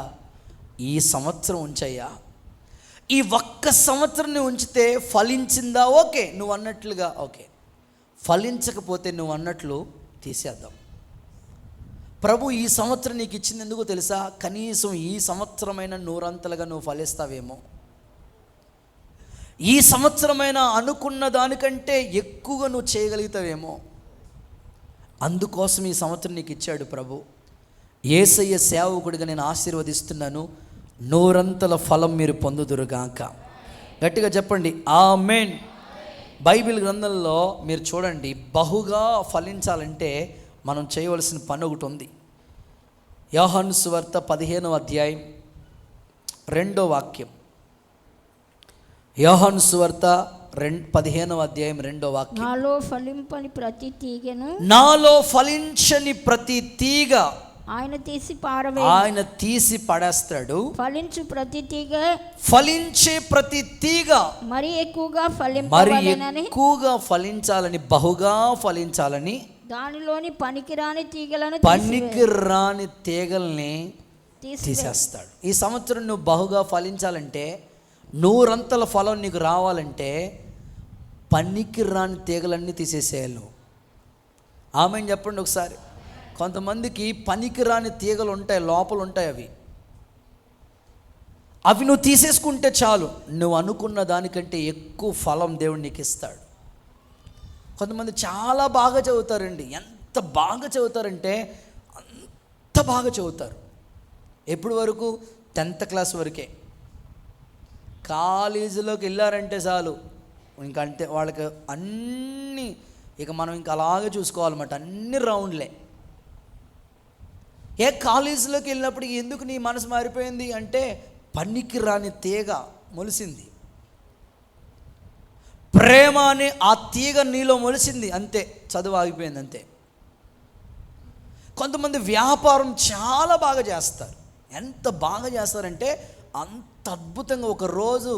ఈ సంవత్సరం ఉంచయ్యా, ఈ ఒక్క సంవత్సరం నువ్వు ఉంచితే ఫలించిందా ఓకే, నువ్వు అన్నట్లుగా ఓకే, ఫలించకపోతే నువ్వు అన్నట్లు తీసేద్దాం. ప్రభు ఈ సంవత్సరం నీకు ఇచ్చింది ఎందుకో తెలుసా? కనీసం ఈ సంవత్సరమైన 100 నువ్వు ఫలిస్తావేమో, ఈ సంవత్సరమైన అనుకున్న దానికంటే ఎక్కువగా నువ్వు చేయగలుగుతావేమో. అందుకోసం ఈ సంవత్సరం నీకు ఇచ్చాడు ప్రభు. యేసయ్య సేవకుడిగా నేను ఆశీర్వదిస్తున్నాను. 100 ఫలం మీరు పొందుదురుగాక. గట్టిగా చెప్పండి ఆమేన్. బైబిల్ గ్రంథంలో మీరు చూడండి, బహుగా ఫలించాలంటే మనం చేయవలసిన పని ఒకటి ఉంది. యోహాను సువార్త 15వ అధ్యాయం 2వ వాక్యం. యోహాను సువార్త 15వ అధ్యాయం 2వ వాక్యం. నాలో ఫలించని ప్రతి తీగ ఆయన తీసి పడేస్తాడు. ఫలించే ప్రతి తీగ మరి ఎక్కువగా ఫలించాలని, బహుగా ఫలించాలని దానిలోని పనికిరాని తీగల్ని తీసేస్తాడు. ఈ సంవత్సరం నువ్వు బహుగా ఫలించాలంటే, 100 ఫలం నీకు రావాలంటే పనికిరాని తీగలన్నీ తీసేసేయాలి నువ్వు. ఆమెను చెప్పండి ఒకసారి. కొంతమందికి పనికిరాని తీగలు ఉంటాయి, లోపల ఉంటాయి, అవి నువ్వు తీసేసుకుంటే చాలు, నువ్వు అనుకున్న దానికంటే ఎక్కువ ఫలం దేవుడు నీకు ఇస్తాడు. కొంతమంది చాలా బాగా చదువుతారండి. ఎంత బాగా చదువుతారంటే అంత బాగా చదువుతారు. ఎప్పటి వరకు? 10th క్లాస్ వరకే. కాలేజీలోకి వెళ్ళారంటే చాలు, ఇంకంటే వాళ్ళకి అన్నీ ఇక మనం ఇంకా అలాగే చూసుకోవాలన్నమాట, అన్ని రౌండ్లే. కాలేజీలోకి వెళ్ళినప్పటికీ ఎందుకు నీ మనసు మారిపోయింది అంటే, పనికి రాని తీగ మొలిసింది. ప్రేమ అని ఆ తీగ నీలో మొలిసింది, అంతే, చదువు ఆగిపోయింది అంతే. కొంతమంది వ్యాపారం చాలా బాగా చేస్తారు. ఎంత బాగా చేస్తారంటే అంత అద్భుతంగా, ఒక రోజు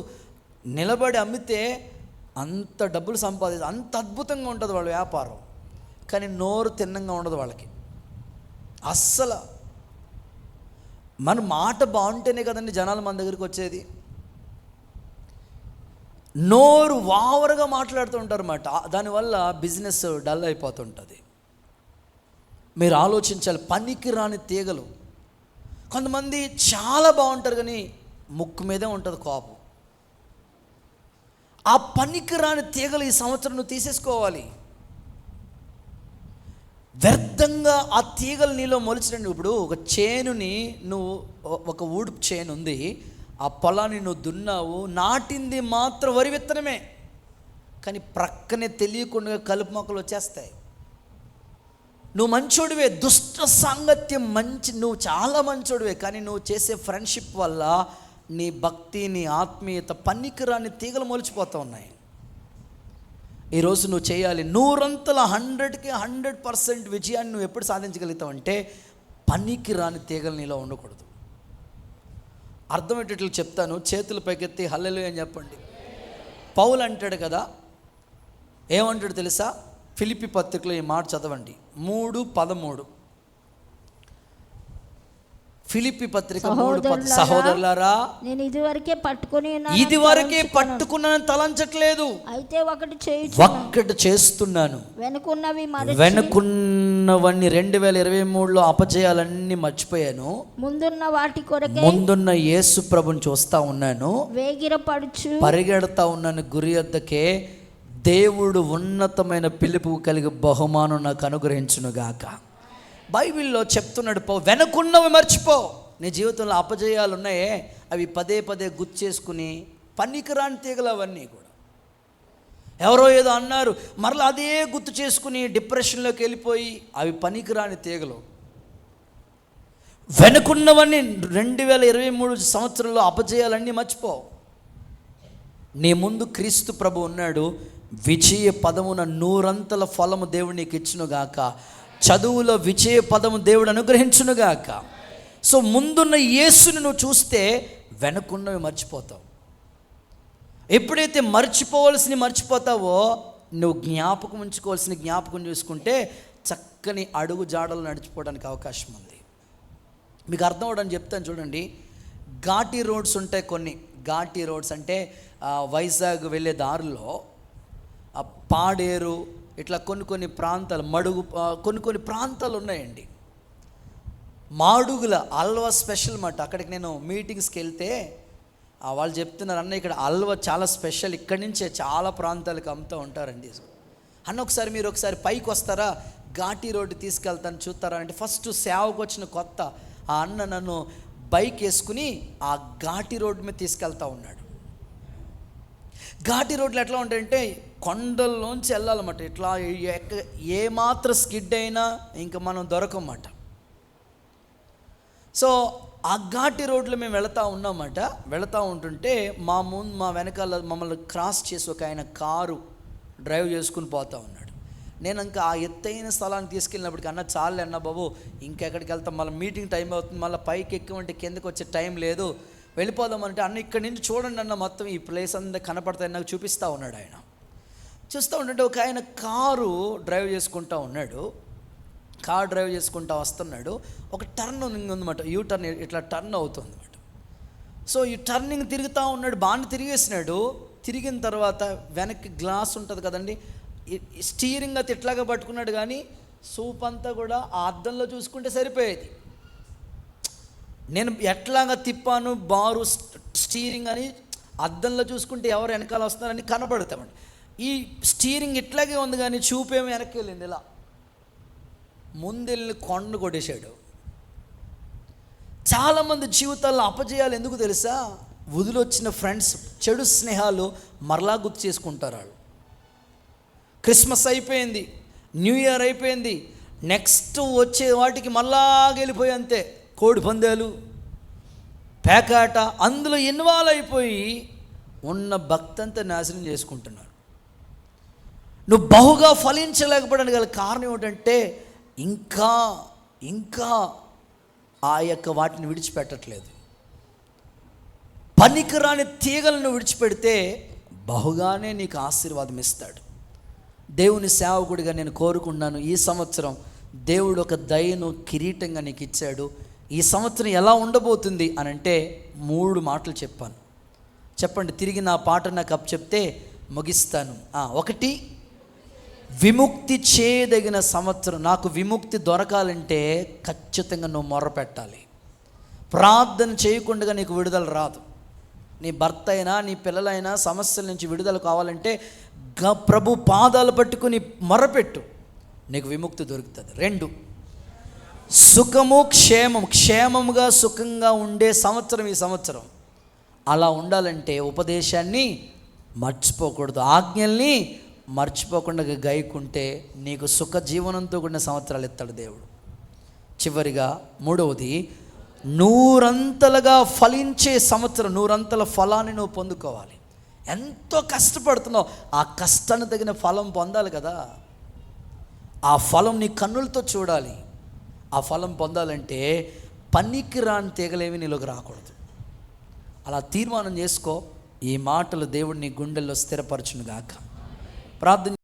నిలబడి అమ్మితే అంత డబ్బులు సంపాదిస్తారు, అంత అద్భుతంగా ఉంటుంది వాళ్ళ వ్యాపారం. కానీ నోరు తిన్నంగా ఉండదు వాళ్ళకి అస్సలు. మన మాట బాగుంటేనే కదండి జనాలు మన దగ్గరికి వచ్చేది. నోరు వావరుగా మాట్లాడుతూ ఉంటారు అన్నమాట. దానివల్ల బిజినెస్ డల్ అయిపోతుంటుంది. మీరు ఆలోచించాలి. పనికి రాని తీగలు. కొంతమంది చాలా బాగుంటారు కానీ ముక్కు మీదే ఉంటుంది కోపం. ఆ పనికిరాని తీగలు ఈ సంవత్సరం నువ్వు తీసేసుకోవాలి. వ్యర్థంగా ఆ తీగలు నీలో మొలిచినండి. ఇప్పుడు ఒక చేనుని నువ్వు, ఒక ఊడుపు చేను ఉంది, ఆ పొలాన్ని నువ్వు దున్నావు, నాటింది మాత్రం వరి విత్తనమే, కానీ ప్రక్కనే తెలియకుండా కలుపు మొక్కలు వచ్చేస్తాయి. నువ్వు మంచోడివే, దుష్ట సాంగత్యం నువ్వు చాలా మంచోడివే, కానీ నువ్వు చేసే ఫ్రెండ్షిప్ వల్ల నీ భక్తి, నీ ఆత్మీయత పనికిరాని తీగలు మొలిచిపోతూ ఉన్నాయి. ఈరోజు నువ్వు చేయాలి 100 100కి 100% విజయాన్ని నువ్వు ఎప్పుడు సాధించగలుగుతావు అంటే పనికిరాని తీగలు నీలో ఉండకూడదు. అర్థమయ్యేటట్లు చెప్తాను, చేతులు పైకెత్తి హల్లెలూయా అని చెప్పండి. పౌలు అంటాడు కదా, ఏమంటాడు తెలుసా? ఫిలిప్పీ పత్రికలో ఈ మాట చదవండి, 3:13. ఫిలిప్పీ పత్రిక 3:13. సహోదరులారా, నేను ఇదివరకే పట్టుకున్నాను తలంచట్లేదు, అయితే ఒకటి చేస్తున్నాను, వెనుకున్నవన్నీ 2023లో అపజయాలన్నీ మర్చిపోయాను, ముందున్న యేసు ప్రభుని చూస్తా ఉన్నాను, పరిగెడతా ఉన్నాను గురి వద్దకే. దేవుడు ఉన్నతమైన పిలుపు కలిగి బహుమానం నాకు అనుగ్రహించునుగాక. బైబిల్లో చెప్తున్నాడు, వెనకున్నవి మర్చిపో. నీ జీవితంలో అపజయాలు ఉన్నాయే, అవి పదే పదే గుర్తు చేసుకుని పనికిరాని తీగలు అవన్నీ కూడా. ఎవరో ఏదో అన్నారు, మరలా అదే గుర్తు చేసుకుని డిప్రెషన్లోకి వెళ్ళిపోయి అవి పనికిరాని తీగలు. వెనుకున్నవన్నీ 2023 సంవత్సరంలో అపజయాలన్నీ మర్చిపో. నీ ముందు క్రీస్తు ప్రభు ఉన్నాడు. విజయ పదమున 100 ఫలము దేవుడు నీకు ఇచ్చునుగాక. చదువులో విజయ పదము దేవుడు అనుగ్రహించునుగాక. సో ముందున్న యేసుని నువ్వు చూస్తే వెనకున్నవి మర్చిపోతావు. ఎప్పుడైతే మర్చిపోతావో నువ్వు జ్ఞాపకం ఉంచుకోవాల్సిన జ్ఞాపకం చూసుకుంటే చక్కని అడుగు జాడలు నడిచిపోవడానికి అవకాశం ఉంది. మీకు అర్థం అవడానికి చెప్తాను చూడండి. ఘాటీ రోడ్స్ ఉంటాయి కొన్ని. ఘాటీ రోడ్స్ అంటే వైజాగ్ వెళ్ళే దారిలో పాడేరు ఇట్లా కొన్ని ప్రాంతాలు, మడుగు కొన్ని ప్రాంతాలు ఉన్నాయండి. మాడుగుల హల్వా స్పెషల్ మాట. అక్కడికి నేను మీటింగ్స్కి వెళ్తే వాళ్ళు చెప్తున్నారు, అన్న ఇక్కడ హల్వా చాలా స్పెషల్, ఇక్కడి నుంచే చాలా ప్రాంతాలకు అమ్ముతూ ఉంటారండి. అన్న మీరు ఒకసారి పైకి వస్తారా, ఘాటీ రోడ్డు తీసుకెళ్తాను చూస్తారా అంటే, ఫస్ట్ సేవకు వచ్చిన కొత్త ఆ అన్న నన్ను బైక్ వేసుకుని ఆ ఘాటీ రోడ్డు మీద తీసుకెళ్తా ఉన్నాడు. ఘాటీ రోడ్లు ఎట్లా ఉంటాయంటే కొండల్లోంచి వెళ్ళాలన్నమాట. ఇట్లా ఏమాత్రం స్కిడ్ అయినా ఇంకా మనం దొరకమాట. సో ఆ ఘాటీ రోడ్లో మేము వెళుతూ ఉంటుంటే మా వెనకాల మమ్మల్ని క్రాస్ చేసి ఒక ఆయన కారు డ్రైవ్ చేసుకుని పోతూ ఉన్నాడు. నేను ఇంకా ఆ ఎత్తైన స్థలానికి తీసుకెళ్ళినప్పటికీ, అన్న చాలే అన్న బాబు, ఇంకెక్కడికి వెళ్తాం, మళ్ళీ మీటింగ్ టైం అవుతుంది, మళ్ళీ పైకి ఎక్కమంటే కిందకి వచ్చే టైం లేదు, వెళ్ళిపోదామంటే, అన్న ఇక్కడి నుంచి చూడండి అన్న, మొత్తం ఈ ప్లేస్ అంతా కనపడతాయి నాకు చూపిస్తూ ఉన్నాడు. ఆయన చూస్తూ ఉంటుంటే ఒక ఆయన కారు డ్రైవ్ చేసుకుంటూ ఉన్నాడు. కార్ డ్రైవ్ చేసుకుంటూ వస్తున్నాడు. ఒక టర్నింగ్ ఉందన్నమాట, యూ టర్న్ ఇట్లా టర్న్ అవుతుంది అన్నమాట. సో ఈ టర్నింగ్ తిరుగుతూ ఉన్నాడు, బాగా తిరిగేసినాడు. తిరిగిన తర్వాత వెనక్కి గ్లాస్ ఉంటుంది కదండి, స్టీరింగ్ అది ఇట్లాగా పట్టుకున్నాడు, కానీ సూప్ అంతా కూడా ఆ అద్దంలో చూసుకుంటే సరిపోయేది. నేను ఎట్లాగా తిప్పాను బారు స్టీరింగ్ అని అద్దంలో చూసుకుంటే ఎవరు వెనకాల వస్తున్నారని కనపడతామండి. ఈ స్టీరింగ్ ఇట్లాగే ఉంది, కానీ చూపేమో వెనక్కి వెళ్ళింది, ఇలా ముందెళ్ళి కొండ కొట్టేశాడు. చాలామంది జీవితాల్లో అపజయాలు ఎందుకు తెలుసా? వదిలొచ్చిన ఫ్రెండ్స్, చెడు స్నేహాలు మరలా గుర్తు చేసుకుంటారు వాళ్ళు. క్రిస్మస్ అయిపోయింది, న్యూ ఇయర్ అయిపోయింది, నెక్స్ట్ వచ్చే వాటికి మళ్ళా వెళ్ళిపోయి అంతే, కోడి పందాలు, పేకాట, అందులో ఇన్వాల్వ్ అయిపోయి ఉన్న భక్తి అంతా నాశనం చేసుకుంటున్నారు. నువ్వు బహుగా ఫలించలేకపోవడానికి గల కారణం ఏమిటంటే ఇంకా ఆ యొక్క వాటిని విడిచిపెట్టట్లేదు. పనికిరాని తీగలను విడిచిపెడితే బహుగానే నీకు ఆశీర్వాదం ఇస్తాడు. దేవుని సేవకుడిగా నేను కోరుకున్నాను, ఈ సంవత్సరం దేవుడు ఒక దయను కిరీటంగా నీకు ఇచ్చాడు. ఈ సంవత్సరం ఎలా ఉండబోతుంది అని అంటే 3 మాటలు చెప్పాను. చెప్పండి, తిరిగి నా పాట నాకు అప్ చెప్తే ముగిస్తాను. 1, విముక్తి చేయదగిన సంవత్సరం. నాకు విముక్తి దొరకాలంటే ఖచ్చితంగా నువ్వు మొర్ర పెట్టాలి. ప్రార్థన చేయకుండా నీకు విడుదల రాదు. నీ భర్త అయినా నీ పిల్లలైనా సమస్యల నుంచి విడుదల కావాలంటే ప్రభు పాదాలు పట్టుకుని మొరపెట్టు, నీకు విముక్తి దొరుకుతుంది. 2, సుఖము క్షేమముగా సుఖంగా ఉండే సంవత్సరం ఈ సంవత్సరం. అలా ఉండాలంటే ఉపదేశాన్ని మర్చిపోకూడదు, ఆజ్ఞల్ని మర్చిపోకుండా గైకుంటే నీకు సుఖ జీవనంతో కూడిన సంవత్సరాలు ఇస్తాడు దేవుడు. చివరిగా 3వది, 100 ఫలించే సంవత్సరం. 100 ఫలాన్ని నువ్వు పొందుకోవాలి. ఎంతో కష్టపడుతున్నావు, ఆ కష్టాన్ని తగిన ఫలం పొందాలి కదా. ఆ ఫలం నీ కన్నులతో చూడాలి. ఆ ఫలం పొందాలంటే పనికి రాని తీగలేవి నీలోకి రాకూడదు. అలా తీర్మానం చేసుకో. ఈ మాటలు దేవుడు నీ గుండెల్లో స్థిరపరచును గాక. ప్రార్థన